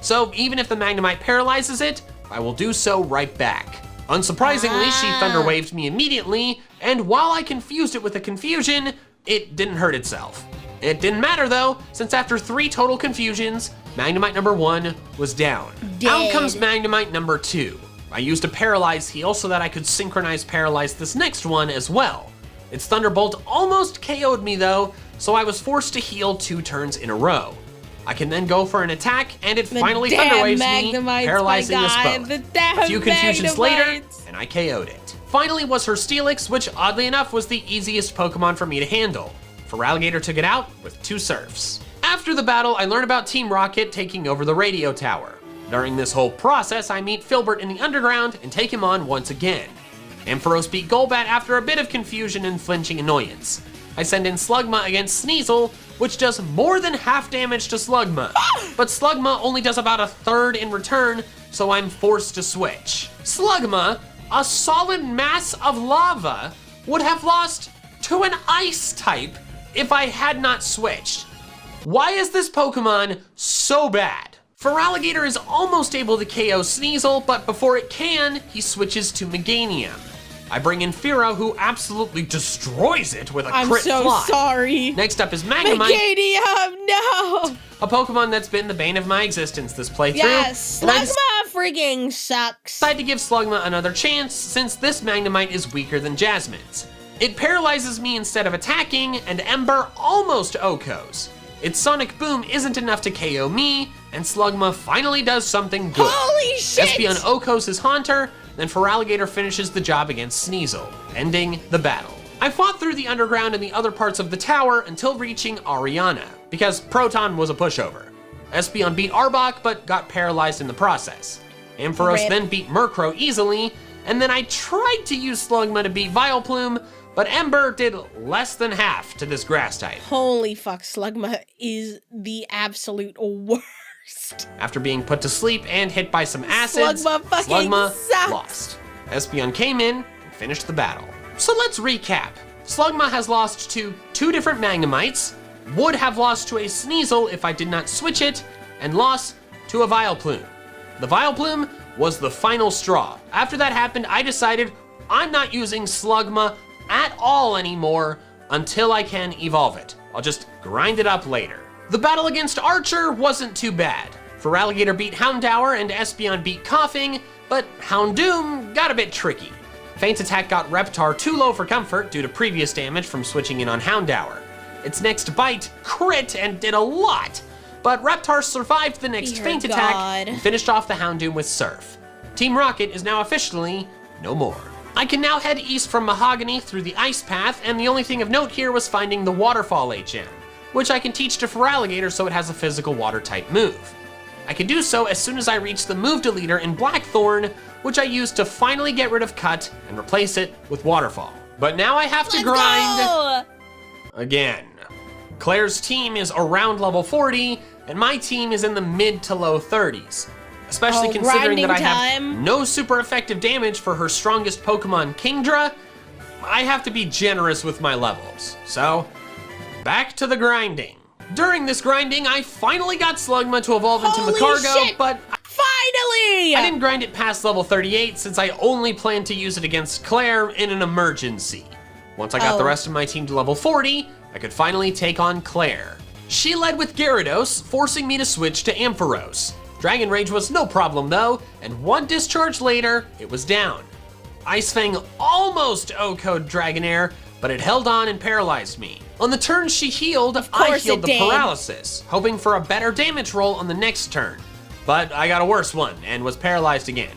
So even if the Magnemite paralyzes it, I will do so right back. Unsurprisingly, she Thunder Waved me immediately, and while I confused it with a confusion, it didn't hurt itself. It didn't matter though, since after 3 total confusions, Magnemite number 1 was down. Out comes Magnemite number 2. I used a Paralyze heal so that I could Synchronize Paralyze this next one as well. Its Thunderbolt almost KO'd me though, so I was forced to heal 2 turns in a row. I can then go for an attack, and it finally Thunder Waves me, paralyzing us both. A few confusions later, and I KO'd it. Finally was her Steelix, which oddly enough was the easiest Pokemon for me to handle. Feraligatr took it out with 2 Surfs. After the battle, I learn about Team Rocket taking over the radio tower. During this whole process, I meet Filbert in the underground and take him on once again. Ampharos beat Golbat after a bit of confusion and flinching annoyance. I send in Slugma against Sneasel, which does more than half damage to Slugma, but Slugma only does about 1/3 in return, so I'm forced to switch. Slugma, a solid mass of lava, would have lost to an ice type if I had not switched. Why is this Pokemon so bad? Feraligatr is almost able to KO Sneasel, but before it can, he switches to Meganium. I bring in Firo, who absolutely destroys it with a crit fly. I'm so sorry. Next up is Magnemite. Meganium, no! A Pokemon that's been the bane of my existence this playthrough. Yes, Slugma frigging sucks. Decided to give Slugma another chance, since this Magnemite is weaker than Jasmine's. It paralyzes me instead of attacking, and Ember almost OHKOs. its sonic boom isn't enough to KO me, and Slugma finally does something good. Holy shit! Espeon Okos is Haunter, then Feraligatr finishes the job against Sneasel, ending the battle. I fought through the underground and the other parts of the tower until reaching Ariana, because Proton was a pushover. Espeon beat Arbok, but got paralyzed in the process. Ampharos then beat Murkrow easily, and then I tried to use Slugma to beat Vileplume, but Ember did less than half to this grass type. Holy fuck, Slugma is the absolute worst. After being put to sleep and hit by some acids, Slugma sucks. lost. Espeon came in and finished the battle. So let's recap. Slugma has lost to 2 different Magnemites, would have lost to a Sneasel if I did not switch it, and lost to a Vileplume. The Vileplume was the final straw. After that happened, I decided I'm not using Slugma at all anymore until I can evolve it. I'll just grind it up later. The battle against Archer wasn't too bad. Feraligatr beat Houndour and Espeon beat Coughing, but Houndoom got a bit tricky. Feint Attack got Reptar too low for comfort due to previous damage from switching in on Houndour. Its next bite crit and did a lot, but Reptar survived the next Dear Feint God. Attack and finished off the Houndoom with Surf. Team Rocket is now officially no more. I can now head east from Mahogany through the Ice Path, and the only thing of note here was finding the Waterfall HM, which I can teach to Feraligatr so it has a physical water-type move. I can do so as soon as I reach the move deleter in Blackthorn, which I use to finally get rid of Cut and replace it with Waterfall. But now I have to grind again. Claire's team is around level 40, and my team is in the mid to low 30s. Especially considering that I have no super effective damage for her strongest Pokemon, Kingdra, I have to be generous with my levels. So, back to the grinding. During this grinding, I finally got Slugma to evolve into Macargo, but finally! I didn't grind it past level 38 since I only planned to use it against Claire in an emergency. Once I got the rest of my team to level 40, I could finally take on Claire. She led with Gyarados, forcing me to switch to Ampharos. Dragon Rage was no problem though, and 1 discharge later, it was down. Ice Fang almost O-code Dragonair, but it held on and paralyzed me. On the turn she healed, I healed the paralysis, hoping for a better damage roll on the next turn. But I got a worse one and was paralyzed again.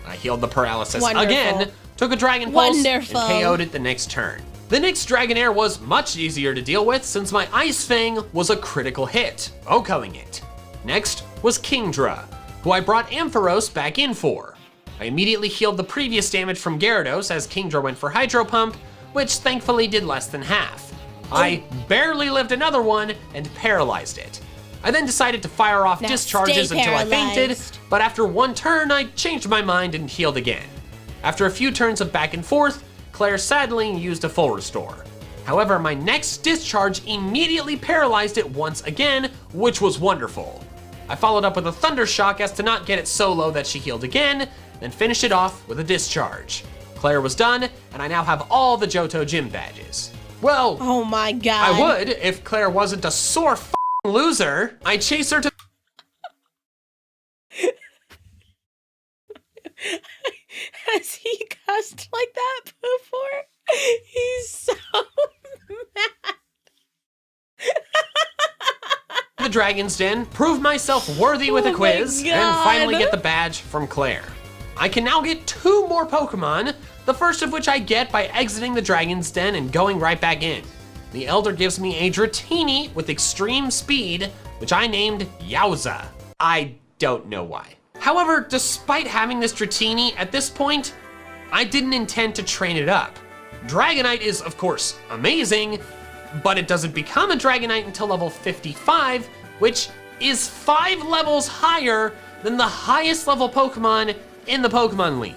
I healed the paralysis again, took a Dragon Pulse, and KO'd it the next turn. The next Dragonair was much easier to deal with since my Ice Fang was a critical hit, O-coing it. Next was Kingdra, who I brought Ampharos back in for. I immediately healed the previous damage from Gyarados as Kingdra went for Hydro Pump, which thankfully did less than half. I barely lived another one and paralyzed it. I then decided to fire off discharges until I fainted, but after 1 turn I changed my mind and healed again. After a few turns of back and forth, Claire sadly used a full restore. However, my next discharge immediately paralyzed it once again, which was wonderful. I followed up with a Thunder Shock as to not get it so low that she healed again, then finished it off with a discharge. Claire was done, and I now have all the Johto gym badges. Well, oh my god. I would if Claire wasn't a sore f***ing loser. I chased her to Has he cussed like that before? He's so mad. the Dragon's Den, prove myself worthy with a quiz, and finally get the badge from Claire. I can now get 2 more Pokemon, the first of which I get by exiting the Dragon's Den and going right back in. The Elder gives me a Dratini with extreme speed, which I named Yowza. I don't know why. However, despite having this Dratini, at this point, I didn't intend to train it up. Dragonite is, of course, amazing, but it doesn't become a Dragonite until level 55, which is 5 levels higher than the highest level Pokemon in the Pokemon League.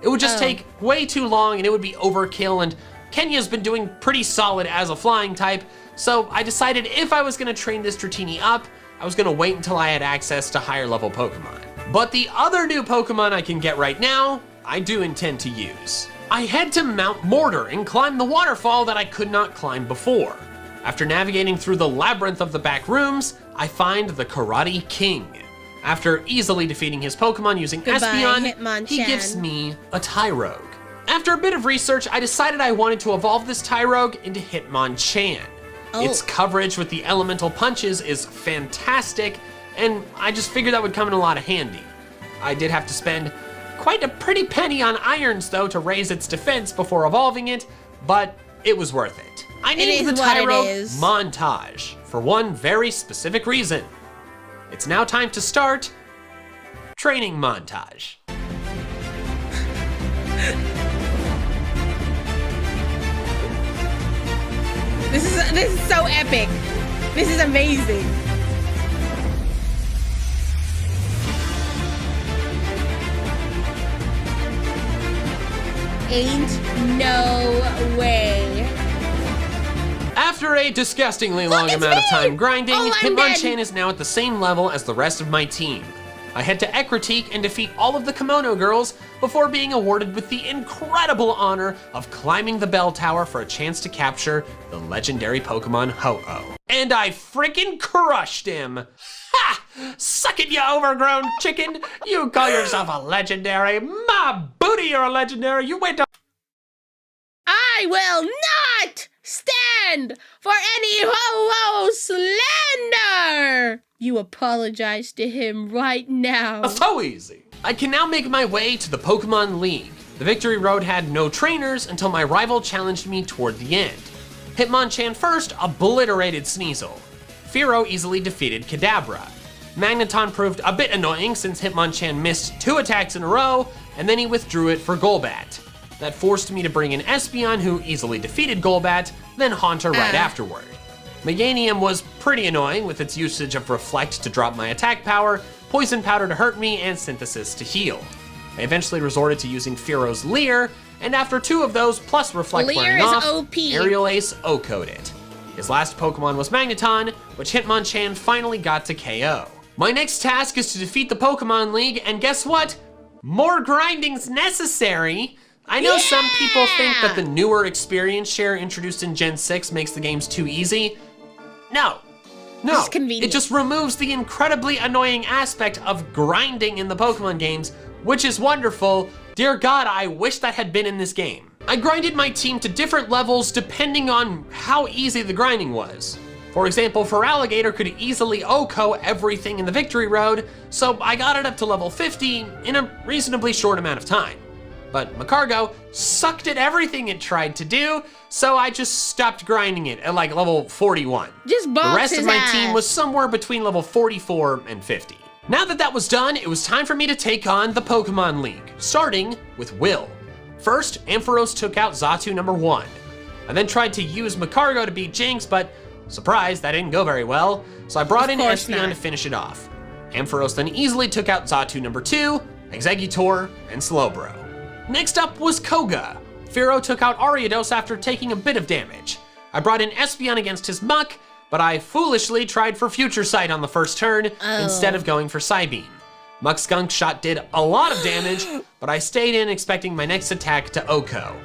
It would just take way too long and it would be overkill, and Kenya's been doing pretty solid as a flying type, so I decided if I was gonna train this Dratini up, I was gonna wait until I had access to higher level Pokemon. But the other new Pokemon I can get right now, I do intend to use. I head to Mount Mortar and climb the waterfall that I could not climb before. After navigating through the labyrinth of the back rooms, I find the Karate King. After easily defeating his Pokemon using Espeon, he gives me a Tyrogue. After a bit of research, I decided I wanted to evolve this Tyrogue into Hitmonchan. Its coverage with the elemental punches is fantastic, and I just figured that would come in a lot of handy. I did have to spend quite a pretty penny on irons though to raise its defense before evolving it, but it was worth it. I named the Tyro Montage for one very specific reason. It's now time to start training montage. This is so epic. This is amazing. Ain't no way. After a disgustingly long amount of time grinding, Hitmonchan is now at the same level as the rest of my team. I head to Ekritique and defeat all of the Kimono girls before being awarded with the incredible honor of climbing the bell tower for a chance to capture the legendary Pokemon Ho-Oh. And I freaking crushed him! Ha! Suck it, you overgrown chicken! You call yourself a legendary? My booty, you're a legendary! You went to— I will not stand for any Ho-Oh slander! You apologize to him right now. So easy. I can now make my way to the Pokemon League. The Victory Road had no trainers until my rival challenged me toward the end. Hitmonchan first obliterated Sneasel. Fearow easily defeated Kadabra. Magneton proved a bit annoying since Hitmonchan missed 2 attacks in a row, and then he withdrew it for Golbat. That forced me to bring in Espeon, who easily defeated Golbat, then Haunter right afterward. Meganium was pretty annoying with its usage of Reflect to drop my attack power, Poison Powder to hurt me, and Synthesis to heal. I eventually resorted to using Fearow's Leer, and after 2 of those plus Reflect wearing off, Aerial Ace OHKO'd it. His last Pokemon was Magneton, which Hitmonchan finally got to KO. My next task is to defeat the Pokemon League, and guess what? More grinding's necessary! I know some people think that the newer experience share introduced in Gen 6 makes the games too easy. No, it just removes the incredibly annoying aspect of grinding in the Pokemon games, which is wonderful. Dear God, I wish that had been in this game. I grinded my team to different levels depending on how easy the grinding was. For example, Feraligatr could easily OHKO everything in the Victory Road, so I got it up to level 50 in a reasonably short amount of time. But Magcargo sucked at everything it tried to do, so I just stopped grinding it at like level 41. Just box the rest his of my ass. team was somewhere between level 44 and 50. Now that that was done, it was time for me to take on the Pokemon League, starting with Will. First, Ampharos took out Xatu number 1. I then tried to use Magcargo to beat Jinx, but surprise, that didn't go very well, so I brought in Espeon to finish it off. Ampharos then easily took out Xatu number 2, Exeggutor, and Slowbro. Next up was Koga. Fearow took out Ariados after taking a bit of damage. I brought in Espeon against his Muck, but I foolishly tried for Future Sight on the first turn instead of going for Psybeam. Muck's Skunk Shot did a lot of damage, but I stayed in expecting my next attack to OHKO.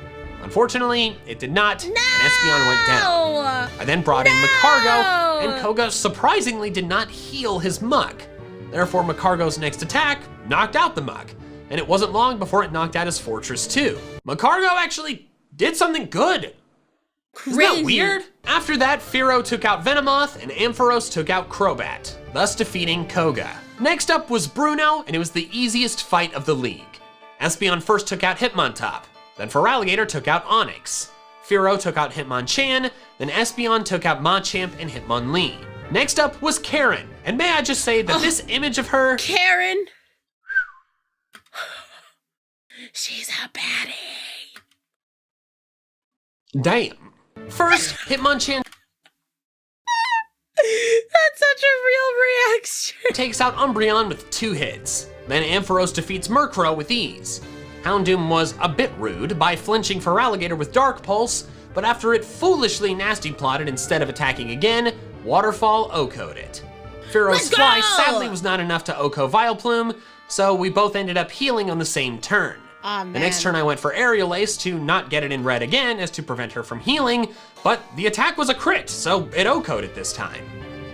Unfortunately, it did not, and Espeon went down. I then brought in Magcargo, and Koga surprisingly did not heal his Muck. Therefore, Magcargo's next attack knocked out the Muck, and it wasn't long before it knocked out his Fortress too. Magcargo actually did something good. Crazy. Isn't that weird? After that, Fearow took out Venomoth, and Ampharos took out Crobat, thus defeating Koga. Next up was Bruno, and it was the easiest fight of the league. Espeon first took out Hitmontop, then Feraligatr took out Onix. Fearow took out Hitmonchan, then Espeon took out Machamp and Hitmonlee. Next up was Karen, and may I just say that this image of her— Karen. She's a baddie. Damn. First, Hitmonchan That's such a real reaction. takes out Umbreon with 2 hits. Then Ampharos defeats Murkrow with ease. Houndoom was a bit rude by flinching Feraligatr with Dark Pulse, but after it foolishly nasty plotted instead of attacking again, Waterfall OHKO'd it. Fearow's Fly sadly was not enough to OHKO Vileplume, so we both ended up healing on the same turn. Aw, man. The next turn I went for Aerial Ace to not get it in red again as to prevent her from healing, but the attack was a crit, so it OHKO'd it this time.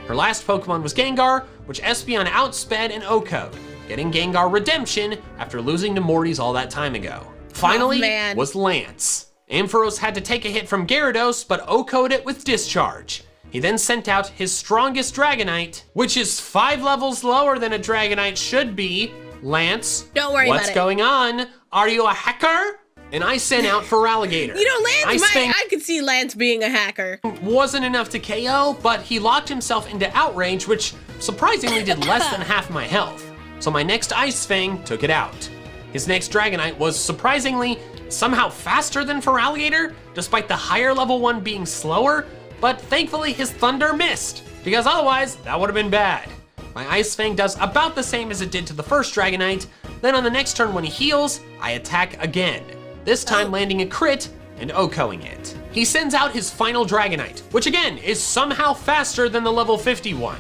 Her last Pokemon was Gengar, which Espeon outsped and OHKO'd, getting Gengar Redemption after losing to Morty's all that time ago. Finally was Lance. Ampharos had to take a hit from Gyarados, but OHKO'd it with Discharge. He then sent out his strongest Dragonite, which is 5 levels lower than a Dragonite should be. Lance, Don't worry about it. what's going on? Are you a hacker? And I sent out Feraligatr. You know, Lance, Ice Fang I could see Lance being a hacker. wasn't enough to KO, but he locked himself into Outrage, which surprisingly did less than half my health. So my next Ice Fang took it out. His next Dragonite was surprisingly somehow faster than Feraligatr, despite the higher level one being slower, but thankfully his Thunder missed, because otherwise that would have been bad. My Ice Fang does about the same as it did to the first Dragonite, then on the next turn when he heals, I attack again, this time landing a crit and OHKOing it. He sends out his final Dragonite, which again is somehow faster than the level 51.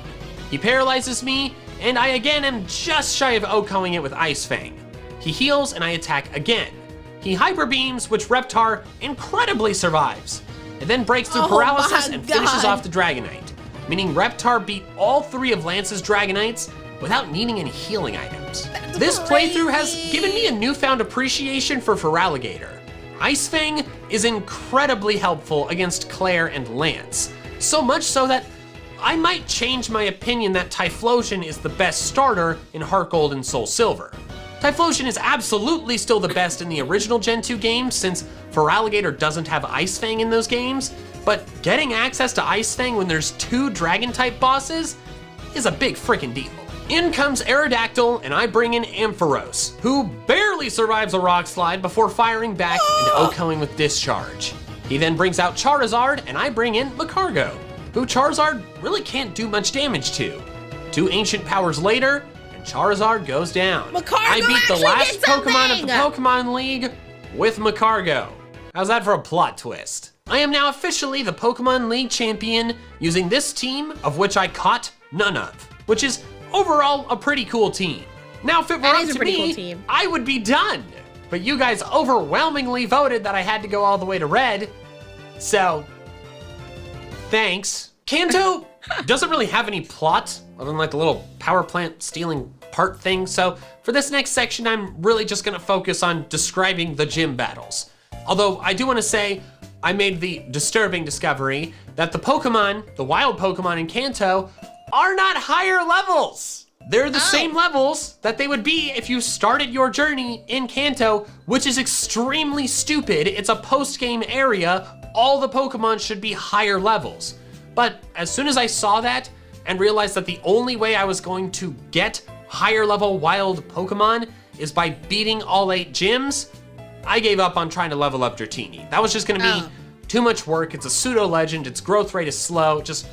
He paralyzes me, and I again am just shy of OHKOing it with Ice Fang. He heals and I attack again. He Hyper Beams, which Reptar incredibly survives. It then breaks through paralysis and finishes off the Dragonite, meaning Reptar beat all 3 of Lance's Dragonites without needing any healing items. This playthrough has given me a newfound appreciation for Feraligatr. Ice Fang is incredibly helpful against Claire and Lance, so much so that I might change my opinion that Typhlosion is the best starter in Heart Gold and Soul Silver. Typhlosion is absolutely still the best in the original Gen 2 games since Feraligatr doesn't have Ice Fang in those games, but getting access to Ice Fang when there's 2 Dragon-type bosses is a big freaking deal. In comes Aerodactyl, and I bring in Ampharos, who barely survives a rock slide before firing back and OHKOing with Discharge. He then brings out Charizard, and I bring in Magcargo, who Charizard really can't do much damage to. 2 Ancient Powers later, and Charizard goes down. Magcargo I beat the actually last did Pokemon of something! the Pokemon League with Magcargo. How's that for a plot twist? I am now officially the Pokemon League champion using this team, of which I caught none of, which is overall a pretty cool team. Now if it were up to me, I would be done. But you guys overwhelmingly voted that I had to go all the way to red, so thanks. Kanto doesn't really have any plot other than like a little power plant stealing part thing, so for this next section I'm really just gonna focus on describing the gym battles. Although I do want to say I made the disturbing discovery that the Pokemon, the wild Pokemon in Kanto, are not higher levels. They're the same levels that they would be if you started your journey in Kanto, which is extremely stupid. It's a post-game area. All the Pokemon should be higher levels. But as soon as I saw that and realized that the only way I was going to get higher level wild Pokemon is by beating all 8 gyms, I gave up on trying to level up Dratini. That was just gonna be too much work. It's a pseudo legend, its growth rate is slow, just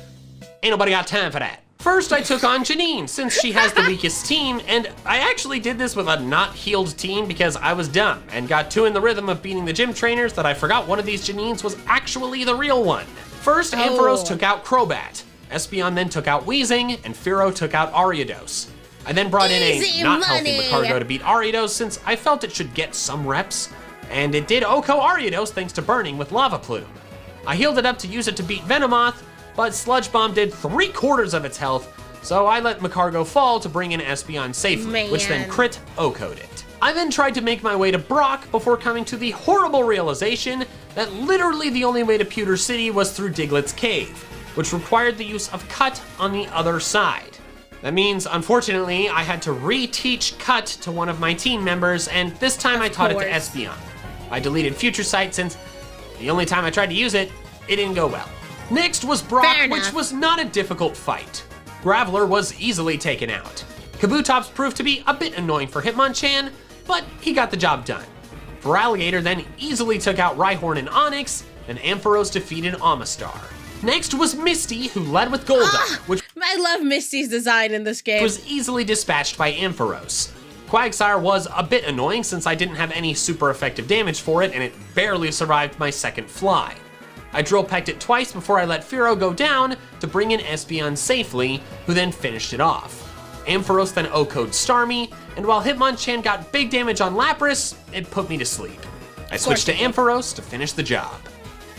ain't nobody got time for that. First, I took on Janine, since she has the weakest team, and I actually did this with a not healed team because I was dumb and got too in the rhythm of beating the gym trainers that I forgot one of these Janines was actually the real one. First, Ampharos took out Crobat, Espeon then took out Weezing, and Fearow took out Ariados. I then brought in a not healthy Magcargo to beat Ariados since I felt it should get some reps, and it did OHKO Ariados thanks to burning with Lava Plume. I healed it up to use it to beat Venomoth, but Sludge Bomb did 3/4 of its health, so I let Magcargo fall to bring in Espeon safely, which then crit OHKO'd it. I then tried to make my way to Brock before coming to the horrible realization that literally the only way to Pewter City was through Diglett's Cave, which required the use of Cut on the other side. That means, unfortunately, I had to reteach Cut to one of my team members, and this time I taught it to Espeon. I deleted Future Sight since the only time I tried to use it, it didn't go well. Next was Brock, which was not a difficult fight. Graveler was easily taken out. Kabutops proved to be a bit annoying for Hitmonchan, but he got the job done. Feraligatr then easily took out Rhyhorn and Onix, and Ampharos defeated Amistar. Next was Misty, who led with Golduck, which I love Misty's design in this game. Was easily dispatched by Ampharos. Quagsire was a bit annoying since I didn't have any super effective damage for it, and it barely survived my second fly. I drill pecked it twice before I let Fearow go down to bring in Espeon safely, who then finished it off. Ampharos then OHKO'd Starmie, and while Hitmonchan got big damage on Lapras, it put me to sleep. I switched to Ampharos to finish the job.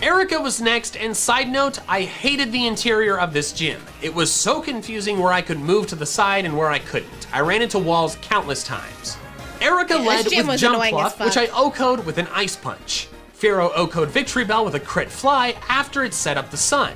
Erica was next, and side note, I hated the interior of this gym. It was so confusing where I could move to the side and where I couldn't. I ran into walls countless times. Erica led with Jump Fluff, which I OHKO'd with an Ice Punch. Fearow OHKO'd Victory Bell with a crit fly after it set up the sun.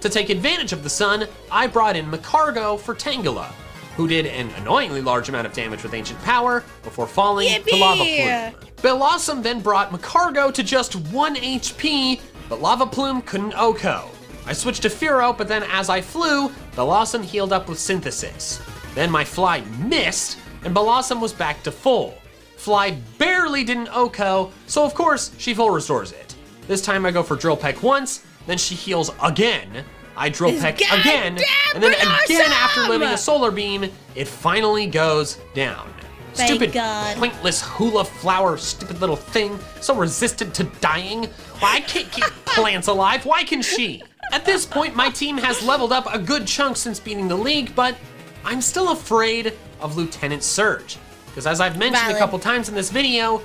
To take advantage of the sun, I brought in Macargo for Tangela, who did an annoyingly large amount of damage with Ancient Power before falling to Lava Plume. Bellossom then brought Macargo to just 1 HP, but Lava Plume couldn't OHKO. I switched to Furo, but then as I flew, Bellossom healed up with Synthesis. Then my Fly missed, and Bellossom was back to full. Fly barely didn't OHKO, so of course she full restores it. This time I go for Drill Peck once, then she heals again. I Drill Peck again, and then again after living a Solar Beam, it finally goes down. Stupid, pointless hula flower, stupid little thing, so resistant to dying. Why I can't keep plants alive, why can she? At this point, my team has leveled up a good chunk since beating the league, but I'm still afraid of Lieutenant Surge. Because as I've mentioned a couple times in this video,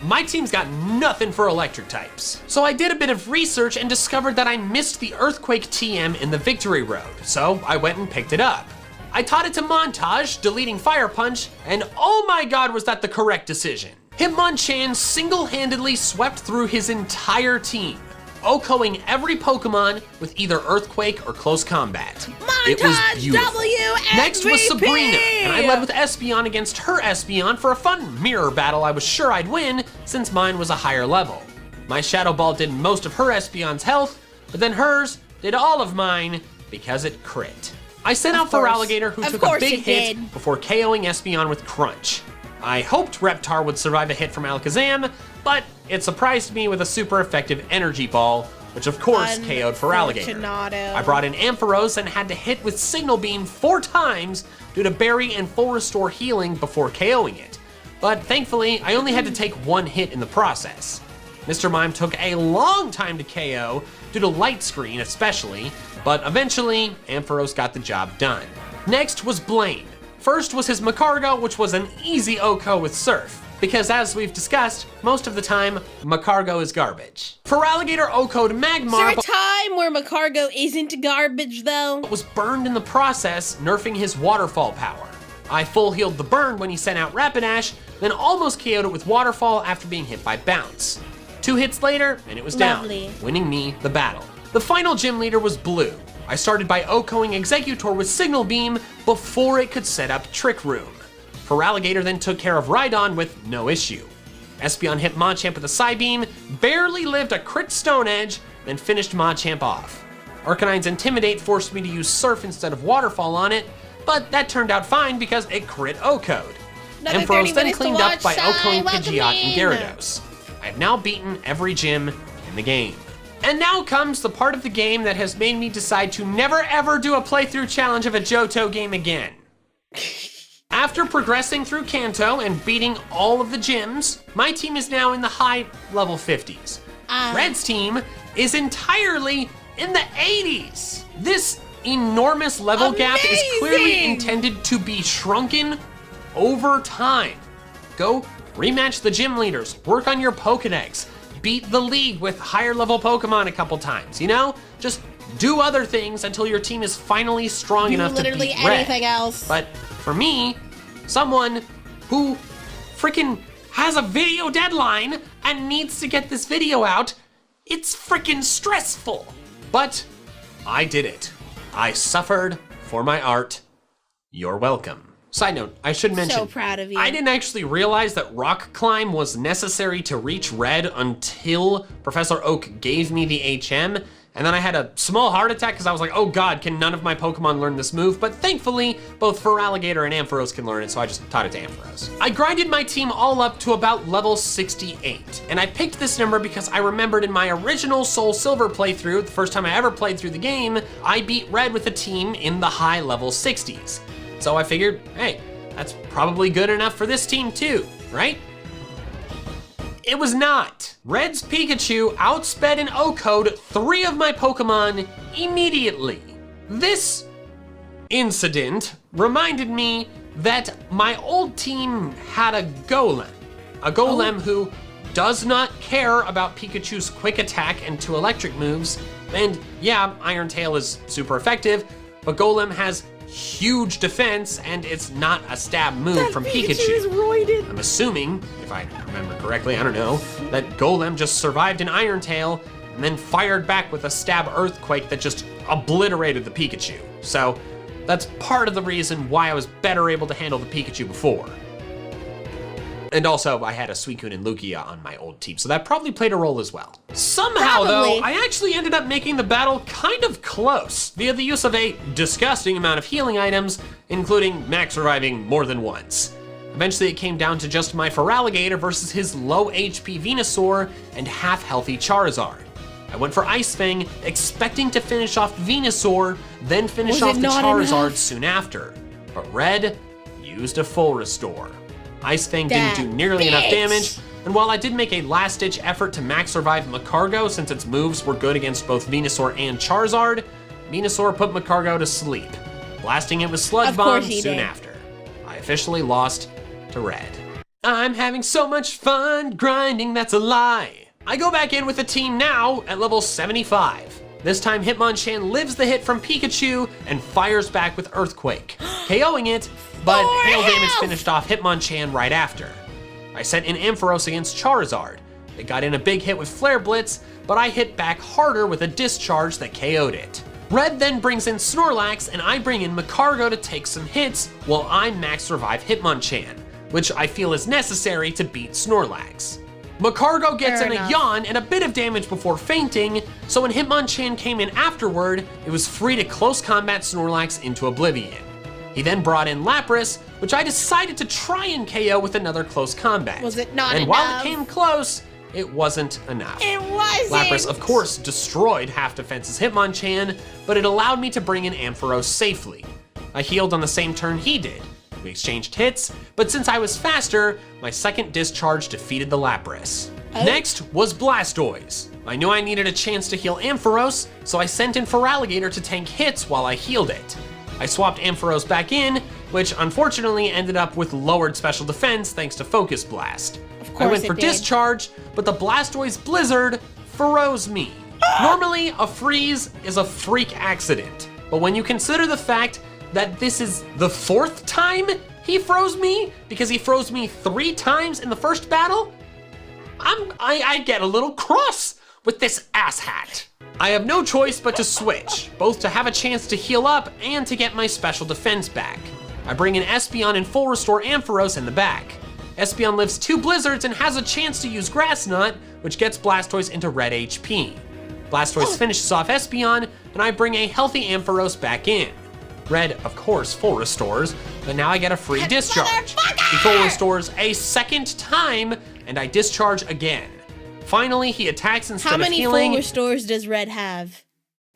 my team's got nothing for electric types. So I did a bit of research and discovered that I missed the Earthquake TM in the Victory Road, so I went and picked it up. I taught it to Montage, deleting Fire Punch, and oh my god was that the correct decision. Hitmonchan single-handedly swept through his entire team, OHKOing every Pokemon with either Earthquake or Close Combat. Montage it was beautiful. WMVP! Next was Sabrina, and I led with Espeon against her Espeon for a fun mirror battle I was sure I'd win since mine was a higher level. My Shadow Ball did most of her Espeon's health, but then hers did all of mine because it crit. I sent out Feraligatr, who took a big hit before KOing Espeon with Crunch. I hoped Reptar would survive a hit from Alakazam, but it surprised me with a super effective Energy Ball, which of course KO'd Feraligatr. I brought in Ampharos and had to hit with Signal Beam 4 times due to Berry and Full Restore healing before KOing it. But thankfully, I only had to take 1 hit in the process. Mr. Mime took a long time to KO due to Light Screen especially, but eventually Ampharos got the job done. Next was Blaine. First was his Macargo, which was an easy OHKO with Surf, because as we've discussed, most of the time, Macargo is garbage. Feraligatr OHKO'd Magmar, is there a time where Macargo isn't garbage though? But was burned in the process, nerfing his Waterfall power. I full healed the burn when he sent out Rapidash, then almost KO'd it with Waterfall after being hit by Bounce. 2 hits later, and it was down, winning me the battle. The final gym leader was Blue. I started by OHKOing Executor with Signal Beam before it could set up Trick Room. Feraligatr then took care of Rhydon with no issue. Espeon hit Machamp with a Psybeam, barely lived a crit Stone Edge, then finished Machamp off. Arcanine's Intimidate forced me to use Surf instead of Waterfall on it, but that turned out fine because it crit OHKO'd. Ampharos then cleaned up by OHKOing Pidgeot and Gyarados. I've now beaten every gym in the game. And now comes the part of the game that has made me decide to never ever do a playthrough challenge of a Johto game again. After progressing through Kanto and beating all of the gyms, my team is now in the high level 50s. Red's team is entirely in the 80s. This enormous level gap is clearly intended to be shrunken over time. Go rematch the gym leaders, work on your Pokedex, beat the league with higher level Pokemon a couple times, you know? Just do other things until your team is finally strong enough to beat Red. Literally anything else. But for me, someone who freaking has a video deadline and needs to get this video out, it's freaking stressful. But I did it. I suffered for my art. You're welcome. Side note, I should mention, so proud of you. I didn't actually realize that Rock Climb was necessary to reach Red until Professor Oak gave me the HM, and then I had a small heart attack because I was like, oh god, can none of my Pokemon learn this move? But thankfully, both Feraligatr and Ampharos can learn it, so I just taught it to Ampharos. I grinded my team all up to about level 68, and I picked this number because I remembered in my original Soul Silver playthrough, the first time I ever played through the game, I beat Red with a team in the high level 60s. So I figured, hey, that's probably good enough for this team too, right? It was not. Red's Pikachu outsped and OHKO'd 3 of my Pokemon immediately. This incident reminded me that my old team had a Golem who does not care about Pikachu's quick attack and 2 electric moves. And yeah, Iron Tail is super effective, but Golem has huge defense, and it's not a stab move from Pikachu. I'm assuming, if I remember correctly, I don't know, that Golem just survived an Iron Tail and then fired back with a stab Earthquake that just obliterated the Pikachu. So that's part of the reason why I was better able to handle the Pikachu before. And also, I had a Suicune and Lugia on my old team, so that probably played a role as well. Somehow, though, I actually ended up making the battle kind of close via the use of a disgusting amount of healing items, including max reviving more than once. Eventually, it came down to just my Feraligatr versus his low HP Venusaur and half-healthy Charizard. I went for Ice Fang, expecting to finish off Venusaur, then finish off the Charizard soon after. But Red used a full restore. Ice Fang didn't do nearly enough damage, and while I did make a last-ditch effort to max revive Magcargo since its moves were good against both Venusaur and Charizard, Venusaur put Magcargo to sleep, blasting it with Sludge Bomb soon after. I officially lost to Red. I'm having so much fun grinding, that's a lie. I go back in with the team now at level 75. This time Hitmonchan lives the hit from Pikachu and fires back with Earthquake, KOing it, but hail damage finished off Hitmonchan right after. I sent in Ampharos against Charizard. It got in a big hit with Flare Blitz, but I hit back harder with a Discharge that KO'd it. Red then brings in Snorlax, and I bring in Magcargo to take some hits while I max revive Hitmonchan, which I feel is necessary to beat Snorlax. Magcargo gets in a yawn and a bit of damage before fainting, so when Hitmonchan came in afterward, it was free to close combat Snorlax into oblivion. He then brought in Lapras, which I decided to try and KO with another close combat. Was it not enough? And while it came close, it wasn't enough. It wasn't! Lapras, of course, destroyed half defense's Hitmonchan, but it allowed me to bring in Ampharos safely. I healed on the same turn he did. We exchanged hits, but since I was faster, my second discharge defeated the Lapras. Next was Blastoise. I knew I needed a chance to heal Ampharos, so I sent in Feraligatr to tank hits while I healed it. I swapped Ampharos back in, which unfortunately ended up with lowered special defense thanks to Focus Blast. I went for Discharge, but the Blastoise Blizzard froze me. Normally, a freeze is a freak accident, but when you consider the fact that this is the 4th time he froze me, because he froze me 3 times in the first battle, I get a little cross with this asshat. I have no choice but to switch, both to have a chance to heal up and to get my special defense back. I bring in Espeon and full restore Ampharos in the back. Espeon lives 2 blizzards and has a chance to use Grass Knot, which gets Blastoise into red HP. Blastoise finishes off Espeon, and I bring a healthy Ampharos back in. Red, of course, full restores, but now I get a free discharge. He full restores a second time, and I discharge again. Finally, he attacks instead of healing. How many full restores does Red have?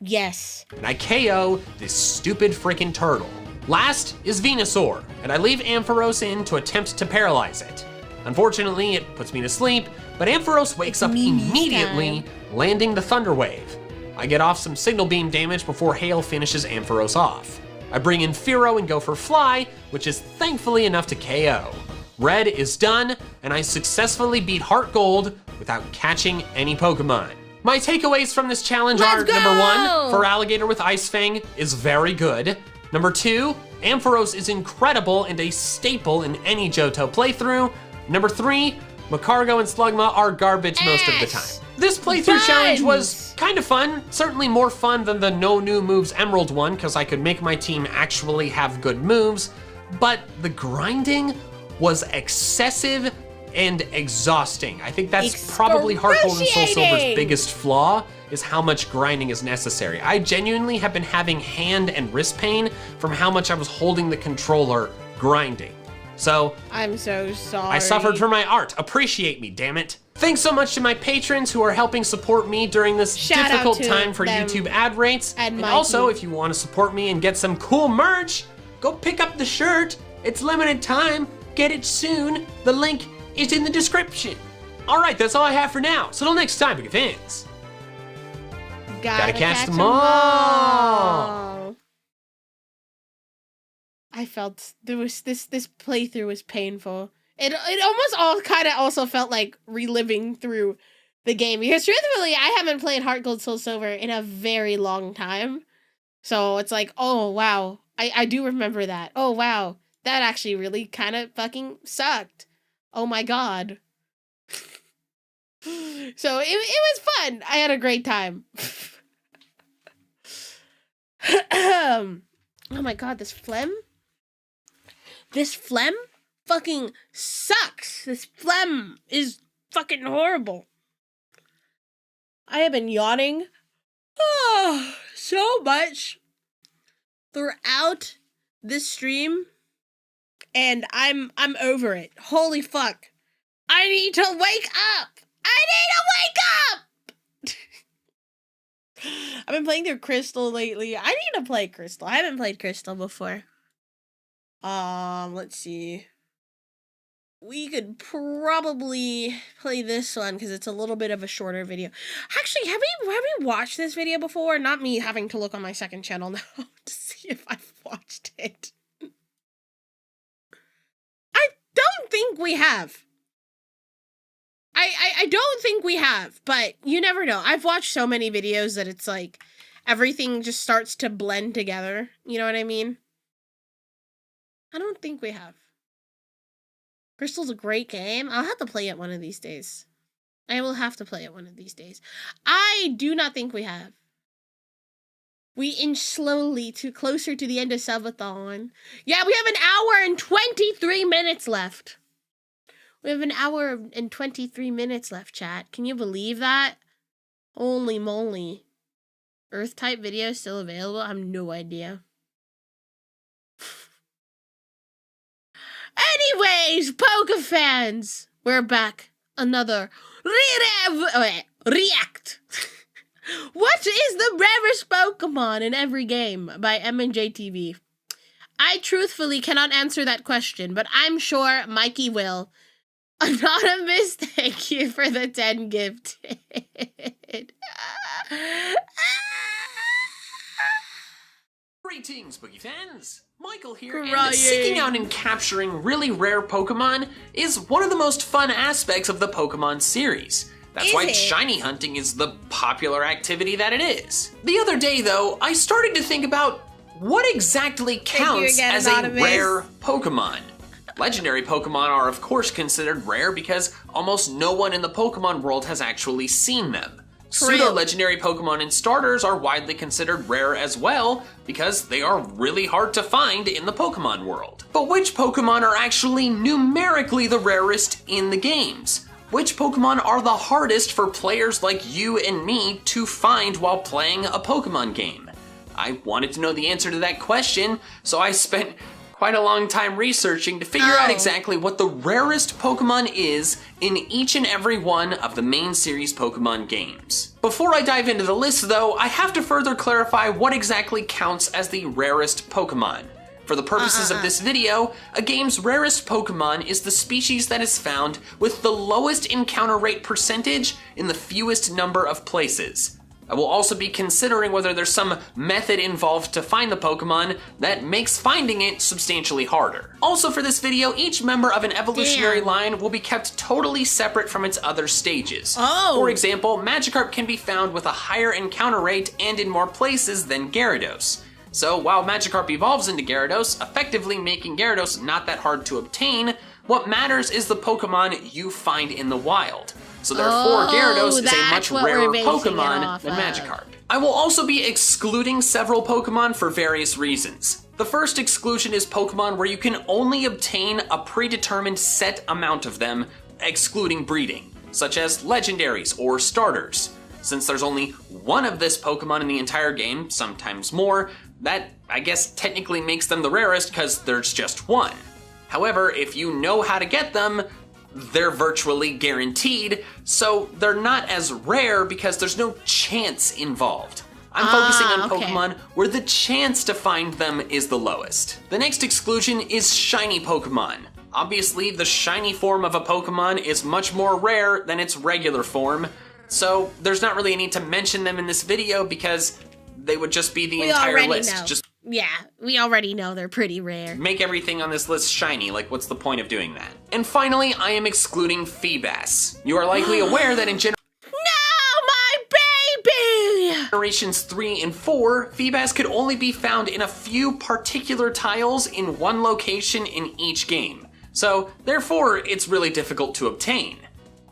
Yes. And I KO this stupid freaking turtle. Last is Venusaur, and I leave Ampharos in to attempt to paralyze it. Unfortunately, it puts me to sleep, but Ampharos wakes up immediately, landing the Thunder Wave. I get off some Signal Beam damage before Hail finishes Ampharos off. I bring in Fearow and go for Fly, which is thankfully enough to KO. Red is done, and I successfully beat Heart Gold without catching any Pokemon. My takeaways from this challenge are, number 1, Feraligatr with Ice Fang is very good. Number 2, Ampharos is incredible and a staple in any Johto playthrough. Number 3, Magcargo and Slugma are garbage most of the time. This playthrough challenge was kind of fun, certainly more fun than the no new moves Emerald one, because I could make my team actually have good moves, but the grinding was excessive and exhausting. I think that's probably Heart Gold and Soul Silver's biggest flaw, is how much grinding is necessary. I genuinely have been having hand and wrist pain from how much I was holding the controller grinding. So, I'm so sorry. I suffered for my art. Appreciate me, damn it. Thanks so much to my patrons who are helping support me during this difficult time for YouTube ad rates. And also, if you want to support me and get some cool merch, go pick up the shirt. It's limited time. Get it soon. The link is in the description. All right, that's all I have for now. So till next time, big fans. Gotta catch them all. I felt there was this playthrough was painful. It almost all kind of also felt like reliving through the game, because truthfully, I haven't played Heart Gold Soul Silver in a very long time. So it's like, oh wow, I do remember that. Oh wow, that actually really kind of fucking sucked. Oh my god. So it was fun. I had a great time. Oh my god, this phlegm? This phlegm fucking sucks. This phlegm is fucking horrible. I have been yawning so much throughout this stream, and I'm over it. Holy fuck. I need to wake up. I've been playing through Crystal lately. I need to play Crystal. I haven't played Crystal before. Let's see. We could probably play this one because it's a little bit of a shorter video. Actually, have we watched this video before? Not me having to look on my second channel now to see if I've watched it. I don't think we have. I don't think we have, but you never know. I've watched so many videos that it's like everything just starts to blend together. You know what I mean? I don't think we have. Crystal's a great game. I'll have to play it one of these days. I will have to play it one of these days. I do not think we have. We inch slowly closer to the end of SUBATHON. Yeah, we have an hour and 23 minutes left. We have an hour and 23 minutes left, chat. Can you believe that? Holy moly. Earth-type video still available? I have no idea. Anyways, Poke fans, we're back. Another react. What is the rarest Pokemon in every game by MandJTV? I truthfully cannot answer that question, but I'm sure Mikey will. Anonymous, thank you for the 10 gifted. Greetings, Boogie fans! Michael here, and seeking out and capturing really rare Pokemon is one of the most fun aspects of the Pokemon series. That's why shiny hunting is the popular activity that it is. The other day, though, I started to think about what exactly counts as a rare Pokemon. Legendary Pokemon are of course considered rare because almost no one in the Pokemon world has actually seen them. Pseudo-legendary Pokemon and starters are widely considered rare as well because they are really hard to find in the Pokemon world. But which Pokemon are actually numerically the rarest in the games? Which Pokemon are the hardest for players like you and me to find while playing a Pokemon game? I wanted to know the answer to that question, so I spent quite a long time researching to figure out exactly what the rarest Pokemon is in each and every one of the main series Pokemon games. Before I dive into the list though, I have to further clarify what exactly counts as the rarest Pokemon. For the purposes of this video, a game's rarest Pokemon is the species that is found with the lowest encounter rate percentage in the fewest number of places. I will also be considering whether there's some method involved to find the Pokemon that makes finding it substantially harder. Also for this video, each member of an evolutionary line will be kept totally separate from its other stages. For example, Magikarp can be found with a higher encounter rate and in more places than Gyarados. So while Magikarp evolves into Gyarados, effectively making Gyarados not that hard to obtain, what matters is the Pokemon you find in the wild. So therefore, Gyarados is a much rarer Pokemon than Magikarp. I will also be excluding several Pokemon for various reasons. The first exclusion is Pokemon where you can only obtain a predetermined set amount of them, excluding breeding, such as legendaries or starters. Since there's only one of this Pokemon in the entire game, sometimes more, that I guess technically makes them the rarest because there's just one. However, if you know how to get them, they're virtually guaranteed, so they're not as rare because there's no chance involved. I'm focusing on Pokemon where the chance to find them is the lowest. The next exclusion is shiny Pokemon. Obviously, the shiny form of a Pokemon is much more rare than its regular form, so there's not really a need to mention them in this video because they would just be the entire list. Yeah, we already know they're pretty rare. Make everything on this list shiny, like what's the point of doing that? And finally, I am excluding Feebas. You are likely aware that in Generations 3 and 4, Feebas could only be found in a few particular tiles in one location in each game. So, therefore, it's really difficult to obtain.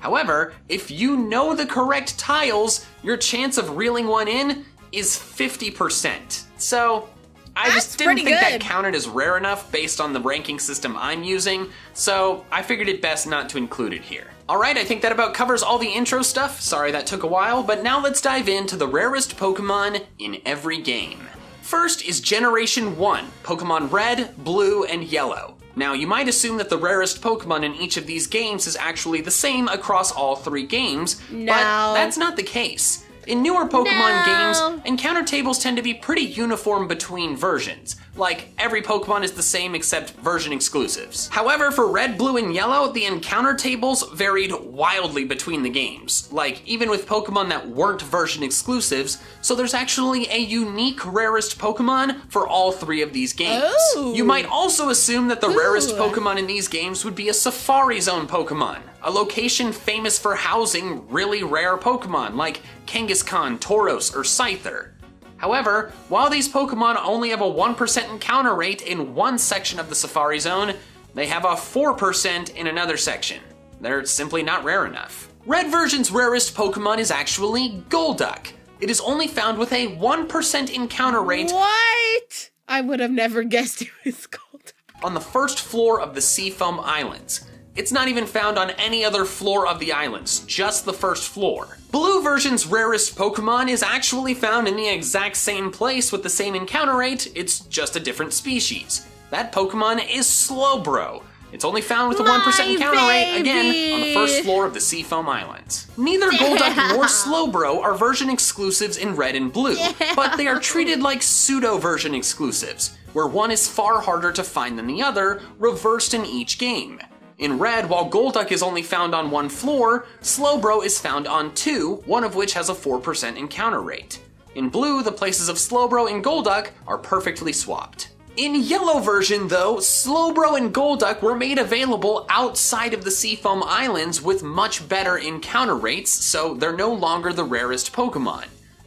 However, if you know the correct tiles, your chance of reeling one in is 50%. So I That's just didn't pretty think that good. counted as rare enough based on the ranking system I'm using, so I figured it best not to include it here. Alright, I think that about covers all the intro stuff. Sorry that took a while, but now let's dive into the rarest Pokemon in every game. First is Generation 1, Pokemon Red, Blue, and Yellow. Now, you might assume that the rarest Pokemon in each of these games is actually the same across all 3 games, No. but that's not the case. In newer Pokemon No. games, encounter tables tend to be pretty uniform between versions. Like, every Pokemon is the same except version exclusives. However, for Red, Blue, and Yellow, the encounter tables varied wildly between the games. Like, even with Pokemon that weren't version exclusives, so there's actually a unique rarest Pokemon for all 3 of these games. Ooh. You might also assume that the rarest Ooh. Pokemon in these games would be a Safari Zone Pokemon, a location famous for housing really rare Pokemon like Kangaskhan, Tauros, or Scyther. However, while these Pokemon only have a 1% encounter rate in one section of the Safari Zone, they have a 4% in another section. They're simply not rare enough. Red version's rarest Pokemon is actually Golduck. It is only found with a 1% encounter rate What? I would have never guessed it was gold. on the first floor of the Seafoam Islands. It's not even found on any other floor of the islands, just the first floor. Blue version's rarest Pokemon is actually found in the exact same place with the same encounter rate, it's just a different species. That Pokemon is Slowbro. It's only found with a 1% encounter rate, again, on the first floor of the Seafoam Islands. Neither Golduck nor Slowbro are version exclusives in Red and Blue, but they are treated like pseudo-version exclusives, where one is far harder to find than the other, reversed in each game. In Red, while Golduck is only found on one floor, Slowbro is found on 2, one of which has a 4% encounter rate. In Blue, the places of Slowbro and Golduck are perfectly swapped. In Yellow version, though, Slowbro and Golduck were made available outside of the Seafoam Islands with much better encounter rates, so they're no longer the rarest Pokemon.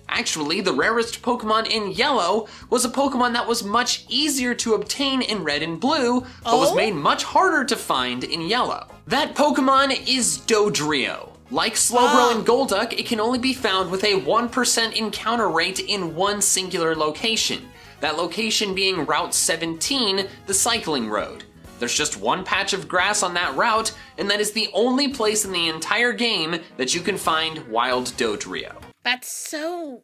Actually, the rarest Pokemon in Yellow was a Pokemon that was much easier to obtain in Red and Blue, but was made much harder to find in Yellow. That Pokemon is Dodrio. Like Slowbro and Golduck, it can only be found with a 1% encounter rate in one singular location. That location being Route 17, the cycling road. There's just one patch of grass on that route, and that is the only place in the entire game that you can find wild Dodrio. That's so,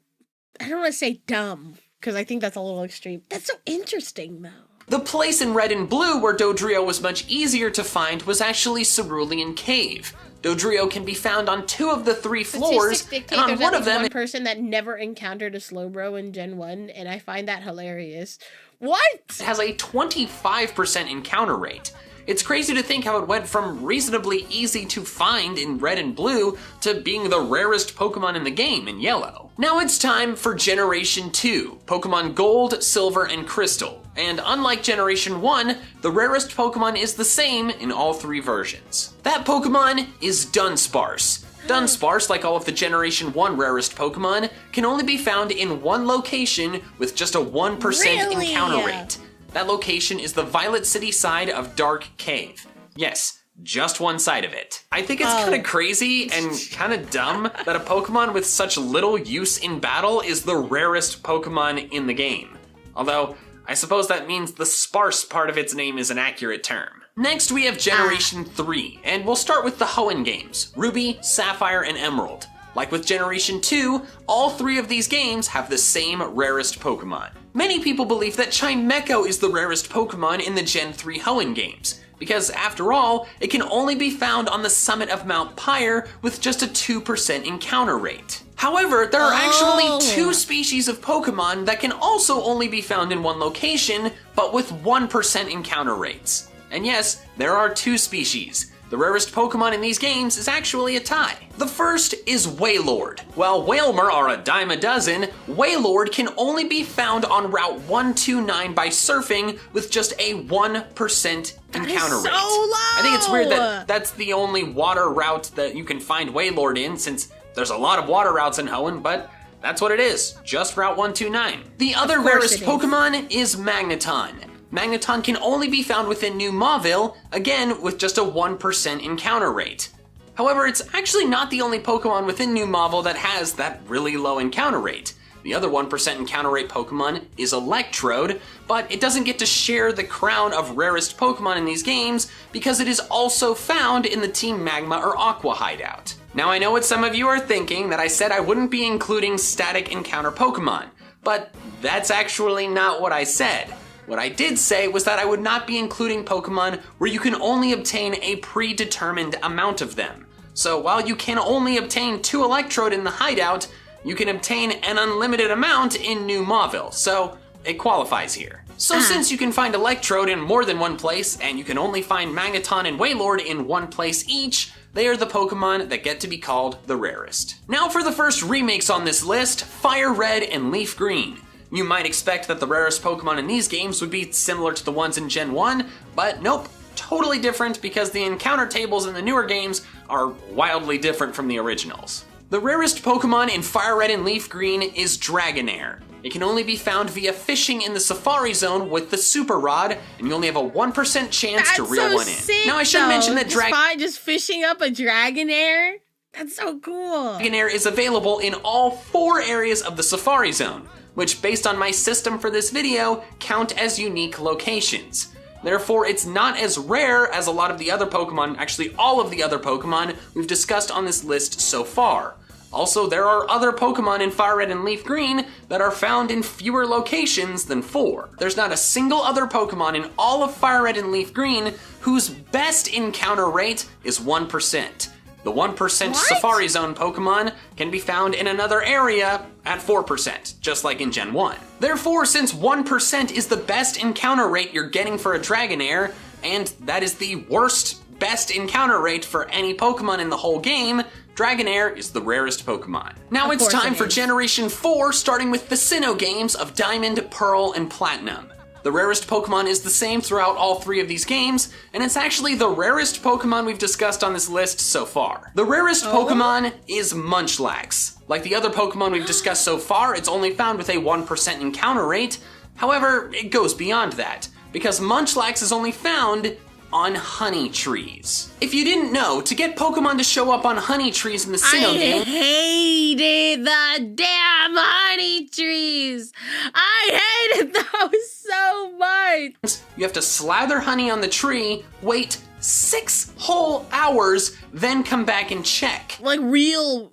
I don't want to say dumb, because I think that's a little extreme. That's so interesting, though. The place in Red and Blue where Dodrio was much easier to find was actually Cerulean Cave. Dodrio can be found on 2 of the 3 floors, and on one of them... one person that never encountered a Slowbro in Gen 1, and I find that hilarious. What? It has a 25% encounter rate. It's crazy to think how it went from reasonably easy to find in Red and Blue to being the rarest Pokemon in the game in Yellow. Now it's time for Generation 2, Pokemon Gold, Silver, and Crystal. And unlike Generation 1, the rarest Pokemon is the same in all 3 versions. That Pokemon is Dunsparce. Dunsparce, like all of the Generation 1 rarest Pokemon, can only be found in one location with just a 1% Really? encounter rate. That location is the Violet City side of Dark Cave. Yes, just one side of it. I think it's kind of crazy and kind of dumb that a Pokemon with such little use in battle is the rarest Pokemon in the game. Although, I suppose that means the sparse part of its name is an accurate term. Next we have Generation 3, and we'll start with the Hoenn games, Ruby, Sapphire, and Emerald. Like with Generation 2, all 3 of these games have the same rarest Pokemon. Many people believe that Chimecho is the rarest Pokemon in the Gen 3 Hoenn games, because after all, it can only be found on the summit of Mount Pyre with just a 2% encounter rate. However, there are actually 2 species of Pokemon that can also only be found in one location, but with 1% encounter rates. And yes, there are 2 species. The rarest Pokemon in these games is actually a tie. The first is Wailord. While Wailmer are a dime a dozen, Wailord can only be found on Route 129 by surfing with just a 1% encounter rate. I think it's weird that that's the only water route that you can find Wailord in, since there's a lot of water routes in Hoenn, but that's what it is, just Route 129. The other rarest Pokemon is Magneton. Magneton can only be found within New Mauville, again with just a 1% encounter rate. However, it's actually not the only Pokemon within New Mauville that has that really low encounter rate. The other 1% encounter rate Pokemon is Electrode, but it doesn't get to share the crown of rarest Pokemon in these games because it is also found in the Team Magma or Aqua hideout. Now I know what some of you are thinking, that I said I wouldn't be including static encounter Pokemon, but that's actually not what I said. What I did say was that I would not be including Pokemon where you can only obtain a predetermined amount of them. So while you can only obtain 2 Electrode in the hideout, you can obtain an unlimited amount in New Mauville, so it qualifies here. So since you can find Electrode in more than one place, and you can only find Magneton and Wailord in one place each, they are the Pokemon that get to be called the rarest. Now for the first remakes on this list, Fire Red and Leaf Green. You might expect that the rarest Pokemon in these games would be similar to the ones in Gen 1, but nope, totally different because the encounter tables in the newer games are wildly different from the originals. The rarest Pokemon in Fire Red and Leaf Green is Dragonair. It can only be found via fishing in the Safari Zone with the Super Rod, and you only have a 1% chance to reel one in. Sick, Now I should mention that just fishing up a Dragonair? That's so cool. Dragonair is available in all 4 areas of the Safari Zone, which based on my system for this video, count as unique locations. Therefore, it's not as rare as a lot of the other Pokemon, actually all of the other Pokemon we've discussed on this list so far. Also, there are other Pokemon in Fire Red and Leaf Green that are found in fewer locations than 4. There's not a single other Pokemon in all of Fire Red and Leaf Green whose best encounter rate is 1%. The 1% Safari Zone Pokemon can be found in another area at 4%, just like in Gen 1. Therefore, since 1% is the best encounter rate you're getting for a Dragonair, and that is the worst best encounter rate for any Pokemon in the whole game, Dragonair is the rarest Pokemon. Now it's time for Generation 4, starting with the Sinnoh games of Diamond, Pearl, and Platinum. The rarest Pokemon is the same throughout all 3 of these games, and it's actually the rarest Pokemon we've discussed on this list so far. The rarest Pokemon is Munchlax. Like the other Pokemon we've discussed so far, it's only found with a 1% encounter rate. However, it goes beyond that, because Munchlax is only found on honey trees. If you didn't know, to get Pokemon to show up on honey trees in the Sinnoh game, I hated the damn honey trees. I hated those so much. you have to slather honey on the tree, wait 6 whole hours, then come back and check. Like real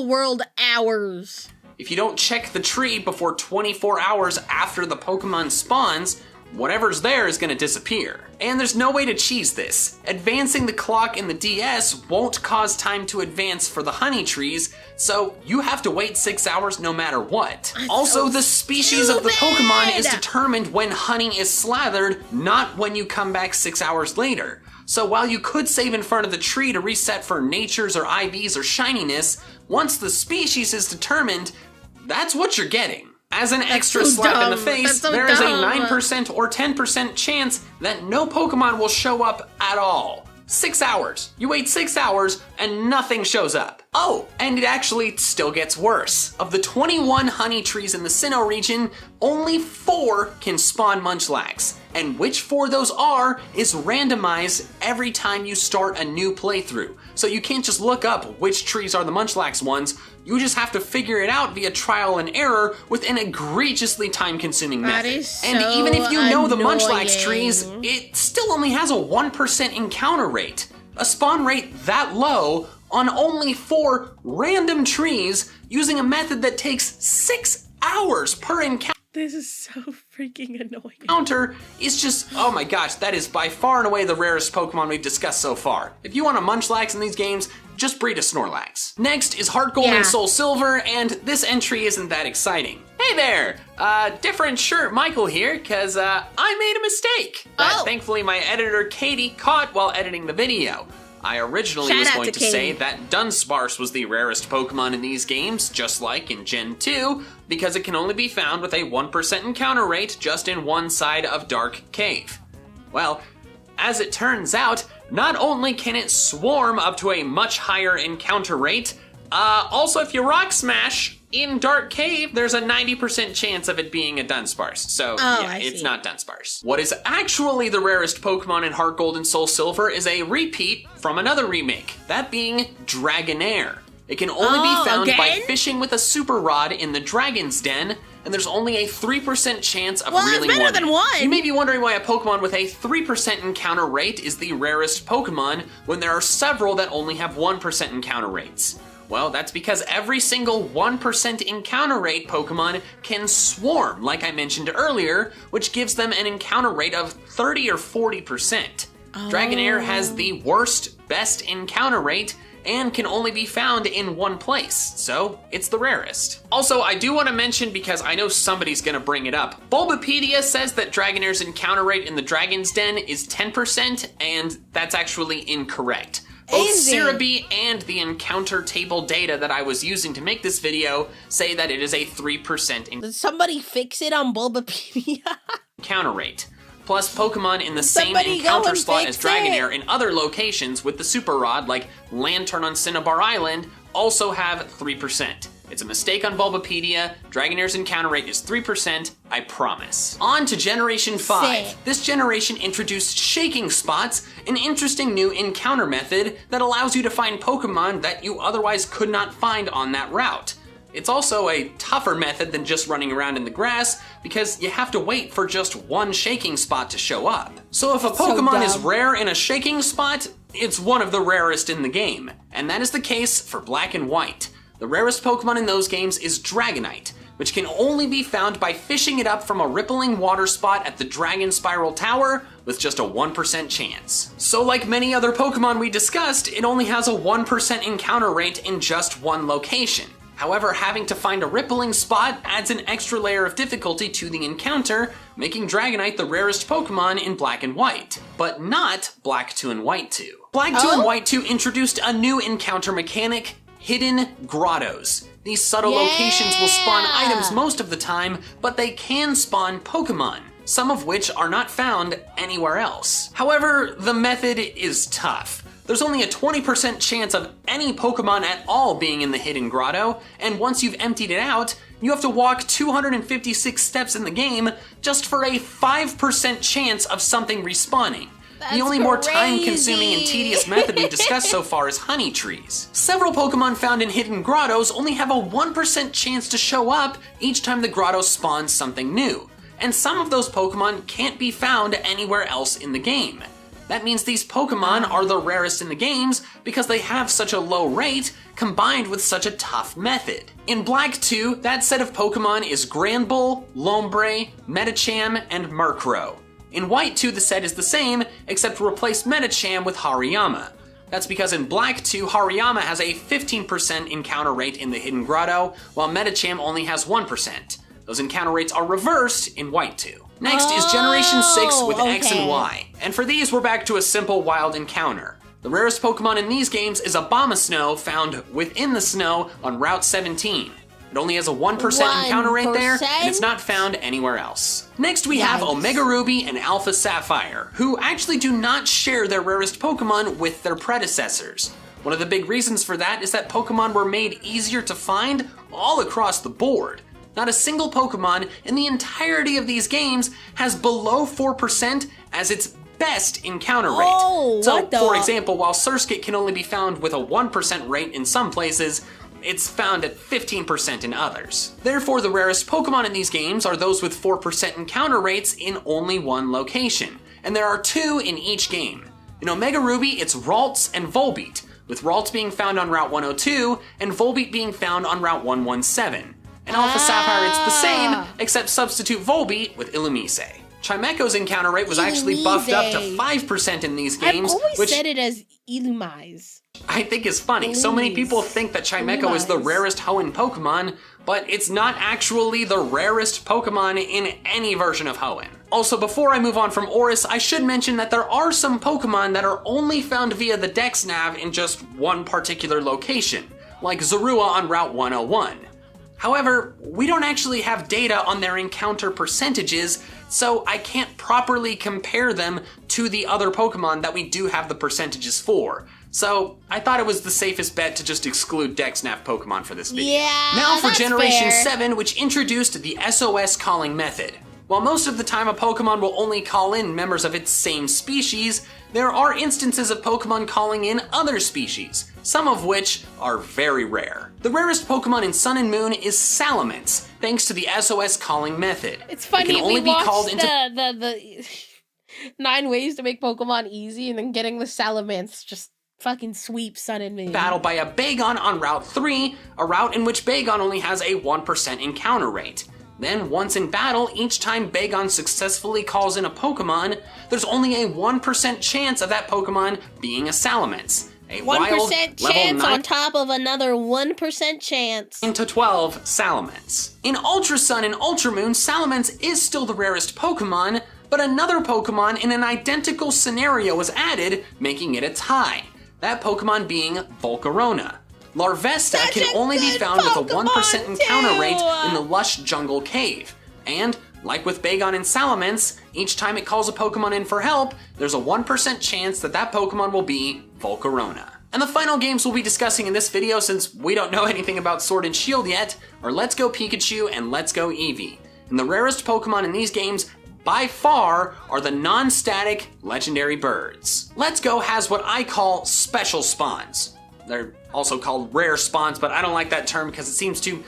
world hours. If you don't check the tree before 24 hours after the Pokemon spawns, whatever's there is gonna disappear. And there's no way to cheese this. Advancing the clock in the DS won't cause time to advance for the honey trees, so you have to wait 6 hours no matter what. Also, the species of the Pokemon is determined when honey is slathered, not when you come back 6 hours later. So while you could save in front of the tree to reset for natures or IVs or shininess, once the species is determined, that's what you're getting. As an extra slap in the face, there is a 9% or 10% chance that no Pokemon will show up at all. 6 hours. You wait 6 hours and nothing shows up. Oh, and it actually still gets worse. Of the 21 honey trees in the Sinnoh region, only 4 can spawn Munchlax. And which 4 those are is randomized every time you start a new playthrough. So you can't just look up which trees are the Munchlax ones. You just have to figure it out via trial and error with an egregiously time-consuming method. That is so and even if you know the annoying. Munchlax trees, it still only has a 1% encounter rate. A spawn rate that low on only 4 random trees using a method that takes 6 hours per encounter. This is so freaking annoying. Encounter is just, oh my gosh, that is by far and away the rarest Pokemon we've discussed so far. If you want a Munchlax in these games, just breed a Snorlax. Next is Heart Gold and Soul Silver, and this entry isn't that exciting. Hey there, different shirt Michael here, cause I made a mistake that thankfully my editor Katie caught while editing the video. I originally was going to say that Dunsparce was the rarest Pokemon in these games, just like in Gen 2, because it can only be found with a 1% encounter rate just in one side of Dark Cave. Well, as it turns out, not only can it swarm up to a much higher encounter rate, also if you Rock Smash in Dark Cave, there's a 90% chance of it being a Dunsparce. So yeah, it's not Dunsparce. What is actually the rarest Pokemon in Heart Gold and Soul Silver is a repeat from another remake, that being Dragonair. It can only be found by again? fishing with a super rod in the Dragon's Den, and there's only a 3% chance of Well, reeling that's better one than in. one. You may be wondering why a Pokemon with a 3% encounter rate is the rarest Pokemon when there are several that only have 1% encounter rates. Well, that's because every single 1% encounter rate Pokemon can swarm, like I mentioned earlier, which gives them an encounter rate of 30 or 40%. Dragonair has the worst, best encounter rate, and can only be found in one place, so it's the rarest. Also, I do want to mention, because I know somebody's gonna bring it up, Bulbapedia says that Dragonair's encounter rate in the Dragon's Den is 10%, and that's actually incorrect. Both Cerebi and the encounter table data that I was using to make this video say that it is a 3% Did somebody fix it on Bulbapedia? encounter rate. Plus, Pokemon in the same Somebody go encounter and slot as fix Dragonair it. in other locations with the Super Rod, like Lantern on Cinnabar Island, also have 3%. It's a mistake on Bulbapedia. Dragonair's encounter rate is 3%, I promise. On to Generation 5. Sick. This generation introduced Shaking Spots, an interesting new encounter method that allows you to find Pokemon that you otherwise could not find on that route. It's also a tougher method than just running around in the grass, because you have to wait for just one shaking spot to show up. So if a Pokemon is rare in a shaking spot, it's one of the rarest in the game. And that is the case for Black and White. The rarest Pokemon in those games is Dragonite, which can only be found by fishing it up from a rippling water spot at the Dragon Spiral Tower with just a 1% chance. So like many other Pokemon we discussed, it only has a 1% encounter rate in just one location. However, having to find a rippling spot adds an extra layer of difficulty to the encounter, making Dragonite the rarest Pokemon in Black and White, but not Black 2 and White 2. Black 2 and White 2 introduced a new encounter mechanic, Hidden Grottos. These subtle locations will spawn items most of the time, but they can spawn Pokemon, some of which are not found anywhere else. However, the method is tough. There's only a 20% chance of any Pokemon at all being in the Hidden Grotto, and once you've emptied it out, you have to walk 256 steps in the game just for a 5% chance of something respawning. The only more time-consuming and tedious method we've discussed so far is honey trees. Several Pokemon found in hidden grottos only have a 1% chance to show up each time the grotto spawns something new, and some of those Pokemon can't be found anywhere else in the game. That means these Pokemon are the rarest in the games because they have such a low rate combined with such a tough method. In Black 2, that set of Pokemon is Granbull, Lombre, Medicham, and Murkrow. In White 2, the set is the same, except replace Medicham with Hariyama. That's because in Black 2, Hariyama has a 15% encounter rate in the Hidden Grotto, while Medicham only has 1%. Those encounter rates are reversed in White 2. Next is Generation 6 with X and Y, and for these we're back to a simple wild encounter. The rarest Pokemon in these games is Abomasnow, found within the snow on Route 17. It only has a 1% encounter rate there, and it's not found anywhere else. Next we have Omega Ruby and Alpha Sapphire, who actually do not share their rarest Pokemon with their predecessors. One of the big reasons for that is that Pokemon were made easier to find all across the board. Not a single Pokemon in the entirety of these games has below 4% as its best encounter rate. So, for example, while Surskit can only be found with a 1% rate in some places, it's found at 15% in others. Therefore, the rarest Pokemon in these games are those with 4% encounter rates in only one location, and there are 2 in each game. In Omega Ruby, it's Ralts and Volbeat, with Ralts being found on Route 102 and Volbeat being found on Route 117. In Alpha Sapphire, it's the same, except substitute Volbeat with Illumise. Chimecho's encounter rate was actually buffed up to 5% in these games, I've always said it as Illumise. I think is funny. So many people think that Chimecho is the rarest Hoenn Pokemon, but it's not actually the rarest Pokemon in any version of Hoenn. Also, before I move on from Oris, I should mention that there are some Pokemon that are only found via the Dex Nav in just one particular location, like Zorua on Route 101. However, we don't actually have data on their encounter percentages, so I can't properly compare them to the other Pokemon that we do have the percentages for. So I thought it was the safest bet to just exclude DexNav Pokemon for this video. Now for Generation 7, which introduced the SOS calling method. While most of the time a Pokemon will only call in members of its same species, there are instances of Pokemon calling in other species, some of which are very rare. The rarest Pokemon in Sun and Moon is Salamence, thanks to the SOS calling method. It's funny, it can only we be watched called into the 9 ways to make Pokemon easy, and then getting the Salamence just fucking sweep Sun and Moon. battle by a Bagon on Route 3, a route in which Bagon only has a 1% encounter rate. Then, once in battle, each time Bagon successfully calls in a Pokemon, there's only a 1% chance of that Pokemon being a Salamence. A 1% wild, chance level 9 on top of another 1% chance. into 12 Salamence. In Ultra Sun and Ultra Moon, Salamence is still the rarest Pokemon, but another Pokemon in an identical scenario was added, making it a tie. That Pokemon being Volcarona. Larvesta Such can a only be good found with a Pokemon 1% encounter too! rate in the lush jungle cave. And, like with Bagon and Salamence, each time it calls a Pokemon in for help, there's a 1% chance that that Pokemon will be Volcarona. And the final games we'll be discussing in this video, since we don't know anything about Sword and Shield yet, are Let's Go Pikachu and Let's Go Eevee. And the rarest Pokemon in these games, by far, are the non-static legendary birds. Let's Go has what I call special spawns. They're also called rare spawns, but I don't like that term because it seems too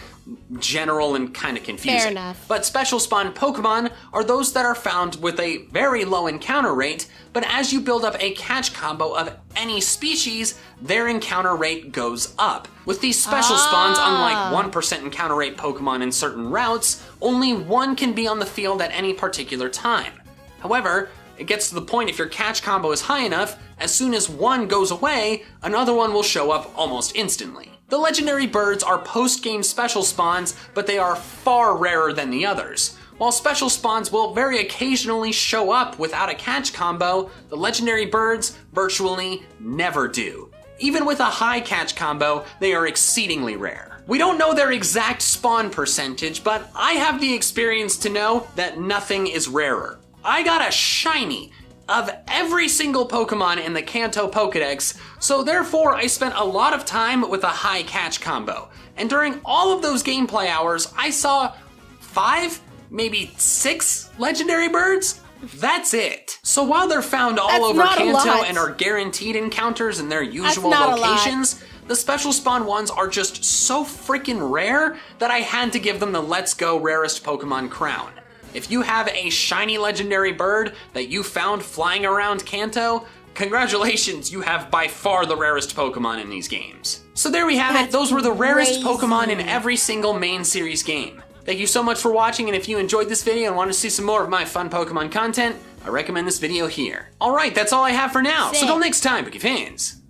general and kind of confusing. Fair enough. But special spawn Pokemon are those that are found with a very low encounter rate, but as you build up a catch combo of any species, their encounter rate goes up. With these special spawns, unlike 1% encounter rate Pokemon in certain routes, only one can be on the field at any particular time. However, it gets to the point if your catch combo is high enough, as soon as one goes away, another one will show up almost instantly. The legendary birds are post-game special spawns, but they are far rarer than the others. While special spawns will very occasionally show up without a catch combo, the legendary birds virtually never do. Even with a high catch combo, they are exceedingly rare. We don't know their exact spawn percentage, but I have the experience to know that nothing is rarer. I got a shiny of every single Pokemon in the Kanto Pokedex, so therefore I spent a lot of time with a high catch combo. And during all of those gameplay hours, I saw 5, maybe 6 legendary birds. That's it. So while they're found all over Kanto and are guaranteed encounters in their usual locations, the special spawn ones are just so freaking rare that I had to give them the Let's Go rarest Pokemon crown. If you have a shiny legendary bird that you found flying around Kanto, congratulations, you have by far the rarest Pokemon in these games. So there we have it, those were the rarest Pokemon in every single main series game. Thank you so much for watching, and if you enjoyed this video and want to see some more of my fun Pokemon content, I recommend this video here. Alright, that's all I have for now, so till next time, Poke fans.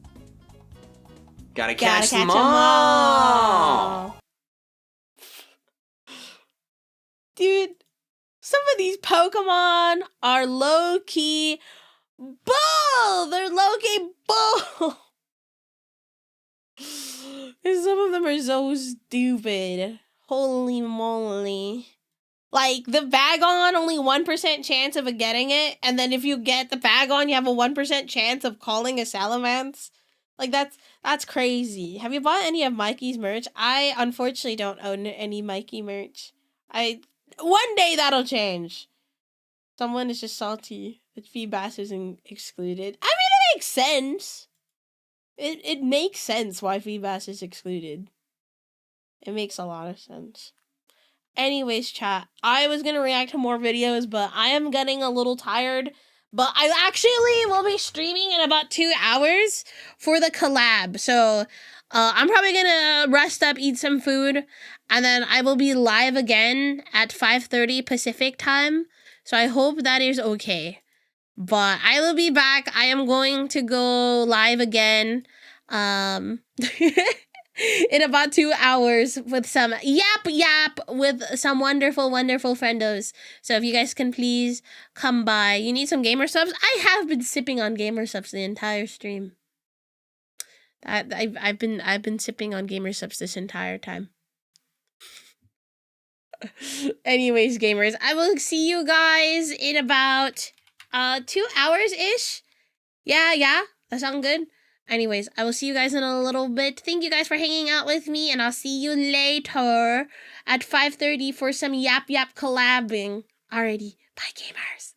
Gotta catch them all! Dude. Some of these Pokemon are low-key bull! They're low-key bull! And some of them are so stupid. Holy moly. Like, the Bagon, only 1% chance of getting it, and then if you get the Bagon, you have a 1% chance of calling a Salamence. Like, that's crazy. Have you bought any of Mikey's merch? I, unfortunately, don't own any Mikey merch. One day that'll change. Someone is just salty that Feebas isn't excluded. I mean, it makes sense. It makes sense why Feebas is excluded. It makes a lot of sense. Anyways, chat, I was gonna react to more videos, but I am getting a little tired. But I actually will be streaming in about 2 hours for the collab. So I'm probably gonna rest up, eat some food, and then I will be live again at 5:30 Pacific time. So I hope that is okay. But I will be back. I am going to go live again in about 2 hours with some yap with some wonderful friendos. So if you guys can please come by. You need some gamer subs? I have been sipping on gamer subs the entire stream. I've been sipping on gamer subs this entire time. Anyways, gamers, I will see you guys in about 2 hours-ish. Yeah, that sounds good. Anyways, I will see you guys in a little bit. Thank you guys for hanging out with me, and I'll see you later at 5:30 for some yap collabing. Alrighty, bye gamers.